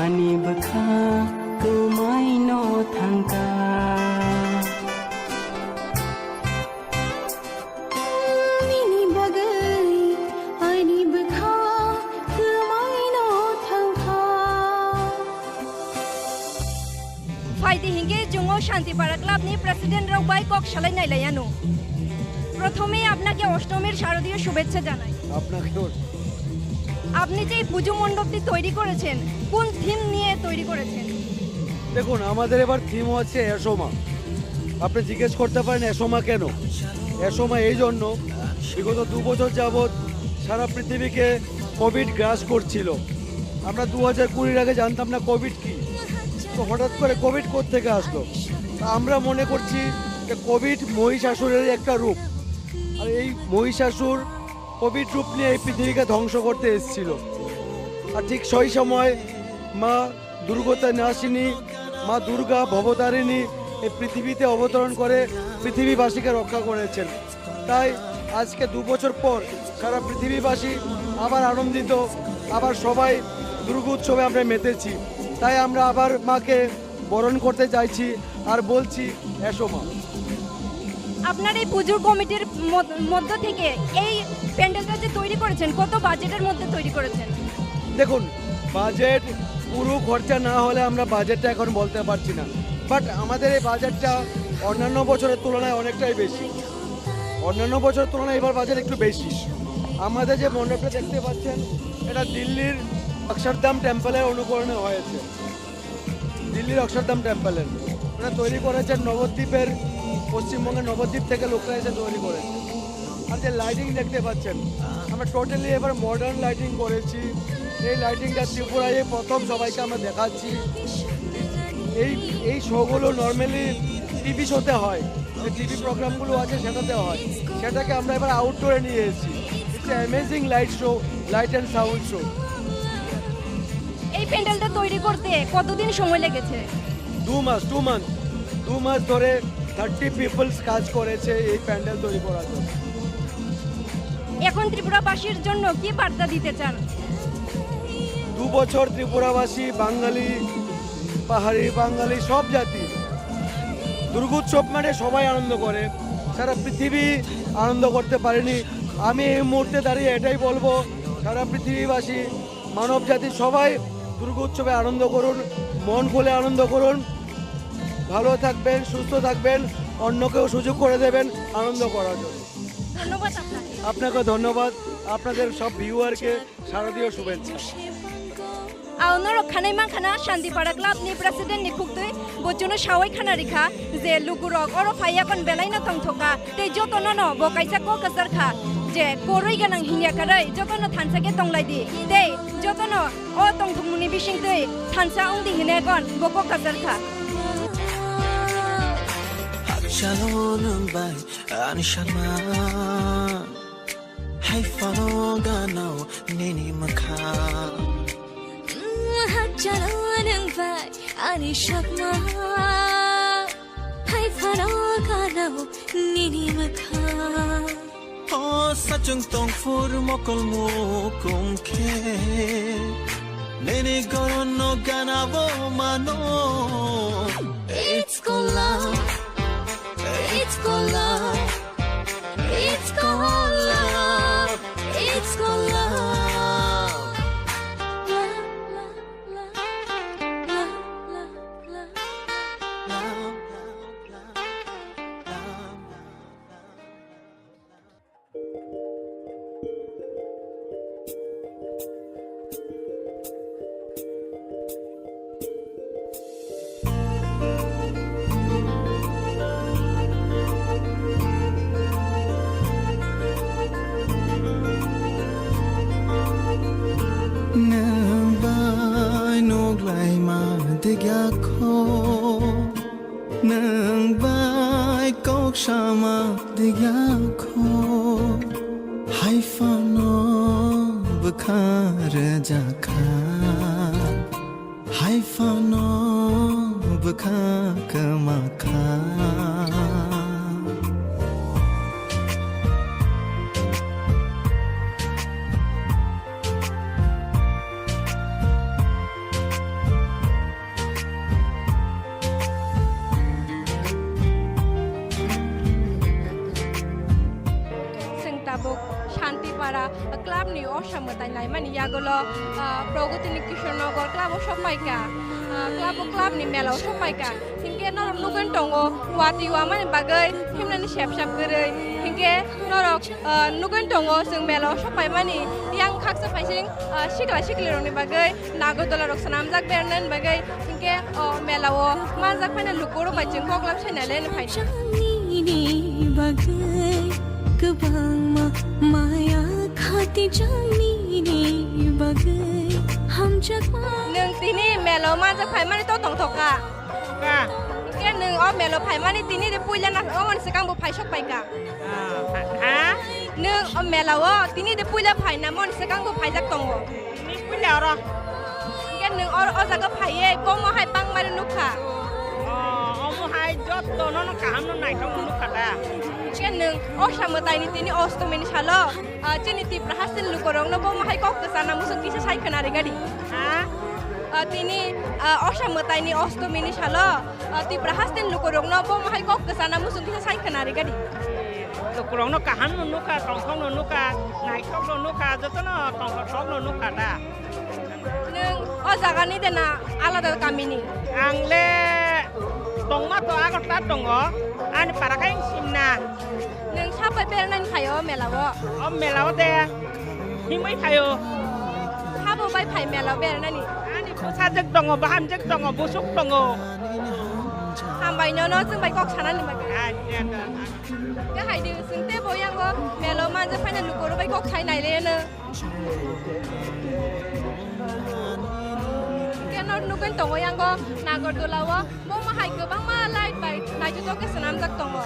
ani bekha kemai no thangka nini bagai ani bekha kemai no thangka ফাইদি হিঙ্গে জুঙ্গো Shantipara club নি president রাও বাই কক শালাই নাই লাইয়ানো প্রথমে আপনাকে অষ্টমীর শারদীয় শুভেচ্ছা জানাই আপনাকেও আপনি যে পুজো মণ্ডপটি তৈরি করেছেন কোন থিম নিয়ে তৈরি করেছেন দেখুন আমাদের এবার থিম হচ্ছে এসোমা আপনি জিজ্ঞেস করতে পারেন এসোমা কেন এসোমা এই জন্য বিগত 2 বছর যাবৎ সারা পৃথিবীকে কোভিড গ্রাস করছিল আমরা 2020 আগে জানতাম না কোভিড কি তো হঠাৎ করে কোভিড কোত্থেকে আসলো তা আমরা মনে করছি যে কোভিড মহিষাসুরের একটা রূপ আর এই মহিষাসুর কোভিড রূপ নিয়ে এই পৃথিবীকে ধ্বংস করতে এসেছিল আর ঠিক সেই সময় মা দুর্গতা নাশিনী মা দুর্গা ভবতারিণী এই পৃথিবীতে অবতরণ করে পৃথিবীবাসীকে রক্ষা করেছেন তাই আজকে 2 বছর পর সারা পৃথিবীবাসী আবার আনন্দিত আবার সবাই দুর্গোৎসবে আমরা মেতেছি তাই আমরা আবার মাকে বরণ করতে চাইছি আর বলছি এসো মা আপনার এই পুজোর কমিটির মধ্য থেকে এই প্যান্ডেলটা যে তৈরি করেছেন কত বাজেটের মধ্যে তৈরি করেছেন দেখুন বাজেট পুরো খরচা না হলে আমরা বাজেটটা এখন বলতে পারছি না বাট আমাদের এই বাজেটটা অন্যান্য বছরের তুলনায় অনেকটাই বেশি অন্যান্য বছরের তুলনায় এবার বাজেট একটু বেশি আমাদের যে মণ্ডপটা দেখতে পাচ্ছেন এটা দিল্লির অক্ষরধাম টেম্পলের অনুকরণে হয়েছে দিল্লির অক্ষরধাম টেম্পলের ওটা তৈরি করেছেন নবদ্বীপের পশ্চিমবঙ্গের নবদ্বীপ থেকে লোকরা এসে তৈরি করেছে আর যে লাইটিং দেখতে পাচ্ছেন আমরা টোটালি এবার মডার্ন লাইটিং করেছি এই লাইটিংটা ত্রিপুরায় প্রথম সবাইকে আমরা দেখাচ্ছি। এই শোগুলো নর্মালি টিভি শোতে হয়, যে টিভি প্রোগ্রামগুলো আছে সেটাতে হয়, সেটাকে আমরা এবার আউটডোরে নিয়ে এসেছি। It's amazing light show, light and sound show. এই প্যান্ডেলটা তৈরি করতে কতদিন সময় লেগেছে? 2 মাস ধরে 30 পিপলস কাজ করেছে এই প্যান্ডেল তৈরি করার জন্য। এখন ত্রিপুরাবাসীর জন্য কি বার্তা দিতে চান? 2 বছর ত্রিপুরাবাসী, বাঙালি, পাহাড়ি, বাঙালি সব জাতি দুর্গোৎসব মানে সবাই আনন্দ করে, সারা পৃথিবী আনন্দ করতে পারেনি। আমি এই মুহূর্তে দাঁড়িয়ে এটাই বলবো, সারা পৃথিবীবাসী, মানব জাতি সবাই দুর্গোৎসবে আনন্দ করুন, মন খুলে আনন্দ করুন, ভালো থাকবেন, সুস্থ থাকবেন, অন্যকেও সুযোগ করে দেবেন আনন্দ করার জন্য। ধন্যবাদ আপনাকে। আপনাকে ধন্যবাদ, আপনাদের সব ভিউয়ারকে শারদীয় শুভেচ্ছা। আউনৰ খানাই মাংখানা শান্তিপাড়া ক্লাবনি প্রেসিডেন্টনি খুকতৈ বজুনো সাওয়াই খানা রেখা যে লুগুরক অর ফাইয়াকন বেলাইনা তংথকা তে যতন বকাইসা ক কাসারখা যে করই গানাং হিনিয়াকাरै যতন থানসাকে তংলাইদি তে যতন অ তংথুমুনি বিसिंदै থানসা उंदि हिनेगन बक कासारखा Shalom bay anishalma Hai fano gano nini makha Jalan bay ani shakma Hai fano gano nini makha Oh sachung tong fur mokol mukum ke Nini goron no ganavo mano It's called love It's called love. It's called love. It's called love. Nang bay kok shama digakho hai fano bukhar jakha hai fano bukha kamakha Shantipara club নি অসামতাই নাই মানে ইয়াগুলো প্রগতিনি Kishorenagar club সবাইকা club নি মেলাও সবাইকা হিংকে নরক নুগন দङ वाटिवा মানে বাগৈ হিমনানি সেবসাব গरै হিংকে নরক নুগন দङ जों মেলাও সবাই মানে ইয়াং খাকসা ফাইसिं सिगला सिगलिरनि बागै नागरदला रक सनाम जाक बेरनन बागै हिंके मेलाव मा जाक फाइना लुकुरो बाइजों कग्लाब सेनालेन फाइसा Kebang maya khati jani ni bagai hamjak nung tini melo ma jak phai mani to tong thoka ka ke nung o melo phai mani tini de puila na o man sekang bo phai sok pai ka ha nung o melo o tini de puila phai na mon sekang bo phai jak tong bo ni puila ro ke nung o jak phai e ko mo hai pang mari nukha o mo hai jot to no no ka ham no nai thong nukha ta nung osamataini tini ostomini salo chini ti prahasin lukorong no bo mahai kok kesana musuk kisa sai kenari gadi ha tini osamataini ostomini salo ti prahasin lukorong no bo mahai kok kesana musuk kisa sai kenari gadi lukorong no kahan no nuka tongkhong no nuka nai kok no nuka joto no tongkhong sok no nuka ta nung o jagani dena alada kamini angle tongma to agota tongo ani parakai simna nung sapai bernan phayo melawo o melawo de himai phayo habo bai phai melawo bernani ani sajak tongo baham jak tongo busuk tongo ham hambai no sung bai kok sana ni ma cái hai điều xứng tế bối ăn mẹ lo manจะphải là lục cổ bay cọc thay này lên nè cái nó cái tổng bối ăn có nào còn đồ lâu á bố mà hai cửa băng mà lại bài này cho tôi cái sản phẩm tổng à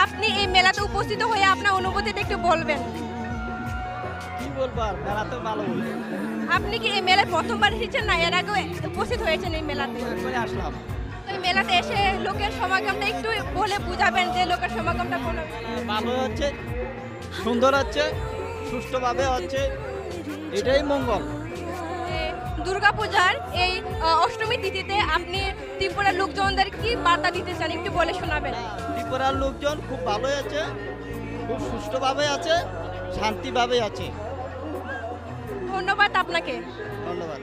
আপনি এই মেলাতে উপস্থিত হয়ে আপনার অনুভূতিটা একটু বলবেন কি বলবো আর মেলাতে ভালো হলো আপনি কি এই মেলায় প্রথমবার এসেছেন না এর আগে উপস্থিত হয়েছেন এই মেলাতে একবারে আসলাম এই মেলাতে এসে লোকের সমাগমটা একটু বলে বুঝাবেন যে লোকের সমাগমটা বলে ভালো হচ্ছে সুন্দর হচ্ছে সুষ্ঠুভাবে হচ্ছে এটাই মঙ্গল দুর্গাপূজার এই অষ্টমী তিথিতে আপনি ত্রিপুরার লোকজনদের কি বার্তা দিতে চান একটু বলে শোনাবেন ত্রিপুরার লোকজন খুব ভালোই আছে খুব সুষ্ঠুভাবে আছে শান্তিভাবে আছে ধন্যবাদ আপনাকে ধন্যবাদ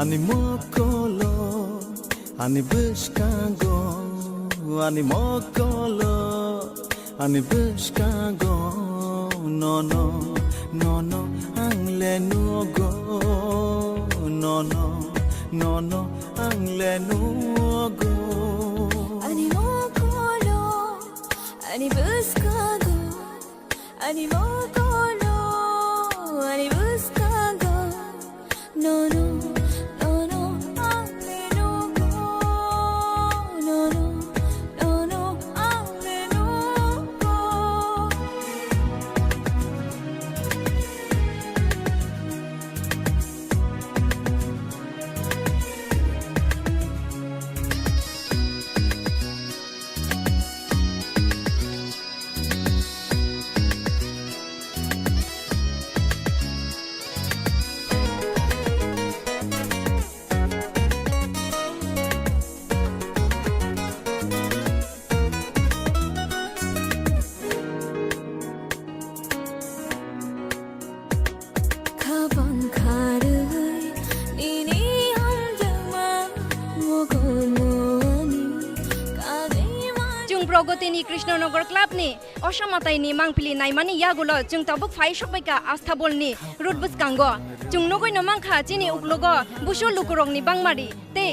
Ani mokolo, ani beskago, ani mokolo, ani beskago, no no, no no, angle nugo, no no, no no, angle nugo. Ani mokolo, ani beskago, ani mokolo, ani beskago, no no. प्रगतिनि Krishnanagar क्लाबनि असामाताइनि मांगपिलि नायमानि यागुलो जों ताबुक फाइ सबाइका आस्थाबलनि रुटबुस कांगो जों नगयनो मांखा चिनि उक्लगो बुसु लुकुरंनि बांमारि ते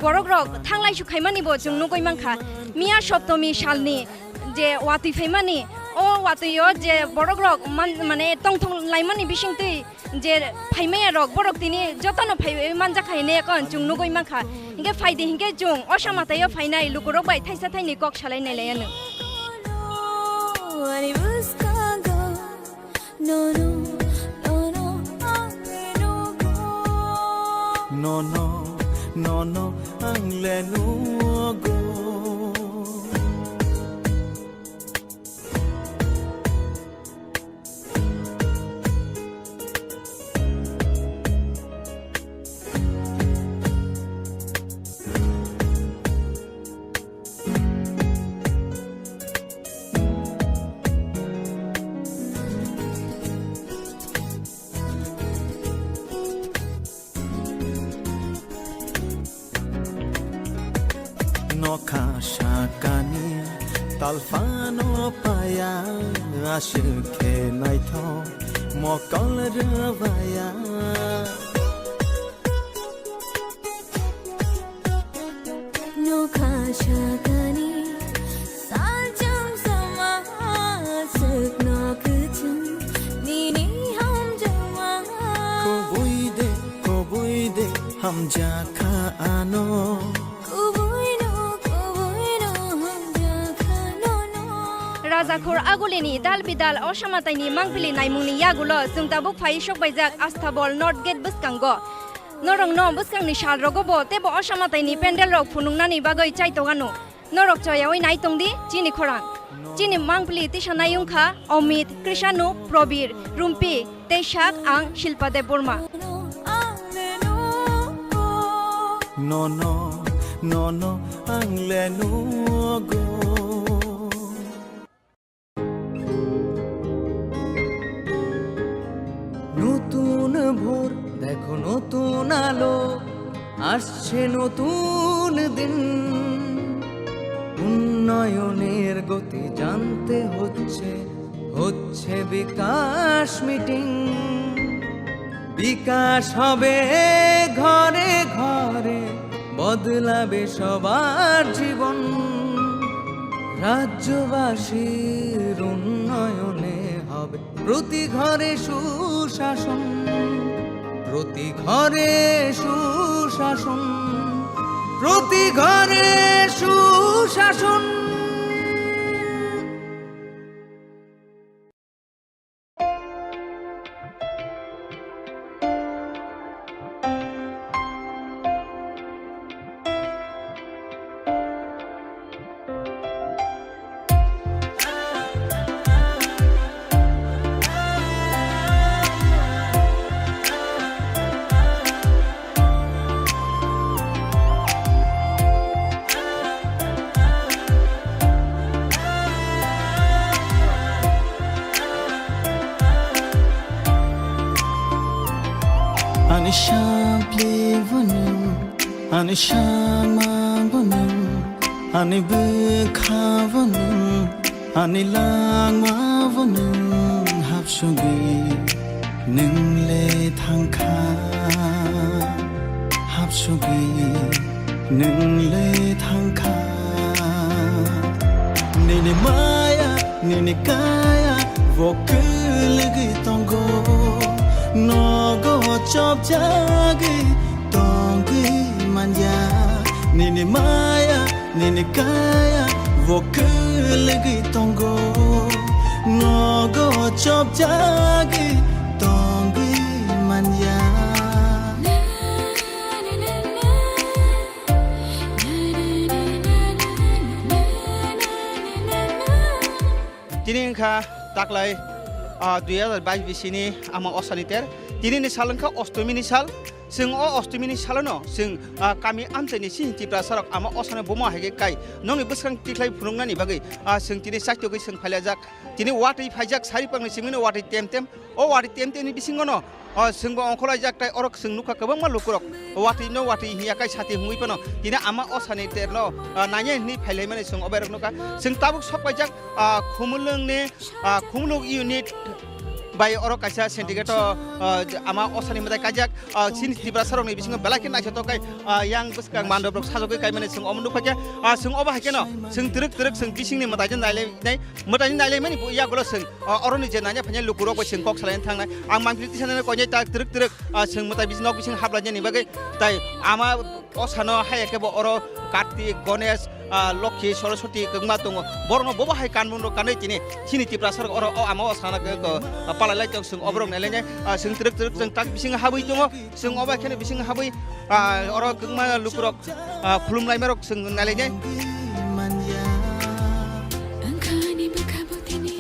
बरगरक थांलाय सुखायमानिबो जों नगय मांखा मिया सप्तमी सालनि जे वाति फैमानि ओ वातियो जे बरगरक माने तंथं लाइमानि बिसिंतै जे फाइमाया रक बरक तिनि जतन फाइ मानजाखायने कन जों नगय मांखा इंगे फाइदे हिंगे जों असामातायो फाइनाय लुकुरक बाय थाइसा थाइनि कक सालायनाय लायानो No no, no no, angle nugo. Nokashakani talfano paya ashke naitho mokol ravaya Nokashakani saljam sama sakna kuchum nini ham jawa kobuide ham jakha ano राजाखोर आगुलिनि दाल बिदाल असामाताइनि मांगपिलि नायमुंनि यागुलो जों ताबुक फाइ सकबायजाक आस्थाबल नर्थ गेट बुसकांगो नरं न बुसकांनि सालरगबो तेबो असामाताइनि पेन्डेल रक फुनुंनानि बागै चाइतगानो नरक चयावै नायतंदि चिनि खरां चिनि मांगपिलि तिसानायुंखा अमित कृष्णानु प्रबीर रुम्पि तेसाक आं शिल्पा देव बर्मा nono ang lenugo. নতুন ভোর দেখো নতুন আলো আসছে নতুন দিন উন্নয়নের গতি জানতে হচ্ছে বিকাশ মিটিং বিকাশ হবে ঘরে ঘরে বদলাবে সবার জীবন রাজ্যবাসীর উন্নয়নে হবে প্রতি ঘরে সুশাসন প্রতি ঘরে সুশাসন প্রতি ঘরে সুশাসন Ani shample vanam, ani shama vanam, ani bekha vanam, ani langma vanam, hapshugi ningle thangkha, hapshugi ningle thangkha. Nini maya, nini kaya, vokulgi tongo. Nogo chop jagi tongi manja nini maya nini kaya vokulgi tongo Nogo chop jagi tongi manja Tiningka taklay 2022 bisini ama osaniter tinini salangka ostomini sal sing o ostomini salano sing kami amteni si tipra sarak ama osane boma hege kai nongi buskang tiklai phunungnani bagai sing tini sakto gei sing phalajak tini wati phajak sari pangni simini wati temtem o wati temtem ni bisingono sing ba ongkholai jak tai orok sing nuka kabang ma lukurok wati no wati hiya kai sati hungui pano tina ama osane terno nanye ni phailai mane sing oberok nuka sing tabuk sokpajak khumulung ne khumulung unit by Oro Kaja syndicate ama osani mata kajak sini tibra sarong ni bisingo balakin na choto kai yang buskang mando brok sajoke kai mane sing omnu pakya sing oba hakeno sing truk sing bising ni mata jan nai mata jan nai mani ya golo sing oro ni jenanya phanya lukuro ko sing kok salain thang nai ang mangpiti sana ko nyai tak truk sing mata bising nok bising habla ni bagai tai ama osano hayake bo oro Kartik Ganesh Lokhi Saraswati kengma tongo borno boba hai kanmuno kanai tini sini tipra sarok oro ama osana ko palalai tong sing obrong nalenya sing truk sing tak bising habui tongo sing oba khene bising habui oro kengma lukurok khulum lai merok sing nalenya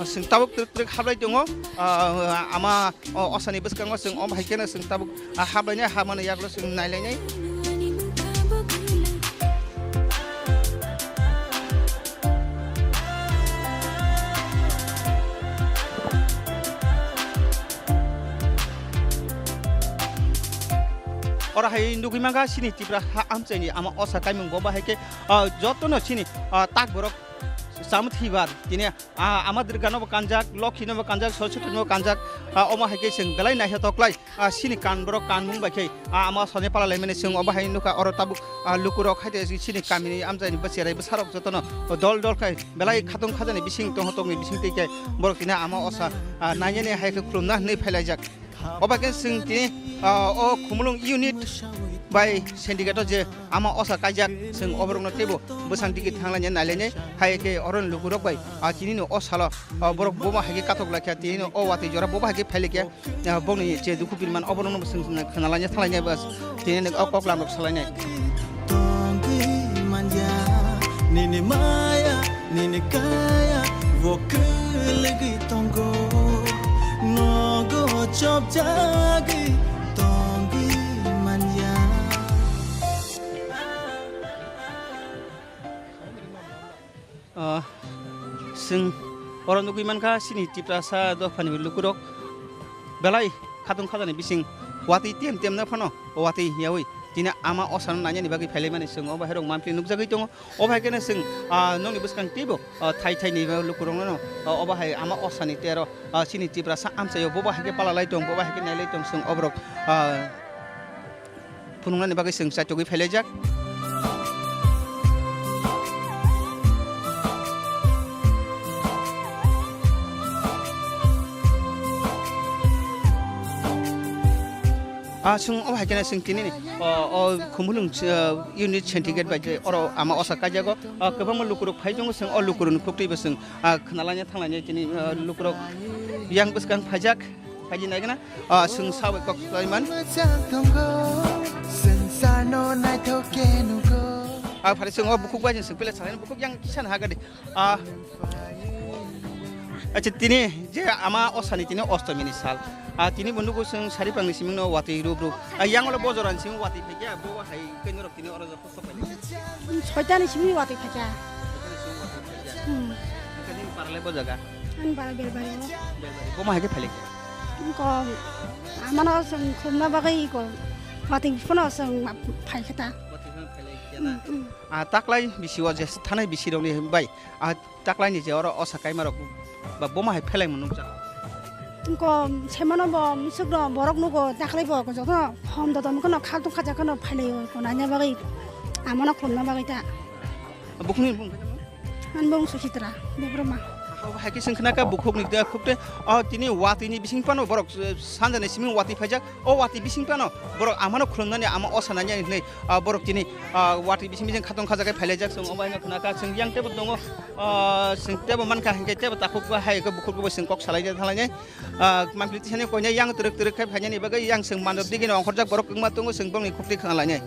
sing tabuk truk hablai tongo ama osani beskango sing oba hai kene sing tabuk hablainya hamana yaklo sing nalenya Ora hai ndugi manga sini tipra amcheni ama osa kaimung boba heke jotono sini tak borok samthibar tini amadir ganob kanjak lokhi nob kanjak saraswati nob kanjak oma heke sing galai na hetoklai sini kan borok kanmung bakhei ama sone pala lemene sing oba hai nuka oro tabuk lukurok haite sini kamini amchani baserai basarok jotono dol kai belai khatung khajani bising tong hotong ni bising teke borok tina ama osa nanyene haike krumna nei phailajak oba ke sing tini o khumulung unit by syndicate je ama osa kajak sing obrong tebo besang dikit hanglanya nalene haike oron lukurok bai kini no osala borok boma hage katok lakya tini no o wati jora boba hage phailekya bongni je duku bilman obrong no sing khnalanya thalanya bas tini no okok lamok salanya nini maya nini kaya vokulgi tongo nogo chop jagi tongi manya जों अरन नुगैमानखा सिनि टिप्रासा दफानि लुकुरक बेलाय खादुं खाजानि बिसिं वाति टेम टेम ना फानो वाति यावै दिना आमा असान नायनि बागै फायलाय माने जों अबा हेरं मानफ्लि नुगजागै दङ अबा केने जों नंनि बुसखां टिबो थाइ थाइनि लुकुरं न अबा हाय आमा असानि तेर सिनि टिप्रासा आमसायो बबा हागे पालालाय दं बबा हागे नायलाय दं जों अब्रक फुनुंनानि बागै जों साइटगै फायलाय जाक जों अबा हागे जों तिनि खुमुलुं इउनिट सेन्टिग्रेड बायदि अर आमा असा काजागो गोबां लुकुरक फाय दङ जों लुकुरन खुक्टिबो जों खोनालायनो थांलायनो तिनि लुकुरक यां बुसखां फायजाक फायदि नायगोना जों साबै कक्सलायमान फारि जों बुकुक बायजों जों पेलेट सालायनो बुकुक यां किसान हागदे अच्छा तिनि जे आमा असानि तिनि अष्टमीनि साल तिनि बन्दुको जों सारिपांनि सिमिं वाति रुब्रु यांगले बजरान सिमिं वाति फैया बो हाय कैनरक तिनि अरज खस्त पाइ छयतानि सिमिं वाति फैया कनि पारले बजागा आन बारा बेलबारि को माहे फाले को आमाना जों खुमना बागै को वाति फनो जों फायखता ताक्लाय बिसिवा जे थानाय बिसिरनि बाय ताक्लायनि जे अर असाकाय मारक बा बमाहाय फेलाय मोनुजा को सेमनो बो मिसुग्रो बरक नुगो दाखलै बो जथ हम ददम कनो खालतु खाजा कनो फाले को नाnya बागै आमना खुमना बागै ता बुखनि आन बं सुचित्रा बेब्रमा हायके संखनाका बुखुक निदा खुक्ते तिनि वातिनि बिसिं पानो बरक सानजानि सिमिं वाति फायजाक वाति बिसिं पानो बरक आमानो खुलुमनानि आमा असानानि नै बरक तिनि वाति बिसिं बिसिं खातं खाजाकै फायलायजाक जों अबायनो खनाका जों यां टेबो दङ जों टेबो मानका हेंके टेबो ताखुक हायके बुखुकबो जों कक सालायजा थालायने मानफ्लि तिसाने कयने यां तरक तरक खाय फायनानि बागै यां जों मानब दिगिनो अंखरजाक बरक मा दङ जों बंनि खुक्ति खालायने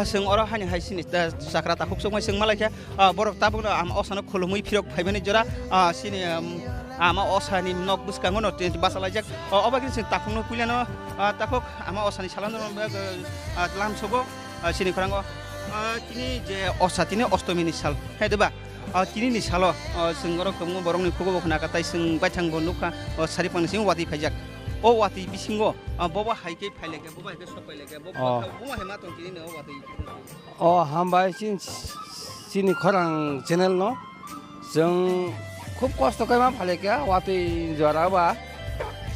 जों अर हानि हायसिनि जाग्रा ताखुक संगाय जों मालायखा बरक ताबुनो आमा असानो खुलुमै फिरक फायबानि जरा सिनि आमा असानि नक बुसकाङो न बासालायजाक अबागि जों ताखुनो कुइलानो ताखुक आमा असानि सालानो लामसबो सिनि खरांगो तिनि जे असा तिनि अष्टमीनि साल हेदबा तिनि साल जों अर कमु बरंनि खुगो खनाका ताइ जों बायथांबो नुखा सारिपांनि सिं वाति फायजाक वाति बिसिंगो बबा हायके फायलेके बबा हायके सपायलेके बबा हाय मा तंतिनि न वाति हामबाय सिनि खरां चेनेल न जों खुब कष्ट मा फालेके वाति जराबा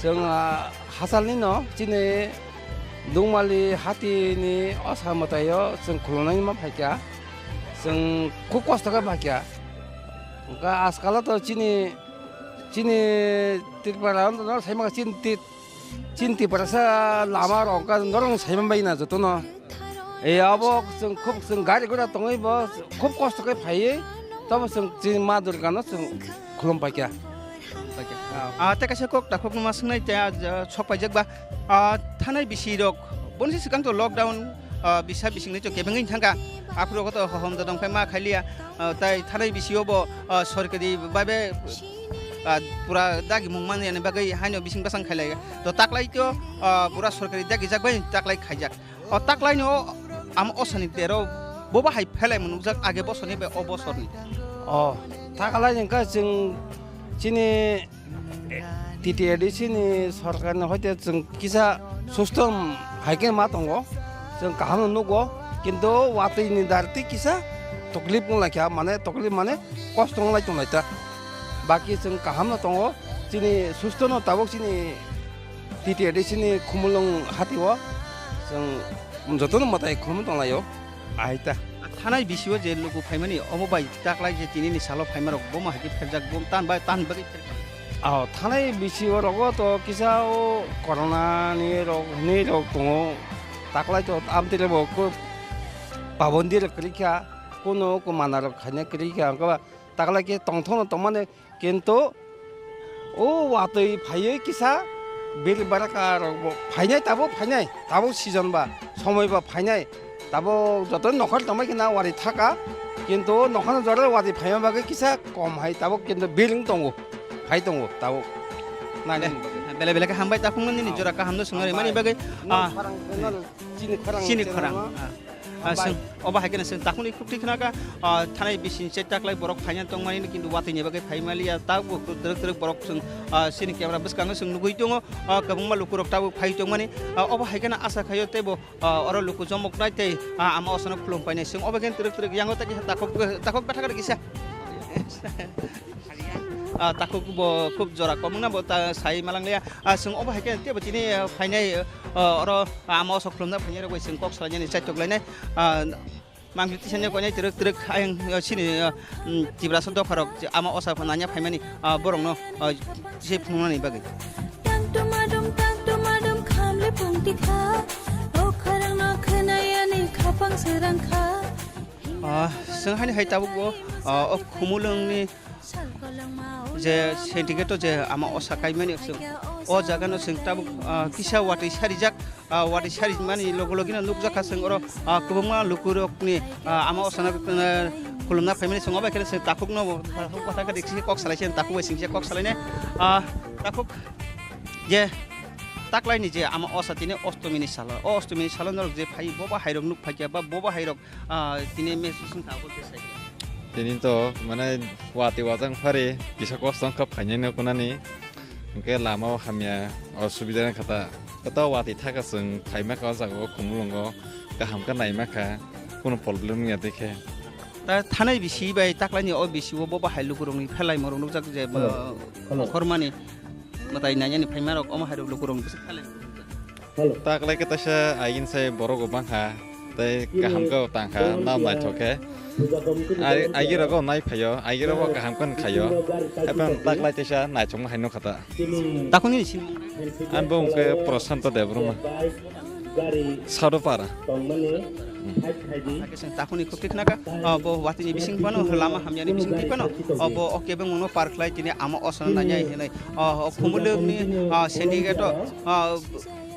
जों हासालनि न चिने दुंमालि हातिनि असामतायो जों खुलुनाय मा फायका जों खुब कष्ट फायका का आजकाल तो चिनि तिरपारा न साइमा चिन्ति परसा लामा रंका नरं साइमा बायना जतो न अब जों खुब जों गारि गुरा दङैबो खुब कष्टकै फायो तब जों मा दुर्गा न जों खुलुम पाइका तेकासे कक ताखुक मा संनाय त्या सपायजक बा थानाय बिसिरक बनसि सिगां तो लकडाउन बिसा बिसिंनि तो केबेङै थांगा आफुरगत हम दंखाय मा खालिया ताइ थानाय बिसियोबो सरकारि बाबे पुरा दागि मुंमान याने बागै हानो बिसिं बासां खायलाय तो ताक्लाय तो पुरा सरकारि दागि जागबाय ताक्लाय खायजाक ताक्लाय नो आम असानि तेरो बबा हाय फेलाय मुनुजाक आगे बसरनि बे अबसरनि ताक्लाय नका जों चिनि टिटिएडि चिनि सरकारनि हयते जों किसा सिस्टेम हायके मा दंगो जों काहानो नुगो किन्तु वातिनि दारति किसा तकलिफ लाखिया माने तकलिफ माने कष्ट लायता बाकी जों काहामनो दंगो चिनि सुस्थनो ताबक चिनि टिटिएडि चिनि खुमुलुं हातिओ जों जतनो मताय खुलुम दंलायो आइता थानाय बिसिओ जे लोगो फायमानि अमबाय ताक्लाय जे तिनिनि साल फायमारक बमा हायके फेरजाक बम तान बागै थानाय बिसिओ रगो तो किसाओ कोरोना नि रग दंगो ताक्लाय तो आमतिरेबो को पाबन्दी रखरिखा कोनो को मानार खाने करिखा का ताक्लाय के तंथनो तमाने किन्तु 오 와त이 파이에 기사 빌바라카 파이냐 다보 시즌 바 সময় বা 파이냐 다보 저던 নখর তমাই কিনা ওয়ারি থাকা কিন্তু নখর জরে ওয়ারি ফাইমা বাগে কিসা কম হাই তাবো কিন্তু বিলিং দঙ্গো ফাই দঙ্গো তাবো নাইলে বেলে বেলে হামবাই তাকুং नि जरा का हमनो संगरे मानि बागे सिनि खरां जों अबा हायगोन जों ताकुनि खुक्ति खनागा थानाय बिसिनसे ताकलाय बरक फाइना दं मानि किन्तु वातैनि बागे फाइमालिया ताबो द्रक द्रक बरक जों सिनि केमेरा बसकाङो जों नुगै दङ गोबां लुकुरक ताबो फाइ दं मानि अबा हायगोन आसा खायो तेबो अर लुकु जमक नायते आमा असना खुलुम पाइने जों अबा गेन द्रक द्रक यांगो ताकि ताकक बाथागा किसा takut kub jora komuna bota sai malanglia sung oba haken te botini fainai oro amo soklumna fainai roi sung kok salanya ni chaitok lainai mangliti sanya konai teruk teruk ayang sini tibra sonto farok ama osa fananya faimani borong no je phumna ni bagai tang tumadum khamle pungti kha o kharang no khnaya ni khapang serang kha sung hani hai tabu go khumulung ni je sentigeto je ama osakai mani o jaga no sing tabu kisa wati sarijak wati sarij mani logologina nukjaka sing oro kubuma lukurok ni ama osana kulumna family sing oba kene sing takuk no kota ka diksi kok salai takuk we sing kok salai ne takuk je taklai ni je ama osatine ostomini sala o ostomini sala no je phai boba hairok nuk phakya ba boba hairok tine me sing ta bolte sai Jadi itu mana wati watang hari bisa kosong ke panjangnya kunani, mungkin lama kami sudah kata wati tak asing kaima kau jago kumulungo kaham kan naik maka kuno problemnya dek. Tanah bisi bayi taklani oh bisi wo bawa halu kurung ni pelai morong nujak je kormani matai nanya ni primerok om halu kurung bisi pelai. Taklai kita saya ingin saya borok ubang ha, tapi kaham kau tangka nam naik toke. Ayer aku naik kayo, ayer aku kaham kan kayo. Apa tak lagi saya naik cuma hanya kata. Takut ni sini. Ambung ke perasaan tu deh rumah. Satu para. Takut ni kupik naga. Abo waktu ni bising pano, lama hamnya ni bising pano. Abo oke bang mono park lagi ni ama osan nanya ini. Kumulung ni sendiri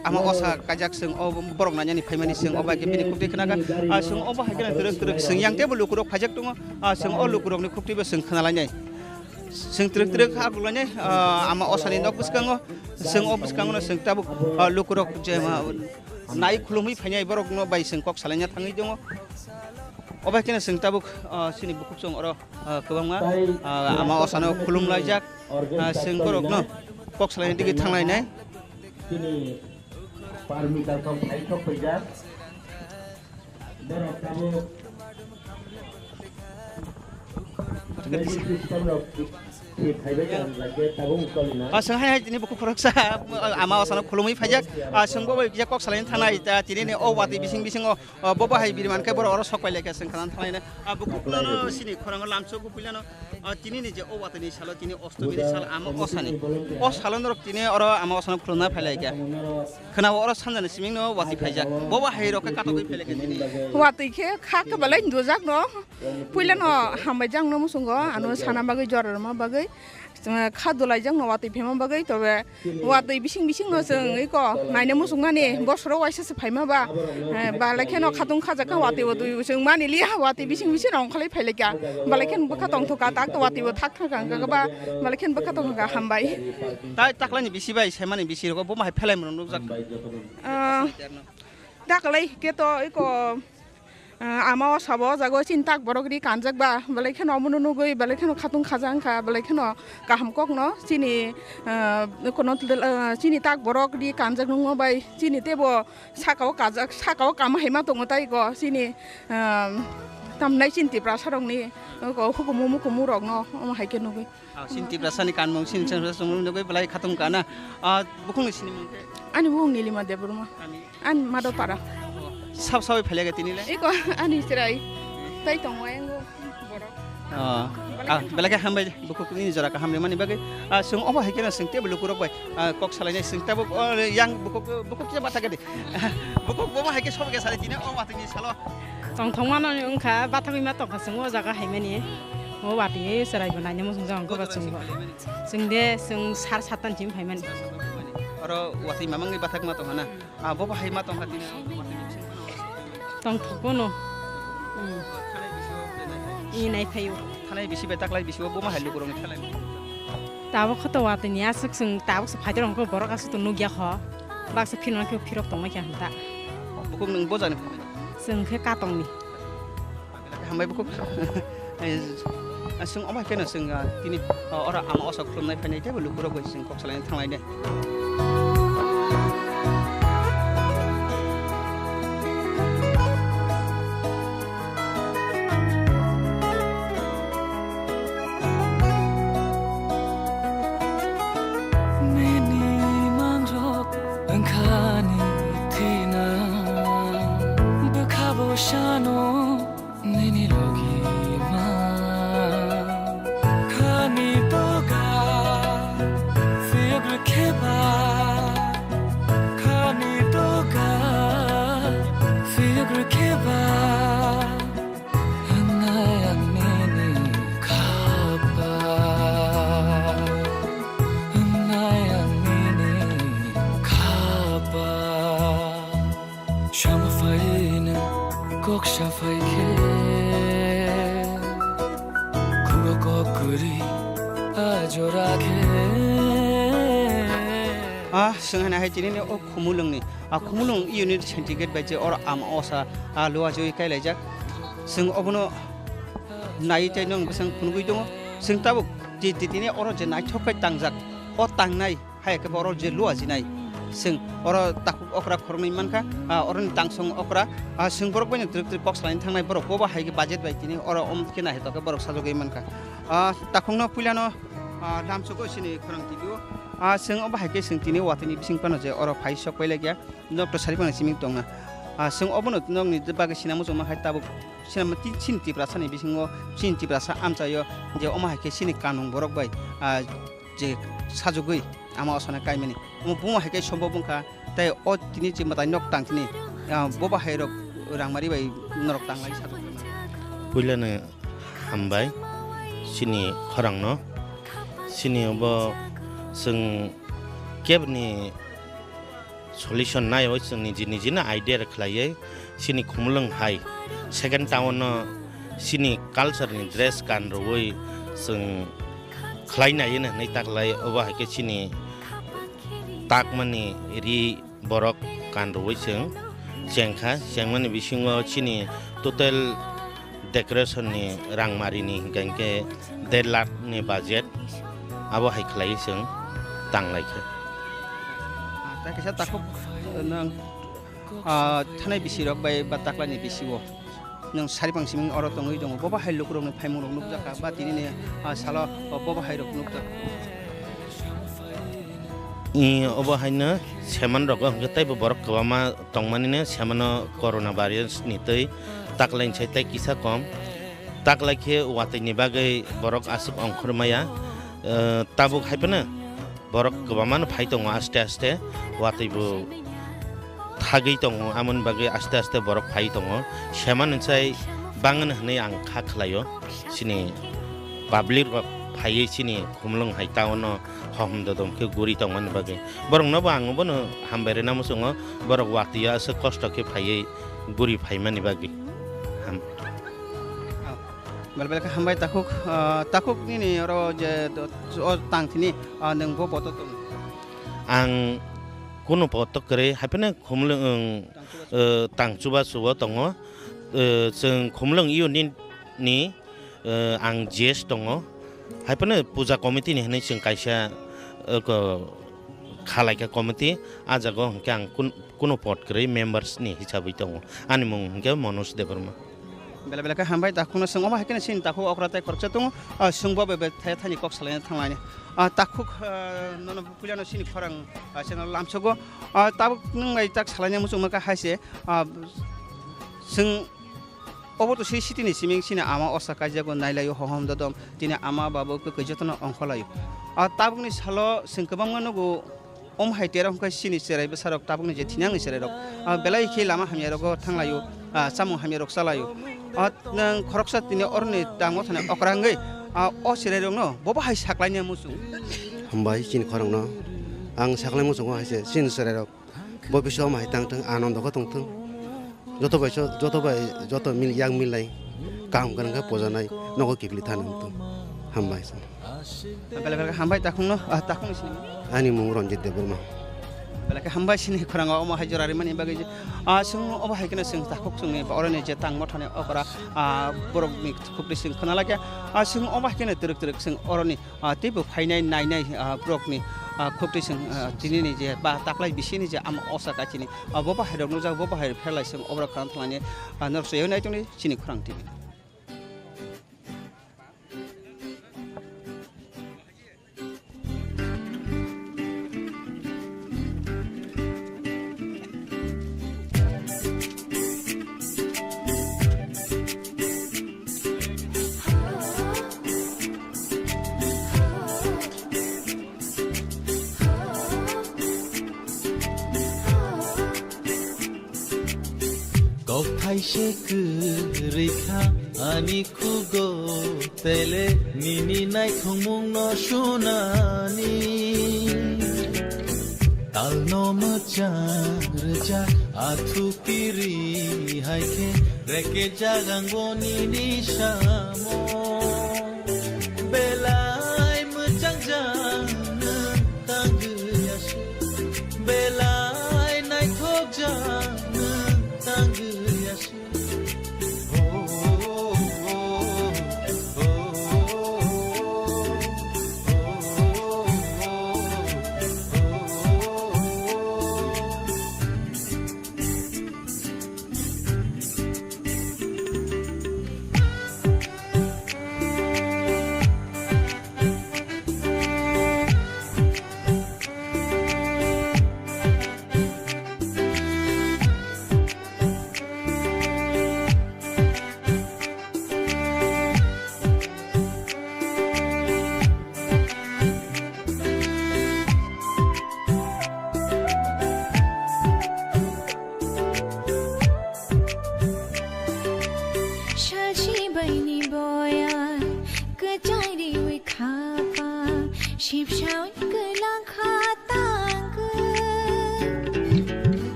ama osa kajak sing borong nanya ni faimani sing oba ke bini kupti kenaga sing oba hakena teruk sing yang te lukurok pajak tungo sing lukurok ni kupti be sing khenalanya sing teruk agulanya ama osa ni nok buskango sing obuskango sing tabu lukurok jema nai khulumi fainai borok no bai sing kok salanya thangi dongo oba kena sing tabu sini bukuk sing oro kebanga ama osa no khulum lajak sing borok no kok salanya digi thanglai nai Parmikal kau hai kau pejat, berapa kamu? Jadi sistem lo, hai bejan lagi tabung kolina. Sengaja ini buku periksa, ama asal kolomai pajak, senggo bayi pajak kok selain tanah itu, tiri ni wati bising boba hai biriman kai orang sok lagi sengkanan tanah ini, buku pelano sini korang lamso buku pelano. Tini ni je wati ni salah tini ostomi ni salah ama osani, salah norok tini orang ama osana pelana pelai kya. Kenapa orang sana ni siming no wati pajak, boba hai rok kata kau pelai kya tini. Wati ke kak balai dozak no, pelano hambajang no musungo, anu sana bagai juara rumah bagai. Khadulai jang wati phema bagai tobe wati bising no sing iko naine musunga ni bosro waisa se phaima ba balakhen khatung khaja ka wati wo du sing mani liya wati bising rong khalai phaile kya balakhen bakha tong thoka tak to wati wo thak thak ka ba balakhen bakha tong ka hambai tai taklani bisi bai semani bisi ko bo mai phelai mon jak taklai ke to iko ama sabo jago cintak borogri kanjak ba balai kheno mununu goi balai kheno khatung khajang kha balai kheno kaham kok no chini kono chini tak borogri kanjak nungo bai chini tebo sakao kajak sakao kam hema tongo tai go chini tamnai cinti prasarong ni ko hukumu mukumu rok no haike no goi cinti prasani kanmong sin sung no goi balai khatung kana bukung ni sini mungke ani bung ni lima debruma an mado para sab sabai phalai ga tini le iko ani sirai tai tong wayango borok belaka hambai buku ini jara ka hamle mani bagai sung oba hakena sing te bulukurok bai kok salanya sing tabu yang buku kita bata gede buku boba hake sob ge sale tini o wati ni salo tong thong mana ni ungkha bata mi ma tong ka sung o jaga hai mani वाटी सराइबो नायनो मोसं जों गोबा जों सार सातन gym फाइमान और वाटी मामंगि बाथाक मा तंगना बो बाहाय मा तंगा दिने तंग थकोनो इ नाय फायो थानाय बिसि बाय ताकलाय बिसि बो मा हायलु गरंनि थालाय ताबो खत वाटी नि आसक जों ताबो फाइदर अंको बरक आसु तो नुगिया ख बाक्स फिनन के फिरक तंग क्या हंता बुकुम नों बजानो जों के कातंनि हामबाय बुकुम जों अमा केनो जों दिनै अरा आमा असक खुलुमनाय फैनाय थे लुकुराव गय जों कक्सलायनो थांलायने जोंहा हाय दिनै ओ खुमुलुंनि खुमुलुं इउनिट सेन्टिग्रेड बायदि और आम असा लुआ जय कायलायजाक जों अबनो नायथाय नों बेसां खुनगुइ दङ जों ताबो दिनै अर जे नायथखाय तांजाक अ तांनाय हायके बर जे लुआ जिनाय जों अर ताकु अकरा खरमै मानखा अरन तांसं अकरा जों बरक बायनो ट्रिप ट्रिप बक्स लाइन थांनाय बरक बबा हायके बाजेट बाय दिनै अर अमके नाय तके बरक साजगै मानखा ताखुंनो फुलानो लामसुको सिनि खरं टिबियो जों अब हायके जों दिनै वाटिनि बिसिं पानो जे अर फाइ सक पयला गया डॉक्टर सारिपाना सिमिं दंना जों अबनो नंनि बागे सिनामो जमा हाय ताबो सिनाम सिनति प्रासानि बिसिङो सिनति प्रासा आमचायो जे अमा हायके सिनि कानुं बरक बाय जे साजुगै आमा असना कायमेनि बुमा हायके सम्भव बुंखा ताय अ दिनै जे मताय नक तांथिनि बबा हायरक रांमारि बाय नरक तांलाय साजु पुइलानो हामबाय सिनि खरंनो सिनि अब जों केबनि सल्युशन नायो जों निजिनो आइडिया खालायो सिनि खुमलुं हाय सेकेंड टाउन सिनि कालचारनि ड्रेस गानरवै जों खालायनायनो नै ताकलाय अबा हायके सिनि ताकमानि रि बरक गानरवै जों जेंखा जेंमानि बिसिङो सिनि टोटल डेकोरेशननि रांमारिनि गंके 1.5 लाख नि बाजेट आबो हाय खालायो जों तांलायखो ताकेसा ताकु नों थानाय बिसिरक बाय बा ताकलानि बिसिवो नों सारिपांसिम अर तङै दङ बबा हायलु कुरंनि फाइमुरक नुक जाका बा दिनै साला बबा हायरक नुक जाका इ अबा हायनो सेमान रक गतायबो बरक कबामा तंमानिने सेमान कोरोना भाइरास नितै ताकलाइन छैतै किसा कम ताकलाइखे वातैनि बागै बरक आसिब अंखरमाया ताबु खायपना बरक गोबामान फाइ दङ आस्ते आस्ते वातैबो थागै दङ आमन बागै आस्ते आस्ते बरक फाइ दङ सेमान चाय बांगन हनै आं खा खलायो सिनि पाब्लिक फाइ सिनि खुमलुं हाय टाउन हमद दमके गुरि दङन बागै बरक न बाङबो न हामबेरे नाम सङ बरक वातिया से कष्ट के फाइ गुरि फाइमानि बागै हाम बेलबेल हामबाय ताकुक नि अर जे तांथिनि नों बो पतो आं कुनु पतो करे हायपने खुमलुं तांचुबा सुबा दङ जों खुमलुं इउनिट नि आं जेस दङ हायपने पूजा कमिटि नि हनै जों कायसा खालायका कमिटि आजागो हंके आं कुनु पद करे मेम्बार्स नि हिसाबै दङ आनि मुं हंके मनोज देबर्मा बेला बेला हामबाय ताखुनो सों अमा हायकेन सिन ताखु अक्राताय खरचा दङ सोंबो बे थाय थानि कक सालायना थांलायने ताखुक नन पुलानो सिनि खरं सेन लामसगो ताबु नंगाय ताक सालायना मुसुं मका हायसे जों अबतो से सिटिनि सिमिं सिना आमा असा काजागो नायलायो हहम ददम दिनै आमा बाबु कैजतन अंखलायो ताबुनि सालो जों गोबां नगो अम हायतेरा हंका सिनि सेरायबो सारक ताबुनि जे थिनांनि सेरायरक बेलाय खे Lama हामियारगो थांलायो samung hami rok salayo nang khoroksa tini orni tangmo thane okrangei o sirei rong no boba hai saklaini musung hambai chin khorong no ang saklai musung ko haise sin sirei rok bo biso mai tang tang anondo ko tong tong joto bai joto mil yang milai kam kan ga pojanai nogo kibli than tong hambai sa bela hambai takung no takung sini ani mung ronjit de burma bela hambai sini khorang o ma hajorari mani bagai je sung oba haikena sung takuk sung ni orane je tang mothane okra borok mi khupri sing khona lage sung oba haikena teruk sung orani tebo phainai nainai brok ni khupri sung tini ni je ba taklai bisini je am osa ka chini boba haidok nujak boba hai phelai sung obra kan thlani norso yonai tuni chini khorang tibi Kaise kerikha ani kugo tele nini nai khomung no shunani tal no macharja athu kiri haike reke jagango nini shamo belai machang jang tang yasu belai nai thok jang tang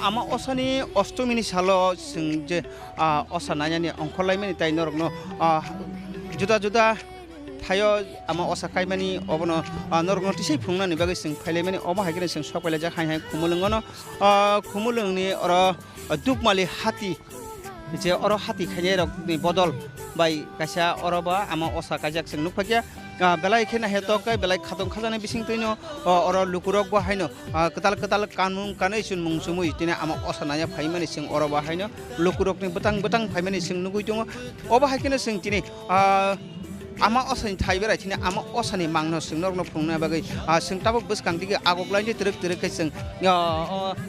ama osani ostomini salo sing je osa nanyani ongkolai mani tai norokno juda juda thayo ama osa kaimani obono norokno tisai phungna ni bagai sing phaile mani oba haikene sing sokpaila ja khai hai khumulungono khumulungni oro dupmali hati je oro hati khaine rok ni bodol bai kaisa oroba ama osa kajak sing nukpakya belai khena heto kai belai khatong khajane bising tuino oro lukurok ba haino ketal kanung kanai sun mungsumui tine ama osananya phaimani sing oro ba haino lukurok ni betang phaimani sing nugui tongo oba haikene sing tine ama osani thaiberai tine ama osani mangno sing norno phungna bagai sing tabok buskang dige agoklaini terek kai sing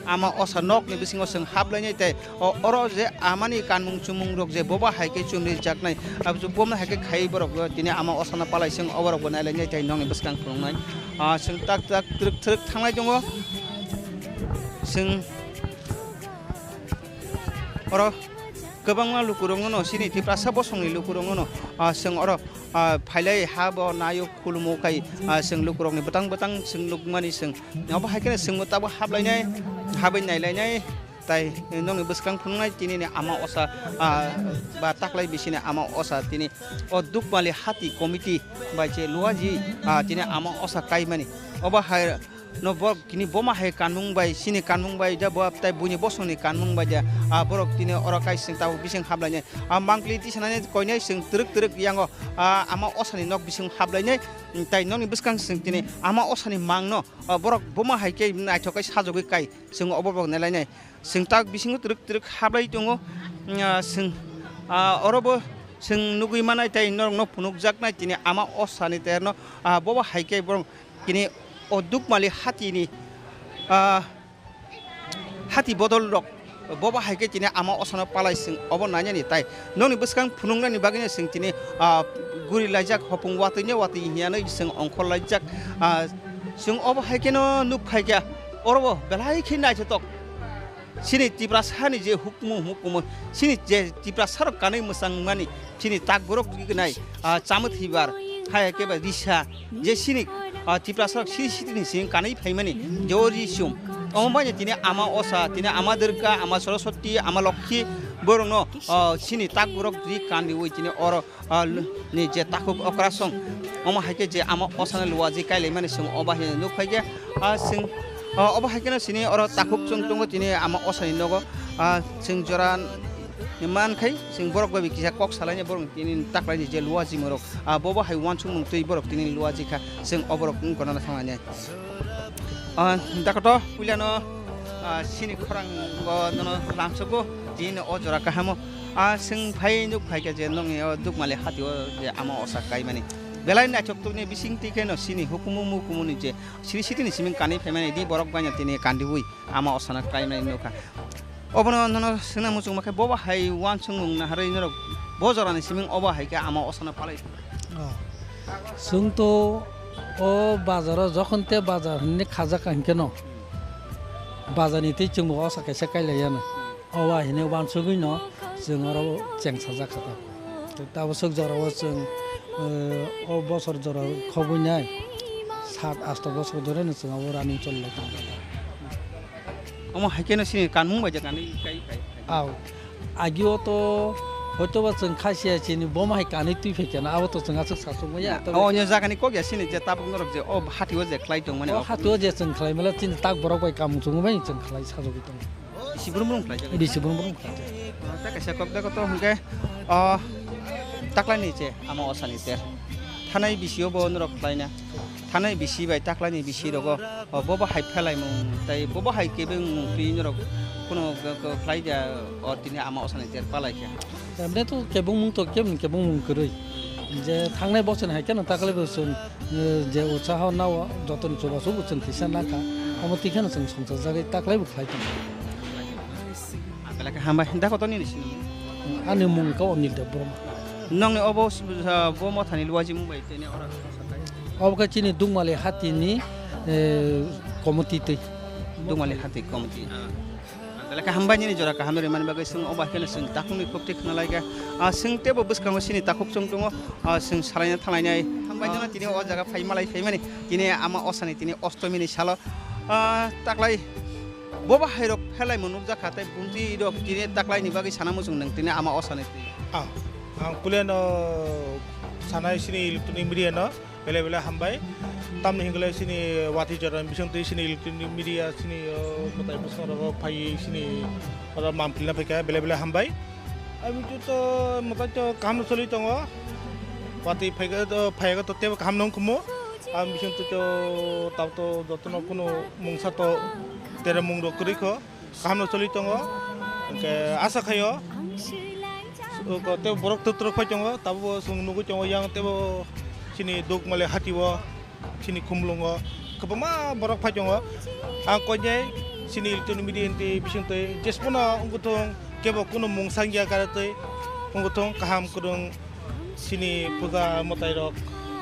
ama osa nok ni bising sing hablaini te oro je amani kanmung chumung rok je boba haike chumni jaknai abju bomna haike khai borok tine ama osana palai sing oborok banai lai tai nong buskang phungnai sing tak terek thangnai dongo जों अर गोबां लुकुरङो न सिनि तिप्रासा बसंनि लुकुरङो न जों अर फाइलाय हाब नायो खुलुमोखाय जों लुकुरङनि बतang जों लुकमानि जों नावबो हायकेने जों मताबो हाबलायनाय हाबै नायलायनाय ताई नंनि बसखां फुंनाय तिनि आमा असा बा ताकलाय बिसिने आमा असा तिनि अ दुकमाली हाति कमिटि बाइचे लुवाजी तिनि आमा असा काइमानि अबा हाय no borok kini boma hai kanmung bai sini kanmung bai ja boap tai buni bosoni kanmung bai ja borok tini orokai sing tahu bising hablanya mangkli ti sanane koinai sing truk yango ama osani nok bising hablanya tai noni biskang sing tini ama osani mangno borok boma hai ke nai thokai sajogi kai sing obobok nelainai sing tak bising truk hablai tongo sing orobo sing nugui manai tai norong no punuk jaknai tini ama osani terno boba hai ke borong kini oduk mali hati ni hati bodol rok boba haike tini ama osana palai sing obo nanya ni tai noni buskang phunungna ni bagine sing tini guri lajak hopung watinya wati hiana sing ongkol lajak sing obo haike no nuk haike orobo belai khinai chetok sini tiprasani je hukmu sini je tiprasar kanai musang mani sini tak borok gnai chamut hibar haike ba risha je sini tiprasar sisi ni sing kanai phaimani jori sum omanya tini ama osa tini ama durga ama saraswati ama lokhi borono sini tak borok ri kandi oi tini oro ni je takuk okrasong oma haike je ama osana luwaji kaile mani sing oba he nuk haike sing oba haike na sini oro takuk chung tongo tini ama osani nogo sing joran man khai sing borok babi kisa kok salanya borok tini taklai je luwaji morok boba hai wan chung tui borok tini luwaji kha sing oborok kono na thamanya dakato puliano sini khorang no lamsoko din ojora kahamo sing phai nuk phai ke je nong duk male hati je ama osa kai mani belai na chok tuni bising tike no sini hukumu kumuni je siri sitini siming kanai phai mani di borok banya tini kandi hui ama osana kai mani noka obono no sina muchung makai boba hai wan chung na harai no bojorani siming oba hai ke ama osana palai sung to ও বাজার যখন তে বাজার হনে খাজা কান কেন বাজারনি তে जों অসা কাইসা কাইলায়ানো অবা হিনে বানসুগৈ ন जों আरो চেং সাজা খাতা তাবো সক জরাও जों ও বছর জরা খবইনাই 7-8 বছর ধরে ন जों আবো রানিং চললে ওমা হাইকেনো সিনি কানমুং বাজা কানি কাই কাই আও আগিও তো হয়তো বা जों খাসিয়া চিনি বমা হাই কানি তুই ফেকেনা আবো তো जों আসক সাসুময়া ও nya জাগানি কগিয়া সিনি যে তাবুং রক যে ও হাতিও যে খ্লাই দং মানে ও হাতিও যে जों খ্লাই মেলা চিনি তাক বরক বাই কাম जों বাই जों খ্লাই সাজগি দং সিবুরুম খ্লাই সিবুরুম খ্লাই ta kaisa kok da ko hungke taklani je ama osani te thanai bisio bo nrok klaina thanai bisi bai taklani bisi rogo bobo hai phelai mung tai bobo hai kebe mung pi nrok kono khlai ja tini ama osani te palai ke এমনি তো কেবং মুং তো কেবং মুং কই যে থাংনাই বছর high কেন তাকলে বছর যে উৎসাহ নাও যতন চবাসো বছর কিসা নাকা আমতি কেন जों সংসার জায়গায় তাকলাই খাই তো বেলাকে হামবা হিন্দা কত নি নিছি আনি মুং কা অনিল দে ব্রহ্ম নংনি অব বম থানি লুয়াজি মুবাই তেনে অরা অবকা চিনি দুংমালে হাতিনি কমিটি তে দুংমালে হাতি committee laka hambani ni jora ka hamere man bagai sing oba kene sing takung ni kopte khna laiga sing tebo buskang sini takuk chung tongo sing salaina thalai hambani na tini o jaga phai malai phai mani tini ama osani tini ostomi ni salo taklai boba hairok phelai munuk jakha tai bunti rok tini taklai ni bagai sana musung nang tini ama osani kulen sanai sini electronic media no bele hambai tamni hingle sini wati jara bisang te sini electronic media sini matai busang ro phai sini ora mampilna pheka bele hambai ami to matai to kam choli tongo wati phaiga to te kam nong kumo ami bisang to taw to jotno kuno mungsa to tere mung ro kri kho kam choli tongo ke asa khayo ko te borok to khoi tongo tabo sung nugu tongo yang tebo sini duk male hatiwo sini kumlungo kepema borok pajongo angkonya sini iltun midiente bisinte jespona ungutong kebo kuno mung sangya karate ungutong kaham kudung sini puga motai rok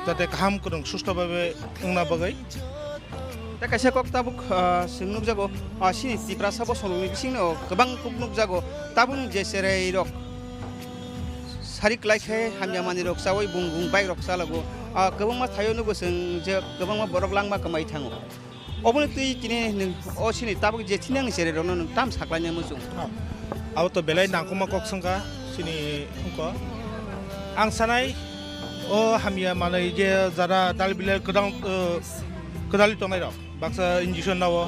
jate kaham kudung susto babe ungna bagai दा खायसे कक Tabuk जों नुजागो सिनि तिप्रा साबो सलुनि बिसिंनो गोबां cook नुजागो ताबुन जेसेरै रक सारिक लाइखे हामिया मानि रक सावै बुं बुं बाइक रक सालागो गोबां मा थायो नुगो जों जे गोबां मा बरक लांमा कमाइ थाङो अबनि तुइ किने नों अ सिनि ताबुक जेथिनि आंनि सेरे रनो नों ताम साख्लायनो मोसुं अब तो बेलाय नांगौमा कक संगा सिनि हुंको आं सानाय अ हामिया माने जे जारा दाल बिलाय गोदालि तंनाय रक बाक्सा इंजेक्शन नावो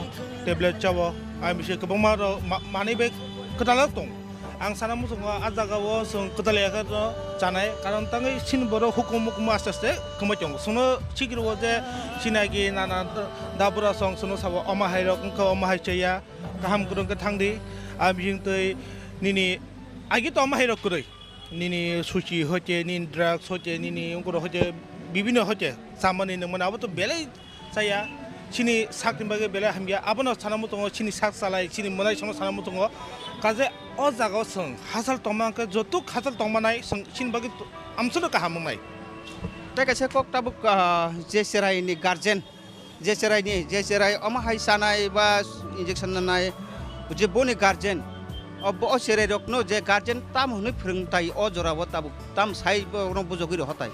टेब्लेट चावो आं बिसे गोबां माने बे गोदाला दं आं साना मुसुङा आजागावो जों गोदालायाखै जानाय कारन ताङै सिन बर हुकुम हुकुम आस्ते आस्ते कमाइ दं सुनो सिगिरवो जे सिनागि नाना दाबुरा सं सुनो साबो अमाहाय रक अंको अमाहाय चया गाहाम गुरुंग थांदि आं बिजों तै निनि आगे तो अमाहाय रक कुरै निनि सुचि होचे निनि ड्राग्स होचे निनि अंकुर होचे बिभिन्न होचे सामानि नमन आबो तो बेले saya sini sak timbaga bela hamia abono sanamu tongo sini sak salai sini monai sono sanamu tongo kaje o jaga song hasal tomangke jotuk hasal tomanai sini bagi amsuno kahamai ta kaise kok tabuk je serai ni guardian je serai ama hai sanai ba injection nanai je boni guardian ob o serai rokno je guardian tam hunu phringtai o jorawo tabuk tam sai bo bujogiri hotai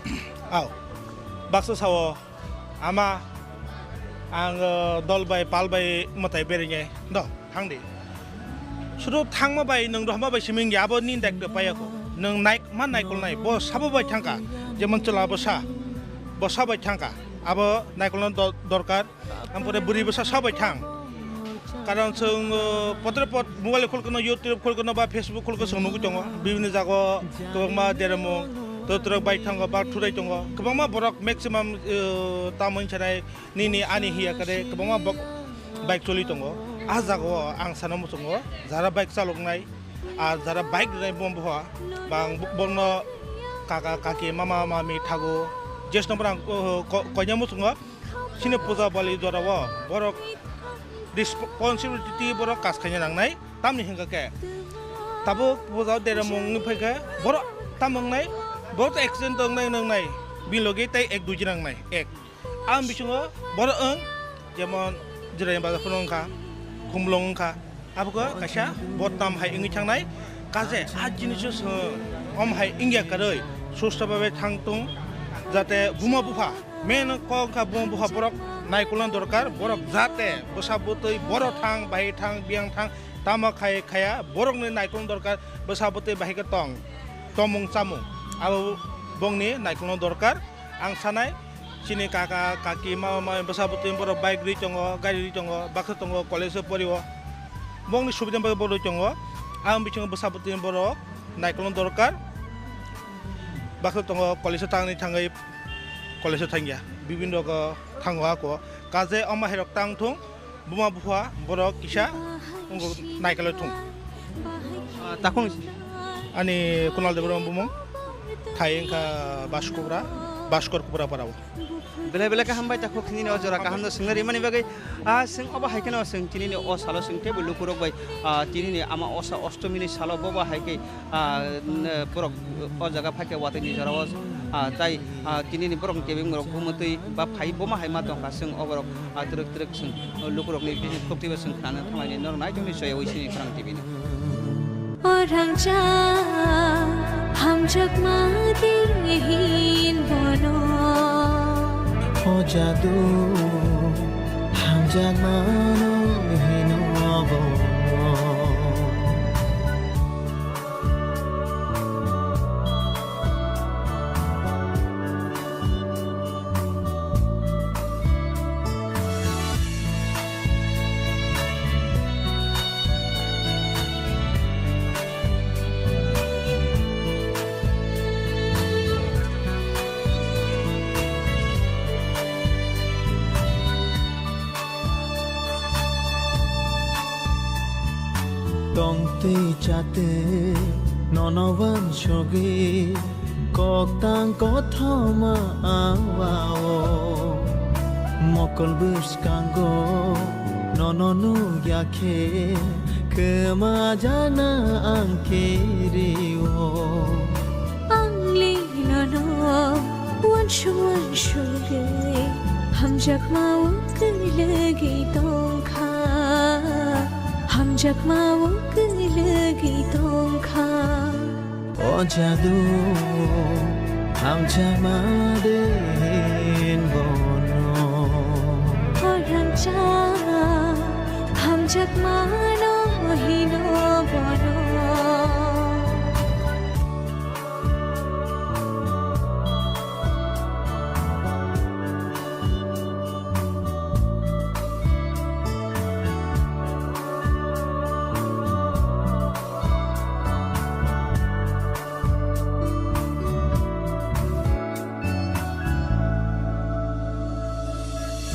aw bakso sawo ama ang dolbai palbai matai berinya do thangdi suruh thang ma bai nang do ma bai siming ya bo nin dak pai ako nang naik man naikol nai bo sabo bai thangka jemon chola bo sa bai thangka abo naikol dorkar ampore buri bo sa bai thang karon sung potre pot mobile khol kono youtube khol kono ba facebook khol ko sung nugu tongo bibini jago to ma deremo to truk bai thango ba thurai tongo kobama borok maximum tamon charai nini ani hiya kare kobama bike choli tongo a jago ang sanamu tongo jara bike chaloknai a jara bike rai bombo bang bongno kaka kaki mama mami thago just number ang konyamu tongo sini puja bali jorawo borok responsibility borok kas khanya nangnai tamni hinga ke tabo puja deremong ni phaika borok tamongnai बहुत accident दंनाय नंनाय बिलोगे ताई एक दुजि नांनाय एक आं बिसुङो बर ओं जेमन जिराय बाजारफोर ओंखा खुमलं ओंखा आबको कासा बतनाम हाय इंगि थांनाय काजे आ जिनिस अम हाय इंगिया करै सुस्थाबाबे थांतुं जाते बुमा बुफा मेन कखा बुमा बुफा बरक नायकुलान दरकार बरक जाते बसाबतै बर थां बाहि थां बियां थां तामा खाय खाया बरकनि नायकुलान दरकार बसाबतै बाहिका तंग तमुं चामुं abo bongni naikono dorkar ang sanai sini kaka kaki mama besabutin boro bike ri tongo gari ri tongo baksa tongo college poriwo bongni subidam bagai boro tongo ang bichong besabutin boro naikono dorkar baksa tongo college tangni tangai college tangya bibinno ko tango ako kaje ama herok tangthung buma buha boro kisa ungo naikalo thung takun ani kunal debro bumong Thaieng ka baskor kubra parawo bela ka hambai ta khokni no jora ka hamno singari mani bagai sing oba haikeno sing tini ni o salo sing tebe lukurok bai tini ni ama osa ostomi ni salo boba haike porok o jaga phake wate ni jora was tai tini ni porok tebe ngorok bumutui ba phai boma hai ma tong ka sing oborok truk sing lukurok ni bi khokti ba sing khana thamai ni nor nai joni soy oisi ni khrang tv ni orang ja हम जग मादी हीन बनो हो जादू हम जग मानो हीन बनो tongtei chate nonoban shoge koktang kothoma awao mokol buskango nononu yakhe kema jana angkeriwo angli nono wan shoge hamjak mau lagi tongkha hamjak mau lagi tongkha Oh jadu hamjak maden bono Oh ramcha hamjak mano hino bono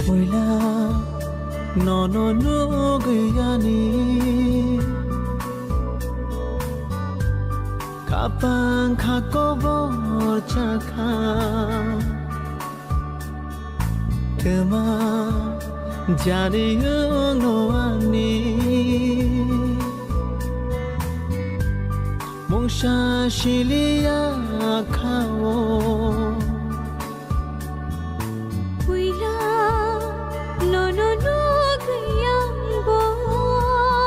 Oila no gayani Kapang kakobor chakha Tema jari no ani Mongsha shilia khao